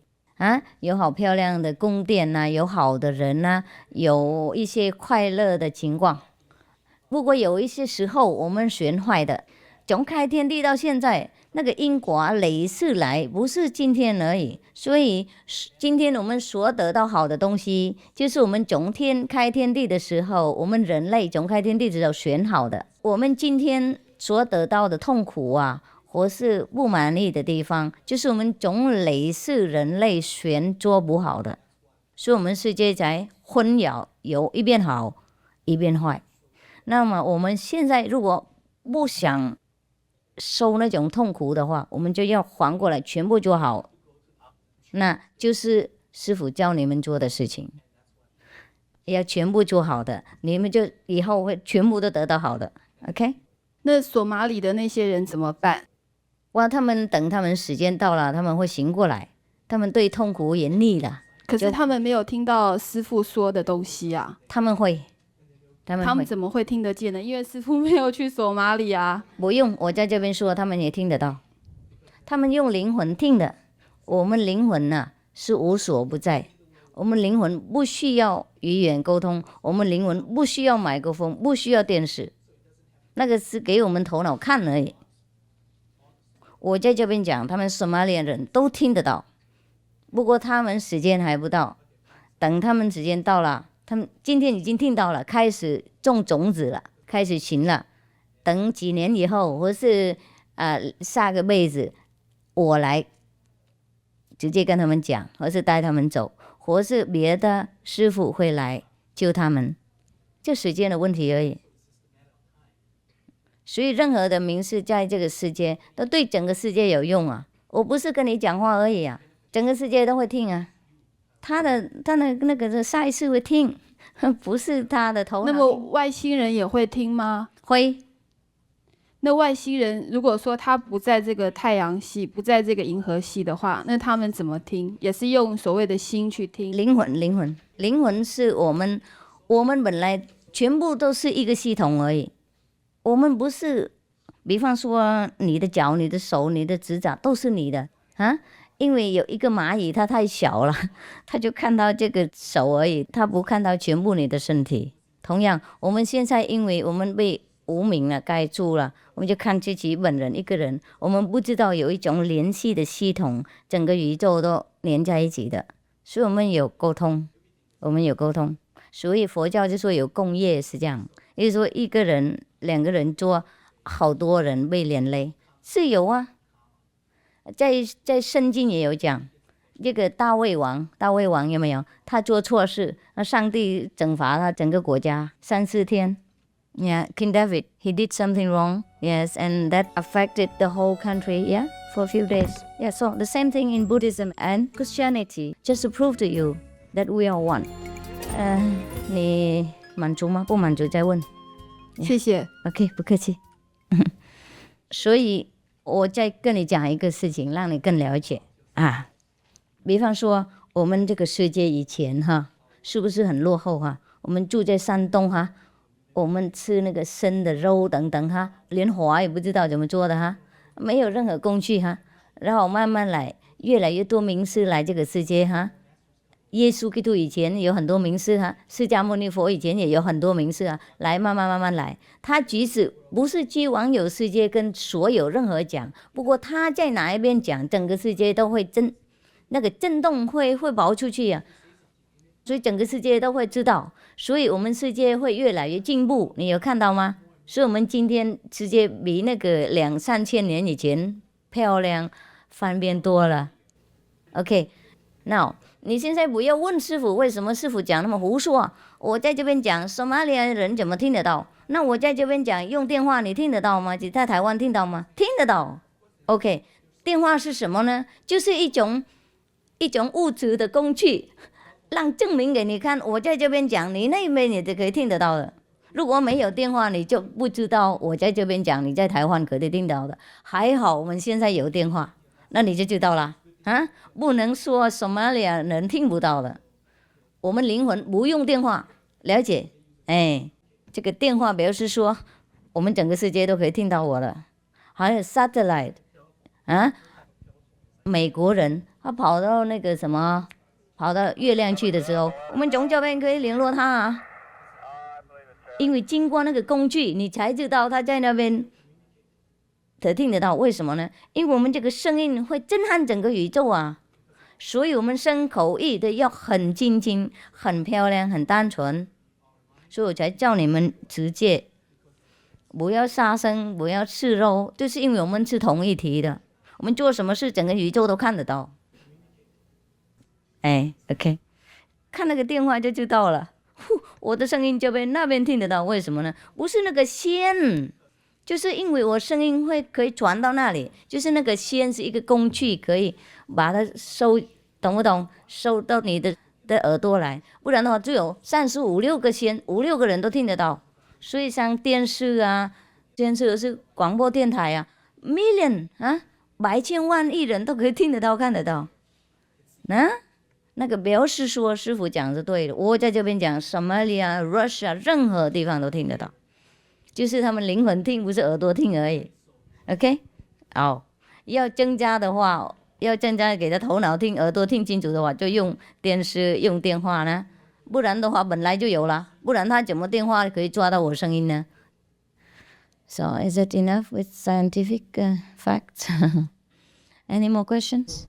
Speaker 4: 有好漂亮的宫殿有好的人有一些快乐的情况。不过有一些时候我们选坏的，从开天地到现在，那个因果累世来，不是今天而已。所以今天我们所得到好的东西，就是我们从开天地的时候，我们人类从开天地的时候选好的。我们今天所得到的痛苦或是不满意的地方，就是我们从累世人类选做不好的，所以我们世界才混淆，有一边好一边坏。那么我们现在如果不想受那种痛苦的话，我们就要还过来全部做好，那就是师父教你们做的事情，要全部做好的，你们就以后会全部都得到好的。 OK？
Speaker 22: 那索马里的那些人怎么办？
Speaker 4: 他们等他们时间到了，他们会醒过来，他们对痛苦也腻了，
Speaker 22: 可是他们没有听到师父说的东西啊。
Speaker 4: 他们
Speaker 22: 怎么会听得见呢？因为师父没有去索马里啊。
Speaker 4: 不用，我在这边说，他们也听得到。他们用灵魂听的。我们灵魂是无所不在，我们灵魂不需要语言沟通，我们灵魂不需要麦克风，不需要电视，那个是给我们头脑看而已。我在这边讲，他们索马里人都听得到，不过他们时间还不到，等他们时间到了，他们今天已经听到了，开始种种子了，开始行了。等几年以后，或是下个辈子，我来直接跟他们讲，或是带他们走，或是别的师父会来救他们，就时间的问题而已。所以任何的名士在这个世界都对整个世界有用啊！我不是跟你讲话而已啊，整个世界都会听啊。他的那个下一次会听，不是他的头脑。
Speaker 22: 那么外星人也会听吗？
Speaker 4: 会。
Speaker 22: 那外星人如果说他不在这个太阳系，不在这个银河系的话，那他们怎么听？也是用所谓的心去听。
Speaker 4: 灵魂是我们本来全部都是一个系统而已。我们不是，比方说你的脚、你的手、你的指甲都是你的啊。因为有一个蚂蚁，它太小了，它就看到这个手而已，它不看到全部你的身体。同样，我们现在因为我们被无名了盖住了，我们就看自己本人一个人，我们不知道有一种联系的系统，整个宇宙都连在一起的，所以我们有沟通，所以佛教就说有共业是这样，也就是说一个人、两个人做，好多人被连累，是有啊。在圣经也有讲，这个大卫王有没有？他做错事，那上帝惩罚他整个国家3-4天。Yeah, King David, he did something wrong. Yes, and that affected the whole country. Yeah, for a few days. Yeah, so the same thing in Buddhism and Christianity, just to prove to you that we are one. 你满足吗？不满足再问。
Speaker 22: 谢谢。
Speaker 4: OK， 不客气。所以我再跟你讲一个事情，让你更了解啊。比方说，我们这个世界以前哈，是不是很落后哈？我们住在山东哈，我们吃那个生的肉等等哈，连火也不知道怎么做的哈，没有任何工具哈。然后慢慢来，越来越多名师来这个世界哈。耶稣基督以前有很多名师哈，释迦牟尼佛以前也有很多名师啊，来慢慢来。他即使不是去网友世界跟所有任何讲，不过他在哪一边讲，整个世界都会那个震动会跑出去啊，所以整个世界都会知道，所以我们世界会越来越进步，你有看到吗？所以我们今天世界比那个2-3千年以前漂亮翻遍多了。OK， now。你现在不要问师父为什么师父讲那么胡说，我在这边讲索马里亚人怎么听得到，那我在这边讲用电话你听得到吗？你在台湾听到吗？听得到。 OK， 电话是什么呢？就是一种物质的工具，让证明给你看，我在这边讲你那边也就可以听得到的。如果没有电话你就不知道我在这边讲你在台湾可以听到的，还好我们现在有电话，那你就知道了啊，不能说索马里亚人听不到的，我们灵魂不用电话，了解？哎，这个电话表示说，我们整个世界都可以听到我了。还有 satellite， 啊，美国人他跑到那个什么，跑到月亮去的时候，我们从这边可以联络他啊，因为经过那个工具，你才知道他在那边。才听得到，为什么呢？因为我们这个声音会震撼整个宇宙啊，所以我们身口意的要很精进、很漂亮、很单纯，所以我才叫你们直接不要杀生，不要吃肉，就是因为我们是同一体的，我们做什么事，整个宇宙都看得到。哎 ，OK， 看那个电话就知道了，我的声音就被那边听得到，为什么呢？不是那个线。就是因为我声音可以传到那里，就是那个线是一个工具，可以把它收，懂不懂？收到你的耳朵来，不然的话就有35-6个线，5-6个人都听得到。所以像电视啊，电视是广播电台啊 ，million 啊，100千万亿人都可以听得到、看得到。那个表示说师父讲是对的，我在这边讲 Somalia、Russia 任何地方都听得到。就是他们灵魂听，不是耳朵听而已。OK， 好，要增加的话，要增加给他头脑听、耳朵听清楚的话，就用电视、用电话呢。不然的话，本来就有了，不然他怎么电话可以抓到我声音呢 ？So is it enough with scientific facts? Any more questions?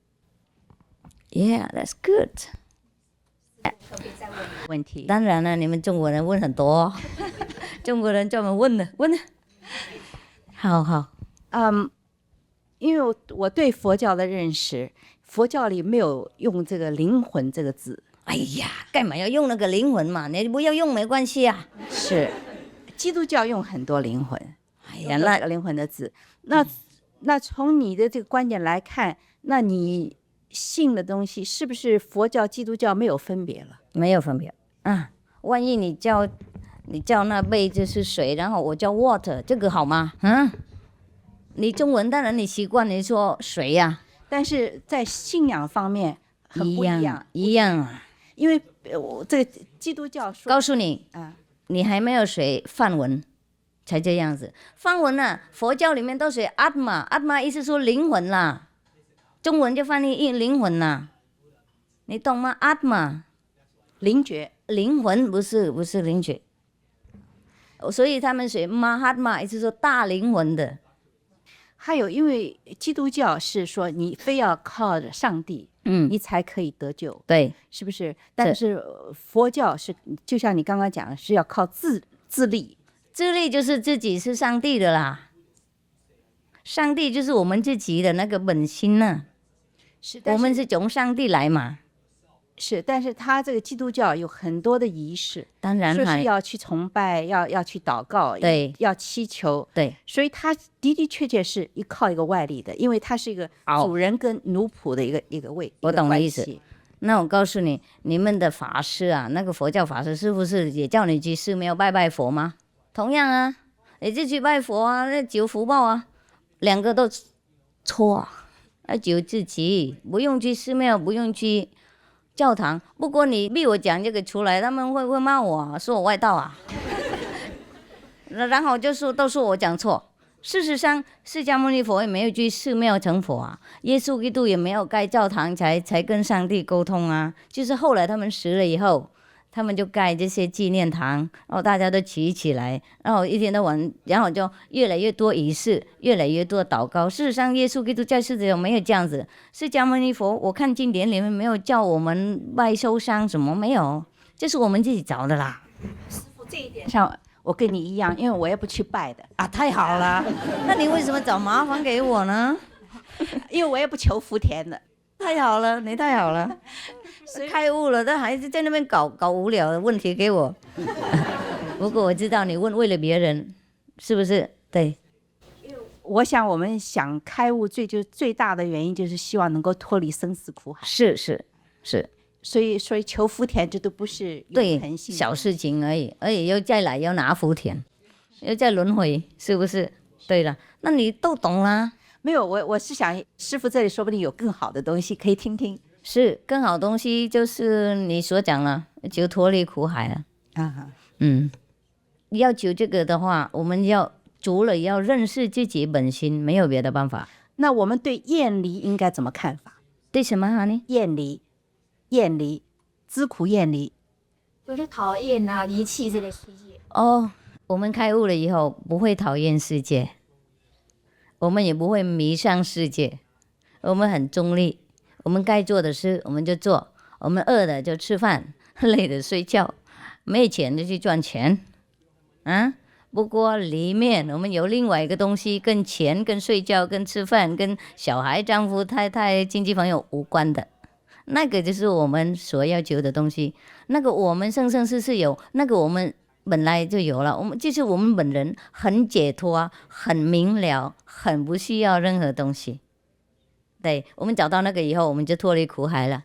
Speaker 4: Yeah, that's good. 问题。当然了，你们中国人问很多。中国人专门问的，好，
Speaker 5: 因为我对佛教的认识，佛教里没有用这个灵魂这个字。
Speaker 4: 哎呀，干嘛要用那个灵魂嘛？你不要用没关系啊。
Speaker 5: 是，基督教用很多灵魂。哎呀，那个灵魂的字，那从你的这个观点来看，那你信的东西是不是佛教、基督教没有分别了？
Speaker 4: 没有分别啊，万一你叫那杯子是水，然后我叫 water， 这个好吗？你中文当然你习惯你说水呀、
Speaker 5: 但是在信仰方面很不一样，
Speaker 4: 一样啊。
Speaker 5: 因为我这个基督教说，
Speaker 4: 告诉你，你还没有学梵文，才这样子。梵文啊，佛教里面都学阿玛，阿玛意思说灵魂啦，中文就翻译灵魂啦，你懂吗？阿玛，
Speaker 5: 灵觉，
Speaker 4: 灵魂不是灵觉，所以他们学马哈玛，意思说大灵魂的。
Speaker 5: 还有，因为基督教是说你非要靠着上帝，你才可以得救，
Speaker 4: 对，
Speaker 5: 是不是？但是佛教是，就像你刚刚讲的，是要靠自立，
Speaker 4: 自立就是自己是上帝的啦，上帝就是我们自己的那个本心呐、我们是从上帝来嘛。
Speaker 5: 是，但是他这个基督教有很多的仪式，
Speaker 4: 当然
Speaker 5: 说是要去崇拜，要去祷告，
Speaker 4: 对，
Speaker 5: 要祈求，
Speaker 4: 对，
Speaker 5: 所以他的确是靠一个外力的，因为他是一个主人跟奴仆的一个
Speaker 4: 我懂你意思。那我告诉你，你们的法师啊，那个佛教法师是不是也叫你去寺庙拜佛吗？同样啊，你就去拜佛啊，那求福报啊，两个都错，要求自己，不用去寺庙，不用去教堂。不过你逼我讲这个出来，他们会骂我，说我外道啊。然后就说都说我讲错。事实上，释迦牟尼佛也没有去寺庙成佛啊，耶稣基督也没有盖教堂才跟上帝沟通啊。就是后来他们死了以后，他们就盖这些纪念堂，然后大家都齐起来，然后一天到晚，然后就越来越多仪式，越来越多祷告。事实上，耶稣基督在世的时候没有这样子。释迦牟尼佛，我看经典里面没有叫我们拜受伤什么，没有，这是我们自己找的啦。
Speaker 5: 师父这一点上，我跟你一样，因为我也不去拜的
Speaker 4: 啊，太好了。那你为什么找麻烦给我呢？
Speaker 5: 因为我也不求福田的。
Speaker 4: 太好了，你太好了，开悟了，但还是在那边搞无聊的问题给我。不过我知道你问为了别人，是不是？对。
Speaker 5: 我想我们想开悟最大的原因就是希望能够脱离生死苦海。
Speaker 4: 是。所以
Speaker 5: 求福田这都不是
Speaker 4: 对小事情而已，又再来要拿福田，又再轮回，是不是？对了，那你都懂啦。
Speaker 5: 没有，我是想师父这里说不定有更好的东西可以听听。
Speaker 4: 是更好东西，就是你所讲了，就脱离苦海了。要求这个的话，我们除了要认识自己本心，没有别的办法。
Speaker 5: 那我们对厌离应该怎么看法？
Speaker 4: 对什么呢？
Speaker 5: 厌离，知苦厌离，
Speaker 18: 就是讨厌啊、离弃这类世界。
Speaker 4: 我们开悟了以后，不会讨厌世界，我们也不会迷上世界，我们很中立，我们该做的事我们就做，我们饿的就吃饭，累的睡觉，没钱就去赚钱，不过里面我们有另外一个东西，跟钱、跟睡觉、跟吃饭、跟小孩、丈夫、太太、亲戚朋友无关的。那个就是我们所要求的东西，那个我们生世有，那个我们本来就有了。就是我们本人很解脱，很明了，很不需要任何东西。对，我们找到那个以后，我们就脱离苦海了。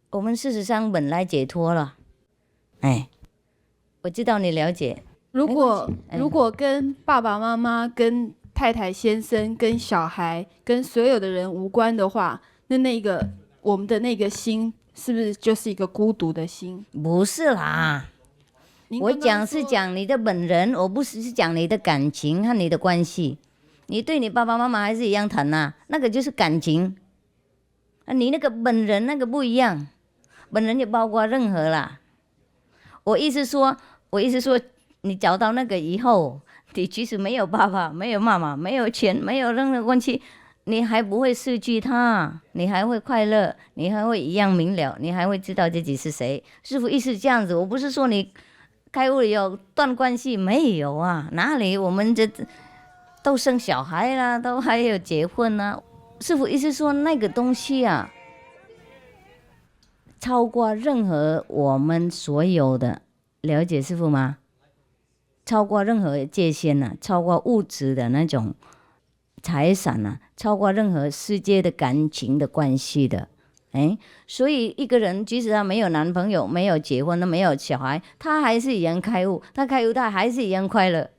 Speaker 4: 我们事实上本来解脱了。我知道你了解。
Speaker 22: 如果跟爸爸妈妈、跟太太、先生、跟小孩、跟所有的人无关的话，那个我们的那个心是不是就是一个孤独的心？
Speaker 4: 不是啦，我讲是讲你的本人，我不是讲你的感情和你的关系。你对你爸爸妈妈还是一样疼啊，那个就是感情。你那个本人那个不一样，本人就包括任何啦。我意思说，你找到那个以后，你即使没有爸爸、没有妈妈、没有钱、没有任何关系，你还不会失去他，你还会快乐，你还会一样明了，你还会知道自己是谁。师父意思这样子，我不是说你开悟了有断关系，没有啊，哪里？我们这都生小孩啦，都还有结婚啦。师父意思说那个东西啊，超过任何我们所有的，了解师父吗？超过任何界限啊，超过物质的那种财产啊，超过任何世界的感情的关系的。所以一个人即使他没有男朋友，没有结婚，没有小孩，他还是一样开悟，他开悟他还是一样快乐。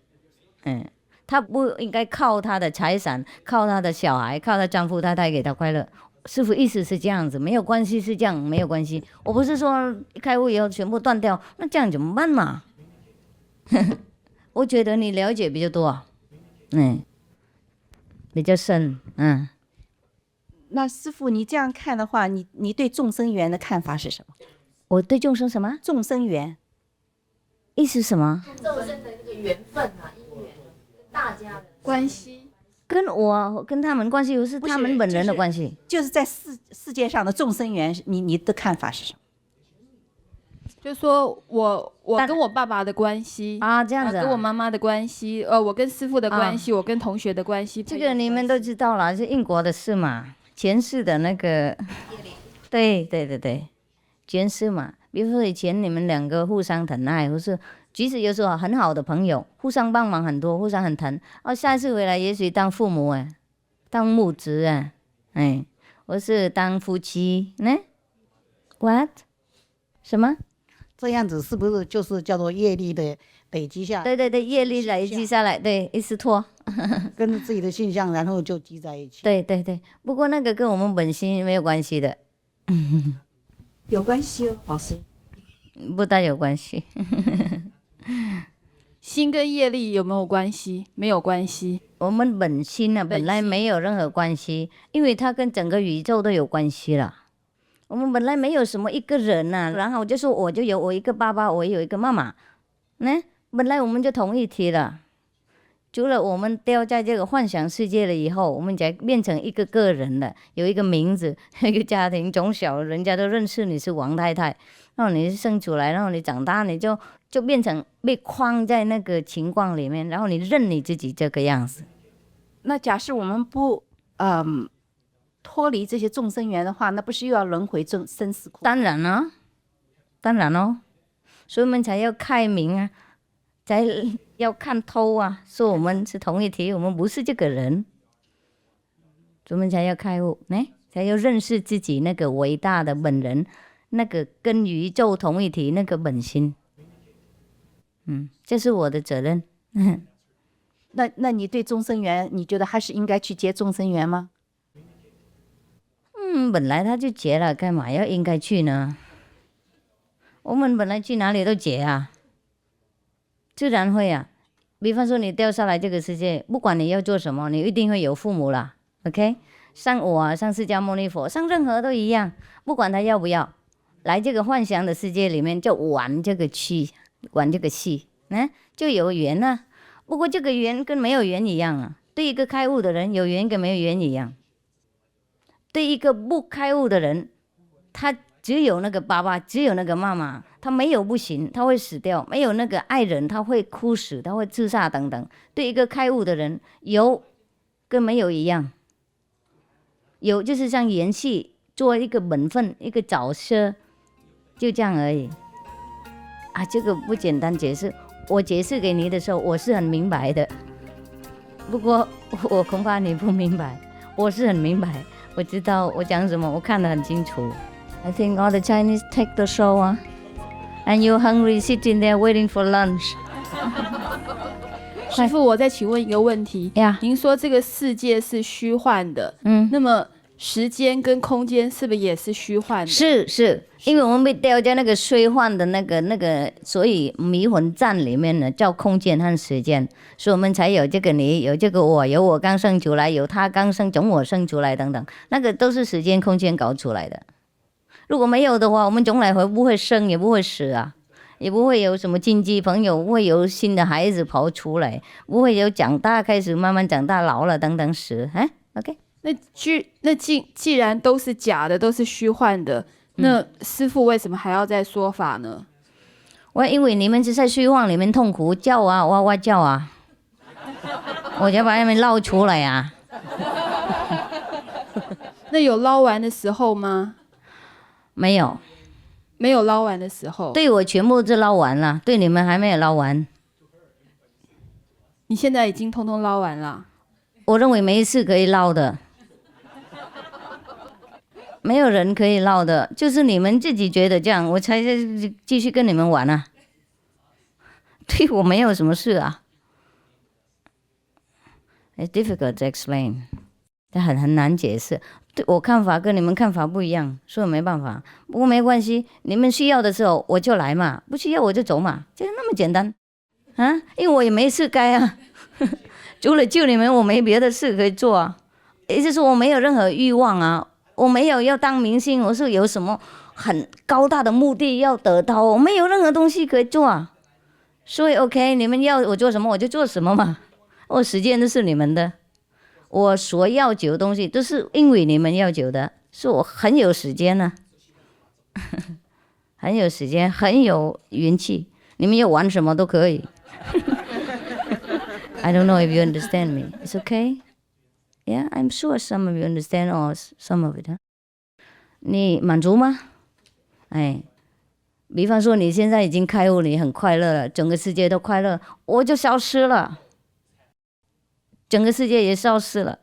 Speaker 4: 她不应该靠她的财产，靠她的小孩，靠她丈夫，她带给她快乐。师父意思是这样子，没有关系，是这样，没有关系。我不是说开悟以后全部断掉，那这样怎么办嘛？我觉得你了解比较多，比较深，
Speaker 5: 那师父，你这样看的话，你对众生缘的看法是什么？
Speaker 4: 我对众生什么？
Speaker 5: 众生缘，
Speaker 4: 意思什么？
Speaker 2: 众生的那个缘分啊，因缘，跟大家的
Speaker 22: 关系，
Speaker 4: 跟我跟他们关系，不是他们本人的关系，
Speaker 5: 就是在世界上的众生缘，你的看法是什么？
Speaker 22: 就说我跟我爸爸的关系
Speaker 4: 啊，这样子、
Speaker 22: 跟我妈妈的关系，我跟师父的关系，我跟同学的关系，
Speaker 4: 这个你们都知道了，是因果的事嘛，前世的那个，对，前世嘛。比如说以前你们两个互相疼爱，或是即使有时候很好的朋友，互相帮忙很多，互相很疼，下一次回来也许当父母当母子或是当夫妻呢 ？What？ 什么？
Speaker 1: 这样子是不是就是叫做业力的累积下来？
Speaker 4: 对，业力累积下来，对，一直拖，
Speaker 1: 跟着自己的现象，然后就积在一起。
Speaker 4: 对，不过那个跟我们本心没有关系的。
Speaker 5: 有关系哦，老师。
Speaker 4: 不大有关系。
Speaker 22: 心跟业力有没有关系？没有关系。
Speaker 4: 我们本心呢，本来没有任何关系，因为它跟整个宇宙都有关系了。我们本来没有什么一个人然后就说我就有我一个爸爸，我有一个妈妈，本来我们就同一体了。除了我们掉在这个幻想世界了以后，我们才变成一个个人了，有一个名字，一个家庭，从小人家都认识你是王太太，然后你生出来，然后你长大，你就变成被框在那个情况里面，然后你认你自己这个样子。
Speaker 5: 那假设我们不脱离这些众生缘的话，那不是又要轮回生死苦？
Speaker 4: 当然哦，所以我们才要开明才要看透说我们是同一体，我们不是这个人，我们才要开悟，才要认识自己那个伟大的本人，那个跟宇宙同一体那个本心。这是我的责任。
Speaker 5: 那你对众生缘，你觉得还是应该去结众生缘吗？
Speaker 4: 本来他就结了，干嘛要应该去呢？我们本来去哪里都结自然会比方说你掉下来这个世界，不管你要做什么，你一定会有父母啦 ，OK？ 像我像释迦牟尼佛，像任何都一样，不管他要不要来这个幻想的世界里面，就玩这个戏，就有缘不过这个缘跟没有缘一样对一个开悟的人，有缘跟没有缘一样。对一个不开悟的人，他只有那个爸爸，只有那个妈妈，他没有不行，他会死掉；没有那个爱人，他会哭死，他会自杀等等。对一个开悟的人，有跟没有一样。有就是像演戏，做一个本分，一个角色，就这样而已。这个不简单解释，我解释给你的时候，我是很明白的。不过我恐怕你不明白，我是很明白。我知道我讲什么，我看得很清楚。I think all the Chinese take the show and you hungry sitting there waiting for lunch 。
Speaker 22: 师父，我再请问一个问题。您说这个世界是虚幻的，那么时间跟空间是不是也是虚幻的？
Speaker 4: 是，因为我们被掉在那个虚幻的那个，所以迷魂站里面呢，叫空间和时间，所以我们才有这个你，有这个我，有我刚生出来，有他刚生，从我生出来等等，那个都是时间空间搞出来的。如果没有的话，我们从来不会生，也不会死也不会有什么亲戚朋友，不会有新的孩子跑出来，不会有长大开始慢慢长大老了等等死OK。
Speaker 22: 那既然都是假的，都是虚幻的，那师父为什么还要再说法呢？
Speaker 4: 因为你们是在虚幻里面痛苦叫哇哇叫我就把他们捞出来
Speaker 22: 那有捞完的时候吗？
Speaker 4: 没有
Speaker 22: 捞完的时候。
Speaker 4: 对我全部都捞完了，对你们还没有捞完。
Speaker 22: 你现在已经通通捞完了。
Speaker 4: 我认为没事可以捞的，没有人可以捞的，就是你们自己觉得这样，我才继续跟你们玩对我没有什么事 It's difficult to explain. 它很难解释。对我看法跟你们看法不一样，所以没办法。不过没关系，你们需要的时候我就来嘛，不需要我就走嘛，就是那么简单啊。因为我也没事干啊，除了救你们，我没别的事可以做啊。也就是说我没有任何欲望啊，我没有要当明星，我是有什么很高大的目的要得到，我没有任何东西可以做啊。所以 OK， 你们要我做什么我就做什么嘛，我时间都是你们的。我所要求的东西都是因为你们要求的，是我很有时间呢、很有时间，很有运气，你们要玩什么都可以。I don't know if you understand me. It's okay? Yeah, I'm sure some of you understand or some of it. 你满足吗？哎，比方说你现在已经开悟，你很快乐了，整个世界都快乐，我就消失了。整个世界也消失了，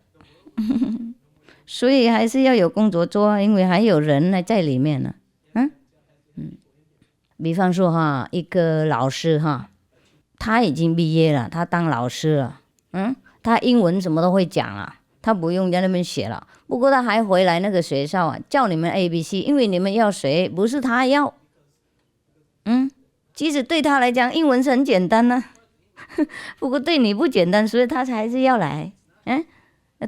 Speaker 4: 所以还是要有工作做，因为还有人在里面呢。比方说哈，一个老师哈，他已经毕业了，他当老师了，他英文什么都会讲了，他不用在那边写了。不过他还回来那个学校啊，叫你们 ABC， 因为你们要学，不是他要。其实对他来讲，英文是很简单呢。不过对你不简单，所以他还是要来。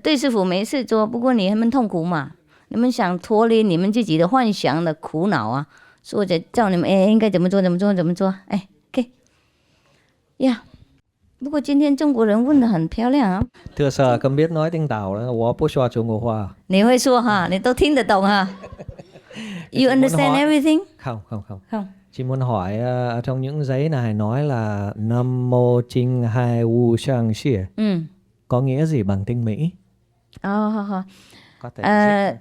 Speaker 4: 对师傅没事做，不过你们痛苦嘛，你们想脱离你们自己的幻想的苦恼啊，所以我就叫你们应该怎么做怎么做怎么做。OK 呀。不过今天中国人问得很漂亮啊。
Speaker 21: Thưa Sir, con biết nói tiếng Tàu đó, 我不说中国话。
Speaker 4: 你会说哈，你都听得懂哈。You understand everything?
Speaker 21: Không. Chị muốn hỏi trong những giấy này nói là Nam Mô Ching Hai Wu Shang Xie. Có nghĩa gì bằng tiếng Mỹ?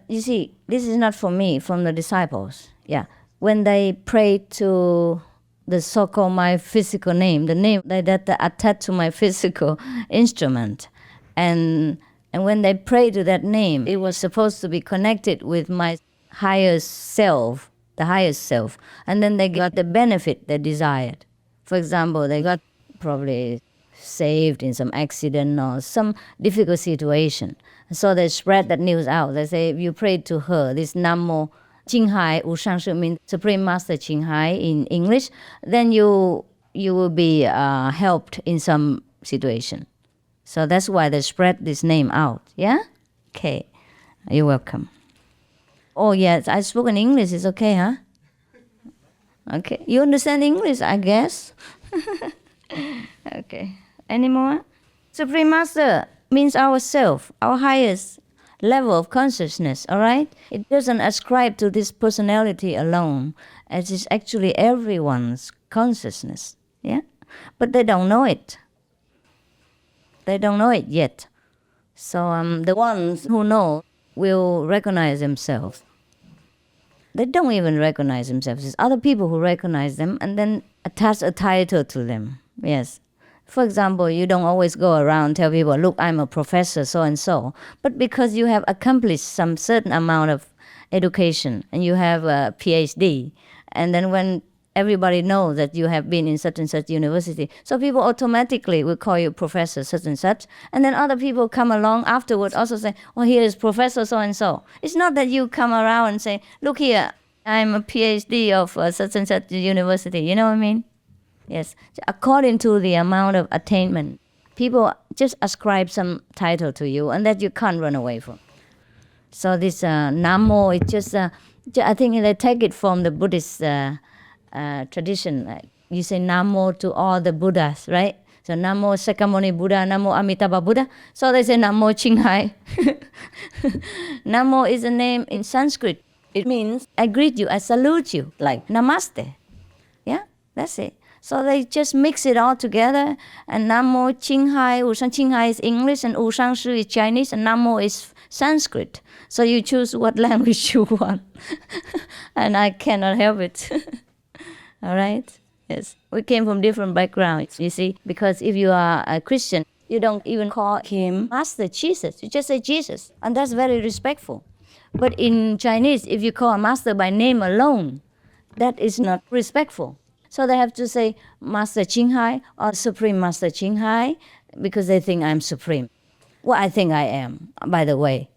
Speaker 4: You see, this is not for me, from the disciples. Yeah. When they pray to the so-called my physical name, the name that attached to my physical instrument. And when they pray to that name, it was supposed to be connected with my higher self, the highest self. And then they got the benefit they desired. For example, they got probably saved in some accident or some difficult situation. So they spread that news out. They say, if you pray to her, this Nam-mô Ching Hai Wu Shang Shi means Supreme Master Ching Hai in English, then you will be helped in some situation. So that's why they spread this name out. Yeah? Okay. You're welcome. Oh, yes, I spoke in English. It's okay, huh? Okay. You understand English, I guess? Okay. Any more? Supreme Master means ourself, our highest level of consciousness, all right? It doesn't ascribe to this personality alone, as it's actually everyone's consciousness, yeah? But they don't know it. They don't know it yet. So the ones who know will recognize themselves. They don't even recognize themselves. It's other people who recognize them and then attach a title to them, yes. For example, you don't always go around and tell people, look, I'm a professor, so-and-so. But because you have accomplished some certain amount of education and you have a PhD, and then when everybody knows that you have been in such and such university, so people automatically will call you professor such and such, and then other people come along afterward also say, well, here is professor so-and-so. It's not that you come around and say, look here, I'm a PhD of such and such university. You know what I mean? Yes, according to the amount of attainment, people just ascribe some title to you and that you can't run away from. So this Nam-mô, it's just, I think they take it from the Buddhist tradition. You say Nam-mô to all the Buddhas, right? So Nam-mô Sakyamuni Buddha, Nam-mô Amitabha Buddha. So they say Nam-mô Ching Hai. Nam-mô is a name in Sanskrit. It means I greet you, I salute you, like Namaste. Yeah, that's it. So they just mix it all together, and Nam-mô Ching Hai, Ching Hai is English, and Wu Shang Shi is Chinese, and Nam-mô is Sanskrit. So you choose what language you want. And I cannot help it. All right? Yes. We came from different backgrounds, you see, because if you are a Christian, you don't even call him Master Jesus. You just say Jesus, and that's very respectful. But in Chinese, if you call a master by name alone, that is not respectful. So they have to say Master Ching Hai or Supreme Master Ching Hai because they think I'm supreme. what I think I am, by the way.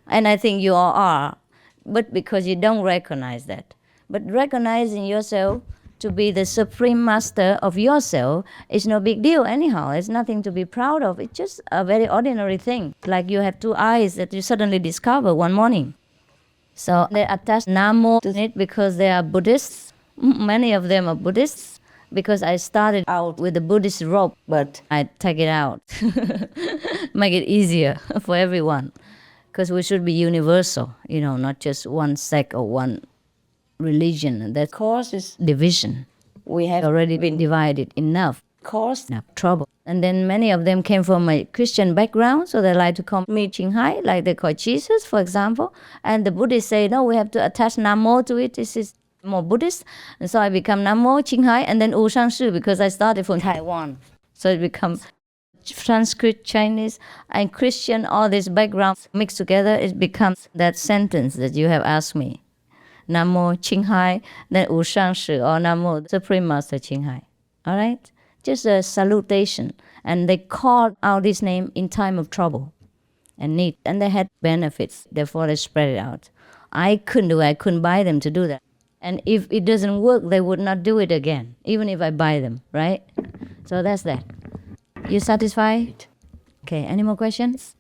Speaker 4: And I think you all are, but because you don't recognize that. But recognizing yourself to be the supreme master of yourself is no big deal anyhow. It's nothing to be proud of. It's just a very ordinary thing. Like you have 2 eyes that you suddenly discover one morning. So they attach Namo to it because they are Buddhists. Many of them are Buddhists. Because I started out with the Buddhist rope, but I take it out. Make it easier for everyone. Because we should be universal, not just one sect or one religion. That causes division. We have already been divided enough. Caused enough trouble. And then many of them came from a Christian background, so they like to call me Ching Hai, like they call Jesus, for example. And the Buddhists say, no, we have to attach Namo to it. This is more Buddhist. And so I become Namo, Ching Hai, and then Wu Shang Shu, because I started from Taiwan. So it becomes Sanskrit, Chinese, and Christian, all these backgrounds mixed together, it becomes that sentence that you have asked me. Namo, Ching Hai, then Wu Shang Shu, or Namo, Supreme Master Ching Hai. All right? Just a salutation. And they called out this name in time of trouble and need. And they had benefits, therefore they spread it out. I couldn't do it. I couldn't buy them to do that. And if it doesn't work, they would not do it again, even if I buy them, right? So that's that. You satisfied? Okay, any more questions?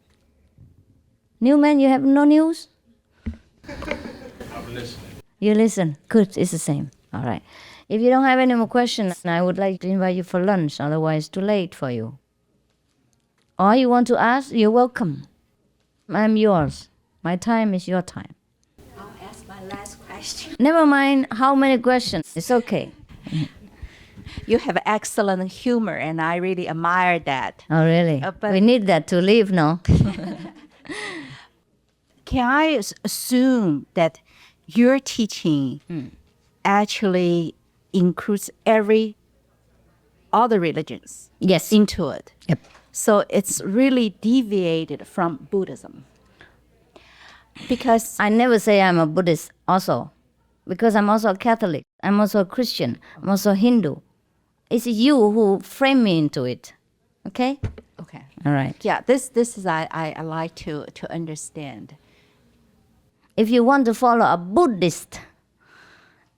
Speaker 4: Newman, you have no news?
Speaker 10: I'm listening.
Speaker 4: You listen. Good, it's the same. All right. If you don't have any more questions, I would like to invite you for lunch, otherwise it's too late for you. Or you want to ask, you're welcome. I'm yours. My time is your time.
Speaker 5: I'll ask my last question.
Speaker 4: Never mind how many questions. It's okay.
Speaker 5: You have excellent humor, and I really admire that.
Speaker 4: Oh, really? We need that to live, no?
Speaker 5: Can I assume that your teaching actually includes every other religions into it?
Speaker 4: Yep.
Speaker 5: So it's really deviated from Buddhism. Because
Speaker 4: I never say I'm a Buddhist also, because I'm also a Catholic. I'm also a Christian. I'm also a Hindu. It's you who frame me into it. Okay?
Speaker 5: Okay.
Speaker 4: All right.
Speaker 5: Yeah, this is I like to understand.
Speaker 4: If you want to follow a Buddhist,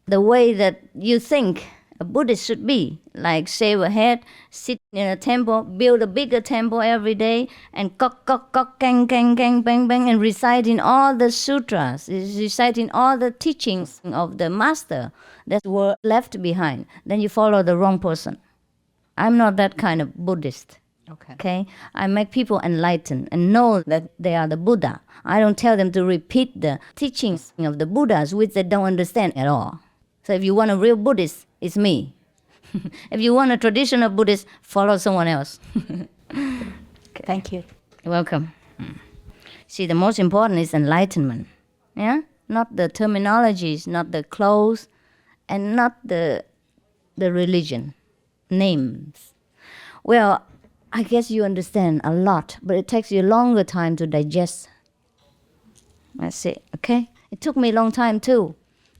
Speaker 4: the way that you think a Buddhist should be, like shave a head, sit in a temple, build a bigger temple every day, and kok, kok, kok, gang, gang, gang, bang, bang, and reciting all the sutras, reciting all the teachings of the master that were left behind, then you follow the wrong person. I'm not that kind of Buddhist. Okay? I make people enlightened and know that they are the Buddha. I don't tell them to repeat the teachings of the Buddhas, which they don't understand at all. So if you want a real Buddhist, it's me. If you want a traditional Buddhist, follow someone else.
Speaker 5: Okay. Thank you.
Speaker 4: You're welcome. See, the most important is enlightenment. Yeah? Not the terminologies, not the clothes, and not the religion, names. Well, I guess you understand a lot, but it takes you a longer time to digest. That's it, okay? It took me a long time too.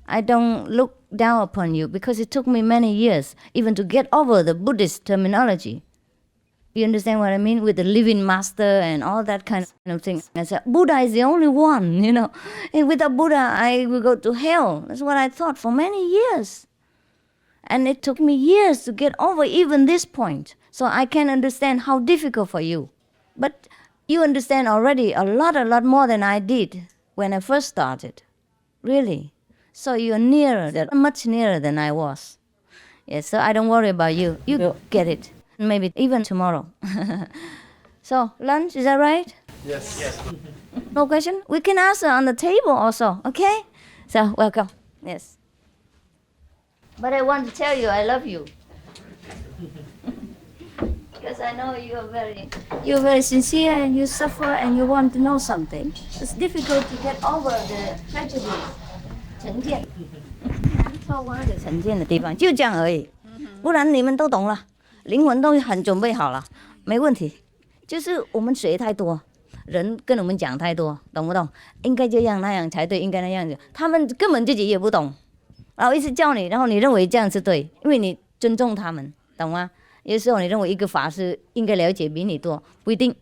Speaker 4: I don't look down upon you because it took me many years even to get over the Buddhist terminology. You understand what I mean? With the living master and all that kind of thing. I said, Buddha is the only one, And without Buddha, I will go to hell. That's what I thought for many years. And it took me years to get over even this point. So I can understand how difficult for you. But you understand already a lot more than I did when I first started. Really. So you're nearer, much nearer than I was. Yes, so I don't worry about you. You will get it. Maybe even tomorrow. So, lunch, is that right?
Speaker 10: Yes.
Speaker 4: No question? We can answer on the table also, okay? So, welcome. Yes. But I want to tell you I love you. Because I know you're very sincere and you suffer and you want to know something. It's difficult to get over the prejudice. 成见，超过那个成见的地方，就这样而已。不然你们都懂了，灵魂都很准备好了，没问题。就是我们学太多，人跟我们讲太多，懂不懂？应该这样那样才对，应该那样子，他们根本自己也不懂，然后一直教你，然后你认为这样是对，因为你尊重他们，懂吗？有时候你认为一个法师应该了解比你多，不一定。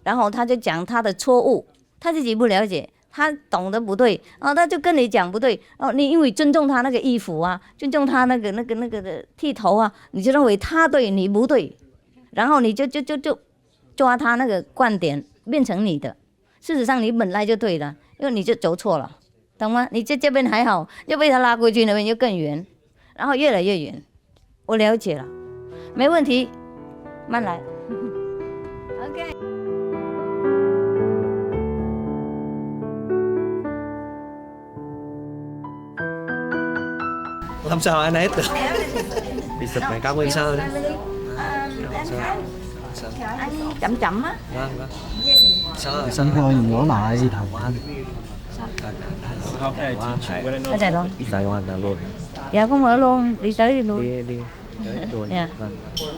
Speaker 4: 然后他就讲他的错误，他自己不了解，他懂得不对，他就跟你讲不对，你因为尊重他那个衣服啊，尊重他那个的剃头啊，你就认为他对你不对，然后你就抓他那个观点变成你的，事实上你本来就对了，因为你就走错了，懂吗？你这边还好，又被他拉过去那边就更远，然后越来越远。我了解了，没问题，慢来。OK。
Speaker 21: Làm sao anh hết được? Bị sụp mày cao nguyên sao đấy?
Speaker 4: Anh chậm chậm á.
Speaker 21: Vâng.
Speaker 6: Sân khôi nhổ lại Đài Loan.
Speaker 4: Ở Đài Loan.
Speaker 21: Đài Loan là luôn.
Speaker 4: Dạ không ở luôn, đi tới đi luôn.
Speaker 21: Đi tới luôn.
Speaker 4: Yeah.
Speaker 21: Vâng.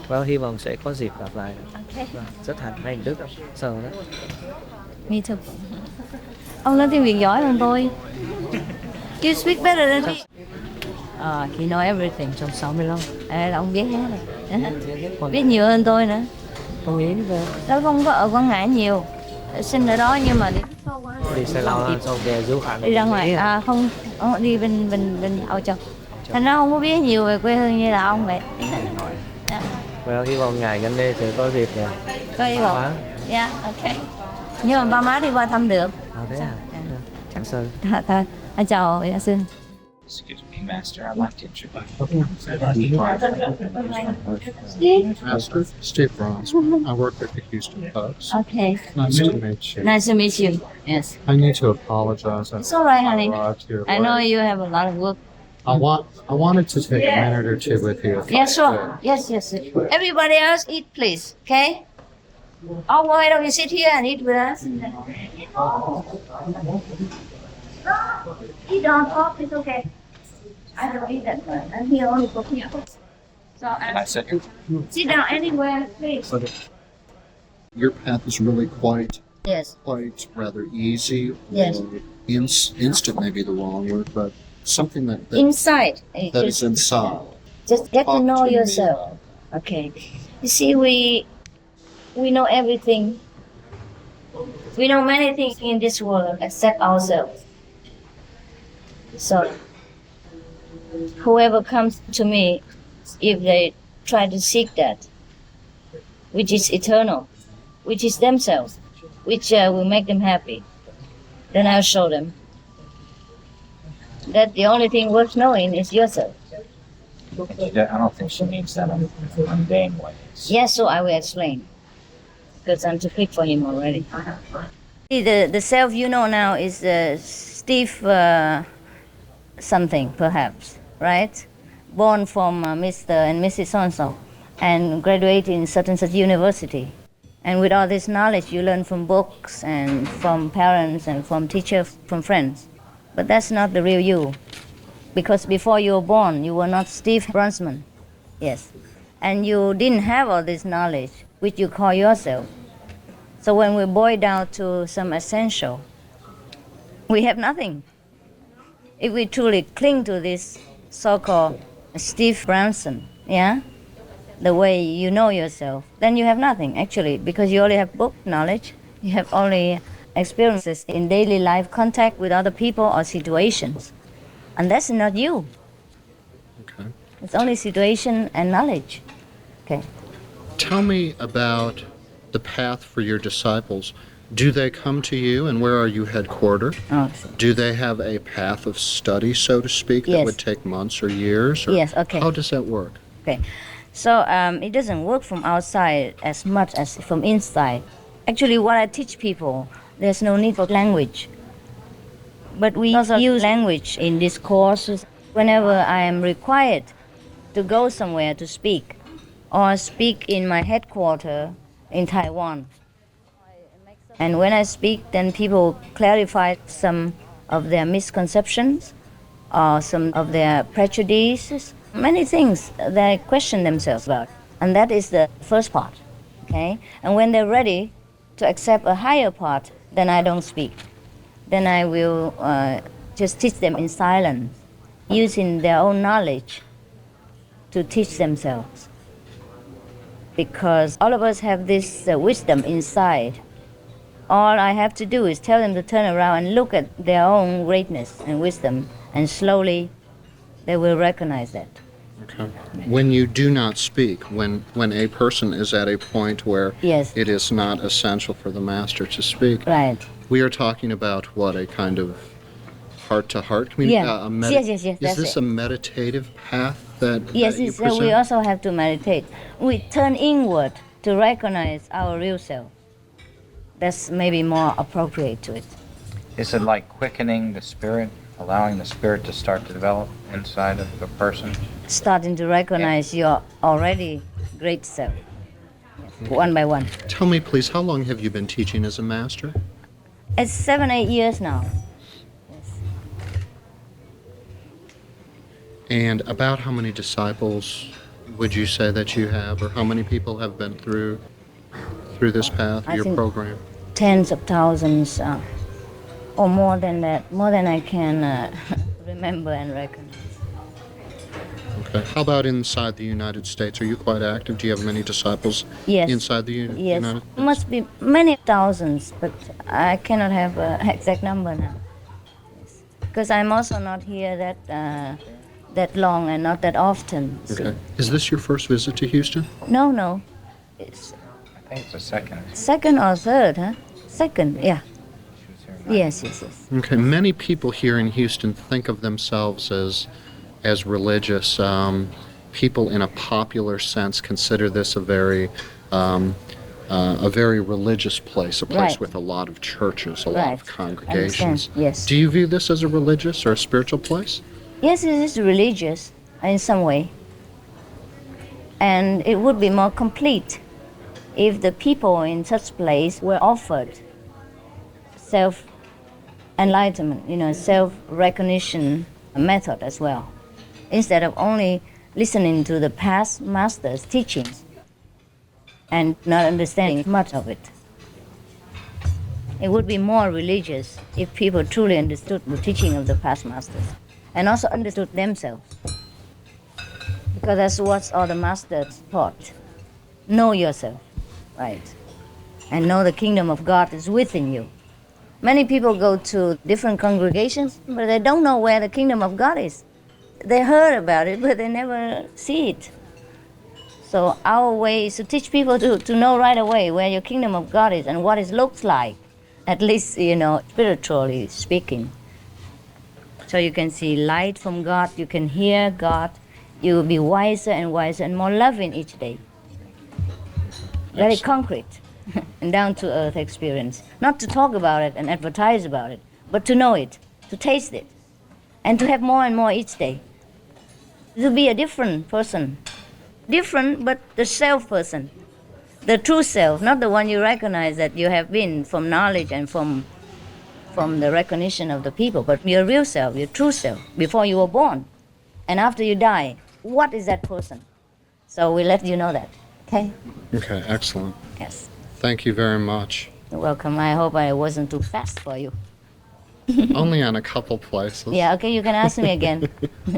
Speaker 21: Well, hy vọng sẽ có dịp gặp lại.
Speaker 4: Okay.
Speaker 21: Rất hạnh anh Đức. Sao đó?
Speaker 4: Me too. Ông nói tiếng Việt giỏi hơn tôi. You speak better than me. He know everything trong 65. Là ông biết hết rồi. Biết nhiều hơn tôi nữa.
Speaker 21: Con nghĩ về.
Speaker 4: Tôi không có ở Quảng Ngãi nhiều. Sinh ở đó nhưng mà
Speaker 21: đi Sài Gòn xong về du học.
Speaker 4: Đi ra ngoài không đi bên Âu Châu. Thành ra không có biết nhiều về quê hương như là ông vậy.
Speaker 21: Well, hy vọng ngày gần đây sẽ có dịp nè.
Speaker 4: Có hy vọng. Yeah, ok. Nhưng mà ba má đi qua thăm được.
Speaker 21: Thế à? Chẳng sao.
Speaker 4: Thôi, anh chào giáo sư.
Speaker 15: Excuse me, Master. I'd like to Master, Steve Ross. I work at the Houston Pubs.
Speaker 4: Okay.
Speaker 15: Nice to meet you.
Speaker 4: Nice to meet you. Yes.
Speaker 15: I need to apologize.
Speaker 4: It's all right, honey. I know you have a lot of work.
Speaker 15: I wanted to take a minute or two with you.
Speaker 4: Yeah, sure. Yes. Everybody else eat, please. Okay? Oh, why don't you sit here and eat with us? Eat on top, it's okay. I don't eat that much. I'm here only for people. So sit down anywhere, please.
Speaker 15: But your path is really quite rather easy.
Speaker 4: Yes.
Speaker 15: Or instant may be the wrong word, but something that
Speaker 4: Inside.
Speaker 15: that is inside.
Speaker 4: Just get to
Speaker 15: Talk
Speaker 4: know
Speaker 15: to me.
Speaker 4: yourself. Okay. You see, we know everything. We know many things in this world except ourselves. So, whoever comes to me, if they try to seek that, which is eternal, which is themselves, which will make them happy, then I'll show them that the only thing worth knowing is yourself.
Speaker 13: I don't think she means that in mundane ways.
Speaker 4: Yes, so I will explain, because I'm too quick for him already. The self you know now is Steve something, perhaps, right? Born from Mr. and Mrs. So-and-so, and graduated in such and such university. And with all this knowledge you learn from books and from parents and from teachers, from friends. But that's not the real you. Because before you were born, you were not Steve Brunsman. Yes. And you didn't have all this knowledge, which you call yourself. So when we boil down to some essential, we have nothing. If we truly cling to this so-called Steve Branson, yeah, the way you know yourself, then you have nothing, actually, because you only have book knowledge. You have only experiences in daily life, contact with other people or situations. And that's not you.
Speaker 15: Okay.
Speaker 4: It's only situation and knowledge. Okay.
Speaker 15: Tell me about the path for your disciples. Do they come to you, and where are you headquartered?
Speaker 4: Oh.
Speaker 15: Do they have a path of study, so to speak, that
Speaker 4: Yes.
Speaker 15: would take months or years? Or
Speaker 4: Yes, okay.
Speaker 15: How does that work?
Speaker 4: Okay. So it doesn't work from outside as much as from inside. Actually, what I teach people, there's no need for language. But we also use language in these courses whenever I am required to go somewhere to speak, or speak in my headquarters in Taiwan. And when I speak, then people clarify some of their misconceptions or some of their prejudices, many things they question themselves about. And that is the first part, okay? And when they're ready to accept a higher part, then I don't speak. Then I will just teach them in silence, using their own knowledge to teach themselves. Because all of us have this wisdom inside, All I have to do is tell them to turn around and look at their own greatness and wisdom, and slowly they will recognize that.
Speaker 15: Okay. When you do not speak, when a person is at a point where
Speaker 4: Yes.
Speaker 15: it is not essential for the master to speak,
Speaker 4: Right.
Speaker 15: we are talking about what, a kind of heart-to-heart communication?
Speaker 4: Yeah. Yes,
Speaker 15: Is
Speaker 4: that's
Speaker 15: this
Speaker 4: it.
Speaker 15: a meditative path that,
Speaker 4: Yes,
Speaker 15: that you
Speaker 4: it's,
Speaker 15: present?
Speaker 4: we also have to meditate. We turn inward to recognize our real self. That's maybe more appropriate to it.
Speaker 13: Is it like quickening the spirit, allowing the spirit to start to develop inside of the person?
Speaker 4: Starting to recognize your already great self, one by one.
Speaker 15: Tell me, please, how long have you been teaching as a master?
Speaker 4: It's 7-8 years now.
Speaker 15: And about how many disciples would you say that you have, or how many people have been through this path,
Speaker 4: I
Speaker 15: your
Speaker 4: think
Speaker 15: program?
Speaker 4: Tens of thousands, or more than that, more than I can remember and recognize.
Speaker 15: Okay. How about inside the United States? Are you quite active? Do you have many disciples
Speaker 4: Yes.
Speaker 15: inside the
Speaker 4: Yes,
Speaker 15: United States?
Speaker 4: must be many thousands, but I cannot have an exact number now. Yes. Because I'm also not here that long and not that often.
Speaker 15: Okay. Is this your first visit to Houston?
Speaker 4: No. It's
Speaker 13: I think it's the second.
Speaker 4: second or third, huh? Second, yeah. Yes.
Speaker 15: Okay. Many people here in Houston think of themselves as religious. People in a popular sense consider this a very religious place, a place
Speaker 4: Right.
Speaker 15: with a lot of churches, a lot of
Speaker 4: Right.
Speaker 15: congregations.
Speaker 4: Understand, yes.
Speaker 15: Do you view this as a religious or a spiritual place?
Speaker 4: Yes, it is religious in some way. And it would be more complete if the people in such place were offered self-enlightenment, self-recognition method as well, instead of only listening to the past masters' teachings and not understanding much of it. It would be more religious if people truly understood the teaching of the past masters and also understood themselves. Because that's what all the masters taught. Know yourself, right? And know the kingdom of God is within you. Many people go to different congregations, but they don't know where the kingdom of God is. They heard about it, but they never see it. So our way is to teach people to know right away where your kingdom of God is and what it looks like, at least, spiritually speaking. So you can see light from God, you can hear God, you will be wiser and wiser and more loving each day. Very concrete and down-to-earth experience. Not to talk about it and advertise about it, but to know it, to taste it, and to have more and more each day. To be a different person. Different, but the self person. The true self, not the one you recognize that you have been from knowledge and from the recognition of the people, but your real self, your true self, before you were born. And after you die, what is that person? So we let you know that, okay?
Speaker 15: Okay, excellent.
Speaker 4: Yes.
Speaker 15: Thank you very much.
Speaker 4: You're welcome. I hope I wasn't too fast for you.
Speaker 15: Only on a couple places.
Speaker 4: Yeah, okay, you can ask me again.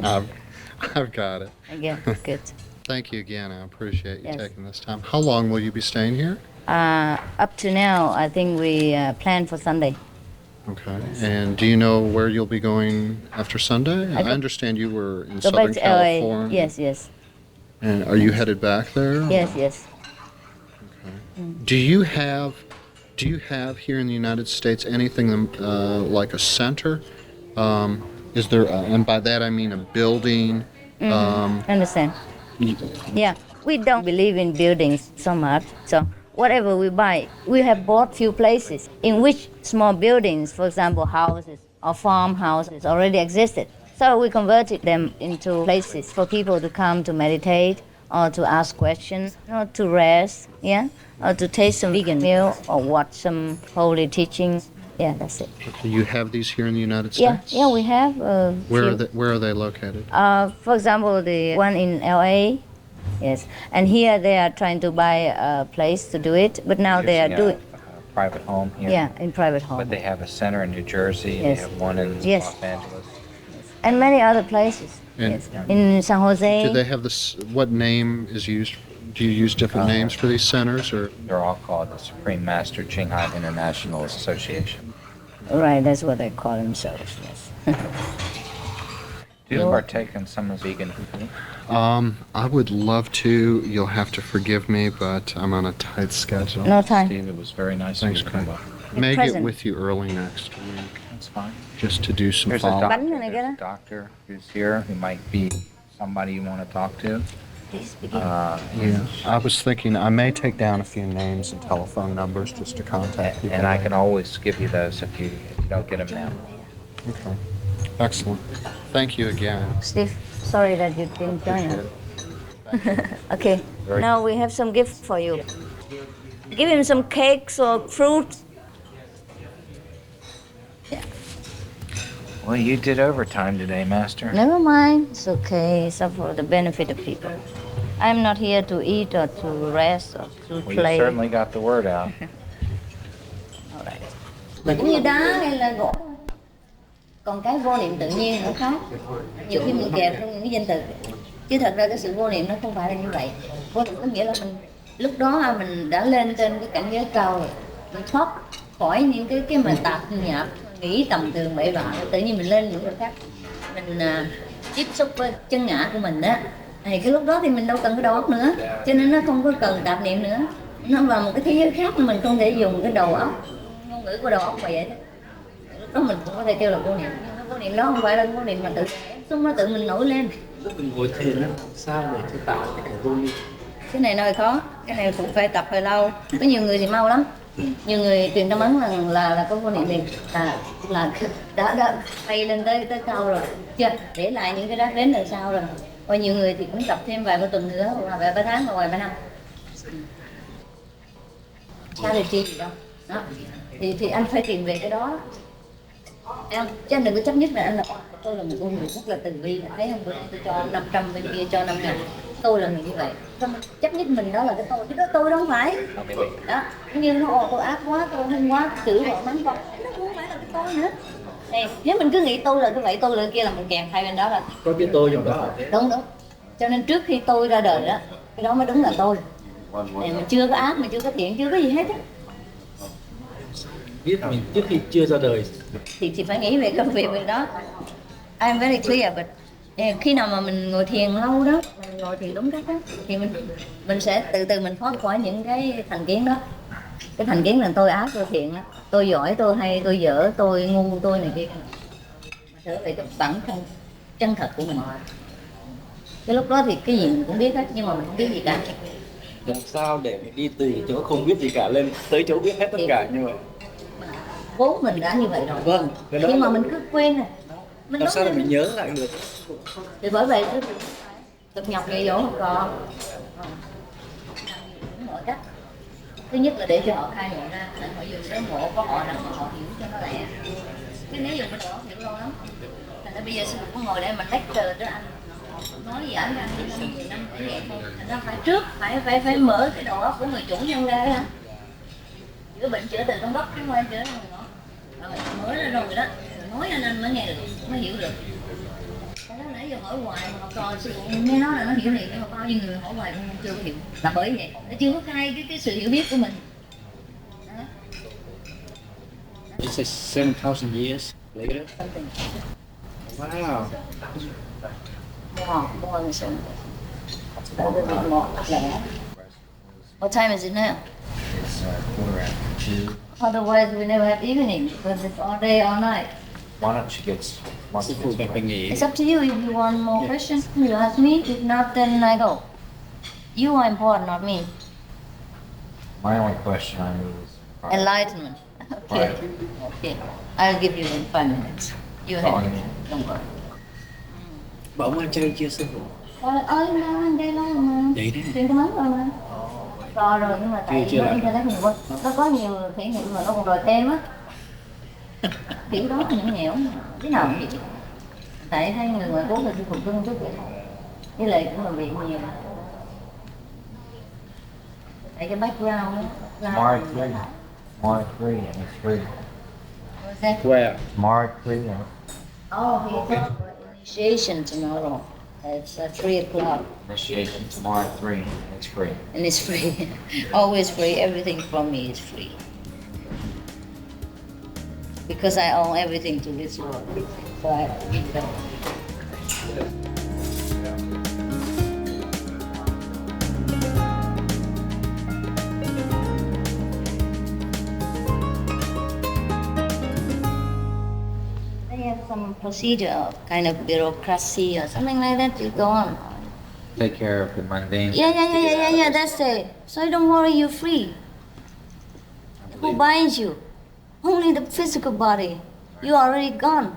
Speaker 15: I've got it.
Speaker 4: Again, good.
Speaker 15: Thank you again. I appreciate you
Speaker 4: Yes.
Speaker 15: taking this time. How long will you be staying here?
Speaker 4: Up to now, I think we planned for Sunday.
Speaker 15: Okay. And do you know where you'll be going after Sunday? I
Speaker 4: go-
Speaker 15: understand you were in
Speaker 4: Go
Speaker 15: Southern
Speaker 4: back to LA.
Speaker 15: California.
Speaker 4: Yes.
Speaker 15: And are you headed back there?
Speaker 4: Yes.
Speaker 15: Do you have here in the United States anything like a center? Is there, and by that I mean a building?
Speaker 4: Understand. Yeah, we don't believe in buildings so much. So whatever we buy, we have bought few places in which small buildings, for example, houses or farmhouses already existed. So we converted them into places for people to come to meditate or to ask questions, or to rest, or to taste some vegan meal or watch some holy teachings. Yeah, that's it.
Speaker 15: Do you have these here in the United
Speaker 4: Yeah,
Speaker 15: States?
Speaker 4: we have.
Speaker 15: Where are they located?
Speaker 4: For example, the one in LA, yes. And here they are trying to buy a place to do it, but now they are doing.
Speaker 13: A private home here.
Speaker 4: Yeah, in private home.
Speaker 13: But they have a center in New Jersey, and
Speaker 4: Yes.
Speaker 13: they have one in
Speaker 4: Yes.
Speaker 13: Los Angeles.
Speaker 4: And many other places.
Speaker 15: And
Speaker 4: Yes. In San Jose.
Speaker 15: do they have this? What name is used? Do you use different names for these centers, or?
Speaker 13: They're all called the Supreme Master Ching International Association.
Speaker 4: Right, that's what they call themselves, yes.
Speaker 13: Do you partake in some of vegan food?
Speaker 15: I would love to. You'll have to forgive me, but I'm on a tight schedule.
Speaker 4: No time.
Speaker 13: Steve, it was very nice
Speaker 15: Thanks,
Speaker 13: of you to come
Speaker 15: Craig.
Speaker 13: by.
Speaker 15: May
Speaker 4: present.
Speaker 15: get with you early next week.
Speaker 13: That's fine.
Speaker 15: Just to do some
Speaker 13: There's a
Speaker 15: follow-up.
Speaker 13: doctor who's here who might be somebody you want to talk to.
Speaker 15: Yeah, I was thinking I may take down a few names and telephone numbers just to contact people.
Speaker 13: And I can always give you those if you don't get them now.
Speaker 15: Okay. Excellent. Thank you again.
Speaker 4: Steve, sorry that you didn't join us. Okay, now we have some gift for you. Give him some cakes or fruit.
Speaker 13: Well, you did overtime today, Master.
Speaker 4: Never mind, it's okay. It's for the benefit of people. I'm not here to eat or to rest or to
Speaker 13: Well, you
Speaker 4: play.
Speaker 13: certainly got the word out.
Speaker 4: Cũng như đá hay là gỗ thôi. Còn cái vô niệm tự nhiên nó khác. Nhiều khi mình kẹp trong những cái danh từ. Chứ thật ra cái sự vô niệm nó không phải là như vậy. Vô niệm có nghĩa là mình lúc đó mình đã lên trên cái cảnh giới cao rồi. Mình thoát khỏi những cái mà tạp nhạp, nghĩ tầm thường bậy bạ, tự nhiên mình lên những cái khác. Mình tiếp xúc với chân ngã của mình á. Thì cái lúc đó thì mình đâu cần cái đầu óc nữa. Cho nên nó không có cần tạp niệm nữa. Nó vào một cái thế giới khác mà mình không thể dùng cái đầu óc, ngôn ngữ của đầu óc mà vậy đó. Lúc đó mình cũng có thể kêu là vô niệm. Nhưng cái vô niệm đó không phải là vô niệm mà tự xung nó tự mình nổi lên.
Speaker 6: Lúc mình ngồi thiền á, sao để cho tạo cái vô niệm?
Speaker 4: Cái này hơi khó, cái này cũng phải tập hơi lâu. Có nhiều người thì mau lắm. Nhiều người truyền tâm ấn là có vô niệm liền, là đã bay lên tới cao rồi, chưa để lại những cái rác đến đằng sau rồi. Và nhiều người thì cũng tập thêm vài ba tuần nữa, hoặc vài ba tháng, hoặc vài ba năm. Sao được chi gì đâu. Đó. Thì anh phải tìm về cái đó. Em, chứ anh đừng có chấp nhất là anh là tôi là một con người rất là từ bi, thấy không, tôi cho 500 bên kia cho 5.000, tôi là người như vậy. Xong chấp nhất mình đó là cái tôi, chứ đó tôi đâu phải. Đó, như nó tôi ác quá, tôi hung quá, chửi vợ mắng con, nó không phải là cái tôi nữa. Thì nếu mình cứ nghĩ tôi là cái vậy, tôi là cái kia là mình kèm hai bên đó là
Speaker 6: Có cái tôi trong đó.
Speaker 4: đúng. Cho nên trước khi tôi ra đời đó, cái đó mới đúng là tôi. Thì mình chưa có ác, mình chưa có thiện, chưa có gì hết á.
Speaker 6: Biết mình trước khi chưa ra đời.
Speaker 4: Thì phải nghĩ về công việc đó. I'm very clear, but khi nào mà mình ngồi thiền lâu đó, mình ngồi thiền đúng cách đó, thì mình sẽ từ từ mình thoát khỏi những cái thành kiến đó. Cái thành kiến là tôi ác, tôi thiện đó, tôi giỏi, tôi hay, tôi dở, tôi ngu, tôi này kia. Mà trở về cái bản thân chân thật của mình. Cái lúc đó thì cái gì mình cũng biết hết, nhưng mà mình không biết gì cả.
Speaker 6: Làm sao để mình đi từ chỗ không biết gì cả lên tới chỗ biết hết tất cả như vậy?
Speaker 4: Vốn mình đã như vậy rồi.
Speaker 6: Vâng.
Speaker 4: Nhưng mà mình cứ quên rồi.
Speaker 6: Làm sao để mình nhớ lại được?
Speaker 4: Thì bởi vậy cứ tập nhọc dạy dỗ không có. Mọi cách. Thứ nhất là để cho họ khai ngộ ra, để họ dùng cái ngộ của họ rằng họ hiểu cho nó lẹ. Chứ nếu dùng cái đầu óc hiểu lâu lắm. Thành ra bây giờ sư phụ ngồi đây mà lecture cho anh, nói giảng ra nhiều năm để vậy thôi. Thành ra phải trước phải mở cái đầu óc của người chủ nhân ra đó. Chữa bệnh chữa từ trong đất chứ không phải chữa trong người đó. Rồi mở ra rồi đó, nói anh mới nghe được, mới hiểu được. Cái đó nãy giờ hỏi hoài mà học trò sư phụ nghe nói là nó hiểu liền, nhưng mà bao nhiêu người hỏi hoài cũng chưa hiểu. Là bởi vậy, nó chưa có khai cái sự hiểu biết của mình.
Speaker 6: You say 7,000 years later? Wow.
Speaker 4: More than 7. More. What time is it now?
Speaker 13: It's 2:15.
Speaker 4: Otherwise we never have evening, because it's all day, all night.
Speaker 13: Why don't you get
Speaker 4: It's up to you. If you want more questions, you ask me. If not, then I go. You are important, not me.
Speaker 13: My only question I need is
Speaker 4: Enlightenment. Okay. Okay. I'll give you in 5 minutes. You have it. Don't worry.
Speaker 6: Bảo ăn chay chưa sư phụ?
Speaker 4: Anh đây lâu mà.
Speaker 6: Vậy đấy.
Speaker 4: Truyền cái món rồi mà. Rồi nhưng mà tại nó internet nhiều quá. Nó có nhiều thể nghiệm mà nó còn đòi thêm á. Kiểu đó nhõng nhẽo, thế nào cũng vậy. Tại thấy người ngoại quốc là sư phụ cưng chút vậy. Với lại cũng làm việc nhiều. Tại cái background đó.
Speaker 13: Mark 3. Mark 3 and it's free.
Speaker 4: What's that?
Speaker 6: Where?
Speaker 13: Mark 3 and
Speaker 4: Oh, he told initiation tomorrow. It's 3 o'clock.
Speaker 21: Initiation tomorrow at 3. It's free.
Speaker 4: And it's free. Always free. Everything from me is free. Because I owe everything to this Lord. So I give them. They have some procedure, kind of bureaucracy or something like that. You go on.
Speaker 21: Take care of the mundane.
Speaker 4: Yeah, that's it. So don't worry, you're free. Who binds you? Only the physical body. You're already gone.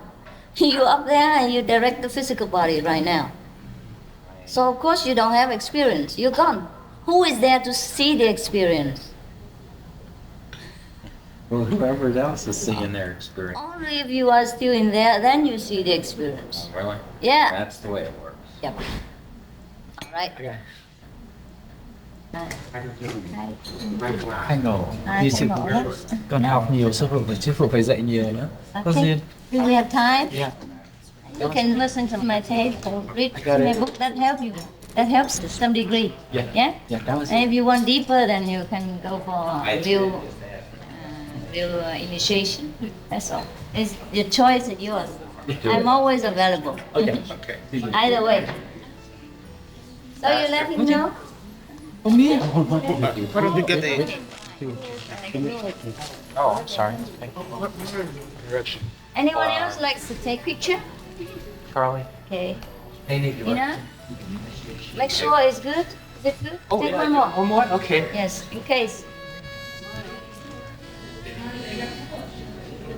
Speaker 4: You're up there and you direct the physical body right now. So of course you don't have experience. You're gone. Who is there to see the experience?
Speaker 21: Well, whoever else is seeing their experience.
Speaker 4: Only if you are still in there, then you see the experience.
Speaker 21: Oh, really?
Speaker 4: Yeah.
Speaker 21: That's the way it works.
Speaker 4: Yep. All right.
Speaker 21: Okay.
Speaker 8: Hai ngộ, như sư phụ con học nhiều, sư phụ phải dạy nhiều nữa. Có
Speaker 4: Okay.
Speaker 8: duyên.
Speaker 4: Do we have time?
Speaker 8: Yeah.
Speaker 4: You can listen to my tape or read my book. That help you. That helps to some degree.
Speaker 8: Yeah.
Speaker 4: Yeah.
Speaker 8: Yeah, that was
Speaker 4: And if you want deeper, then you can go for real initiation. That's all. It's your choice is yours. I'm always available.
Speaker 8: Okay.
Speaker 4: Either way. So you let him know.
Speaker 15: Why don't you get the...
Speaker 8: Oh, I'm sorry.
Speaker 4: Anyone else likes to take picture?
Speaker 8: Carly.
Speaker 4: Okay.
Speaker 8: They need
Speaker 4: You know? Make sure it's good. Is it good?
Speaker 8: Oh,
Speaker 4: Take
Speaker 8: yeah,
Speaker 4: one more.
Speaker 8: one more? Okay.
Speaker 4: Yes, in case.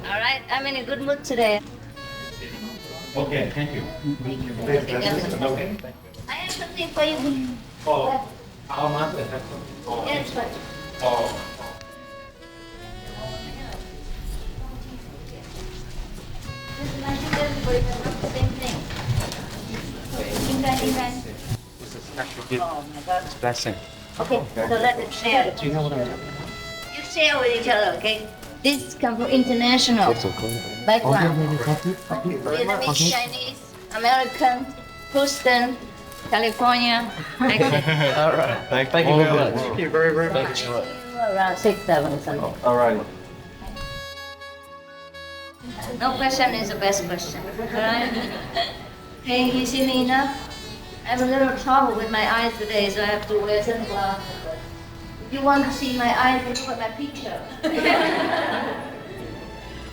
Speaker 4: All right, I'm in a good mood today.
Speaker 7: Okay, thank you.
Speaker 4: Okay. I have something for you.
Speaker 7: How much is that?
Speaker 4: Yes, but I think everybody has not the same thing.
Speaker 8: This is actually
Speaker 4: Oh my God.
Speaker 8: blessing.
Speaker 4: Okay, so let's share.
Speaker 8: Do you know what I'm
Speaker 4: You share with each other, okay? This comes from international background. Vietnamese, Chinese, American, Houston, California.
Speaker 8: All right. Thank you very much. Thank you very much.
Speaker 4: Around 6, 7 something.
Speaker 8: All right.
Speaker 4: No question is the best question. Alright? Okay, you see me enough? I have a little trouble with my eyes today, so I have to wear sunglasses. If you want to see my eyes, look at my picture.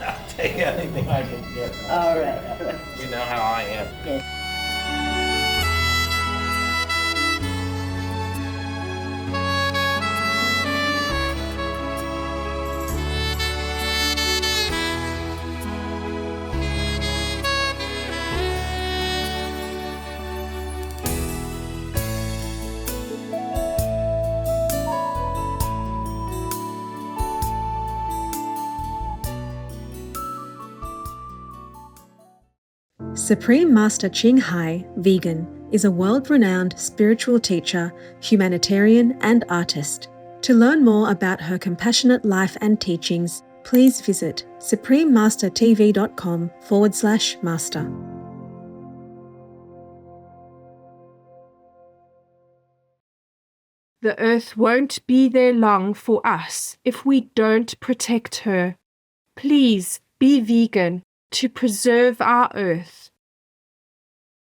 Speaker 21: I'll take anything I can get.
Speaker 4: All right.
Speaker 21: You know how I am.
Speaker 4: Yes.
Speaker 11: Supreme Master Ching Hai, vegan, is a world-renowned spiritual teacher, humanitarian and artist. To learn more about her compassionate life and teachings, please visit suprememastertv.com/master.
Speaker 23: The earth won't be there long for us if we don't protect her. Please be vegan to preserve our earth.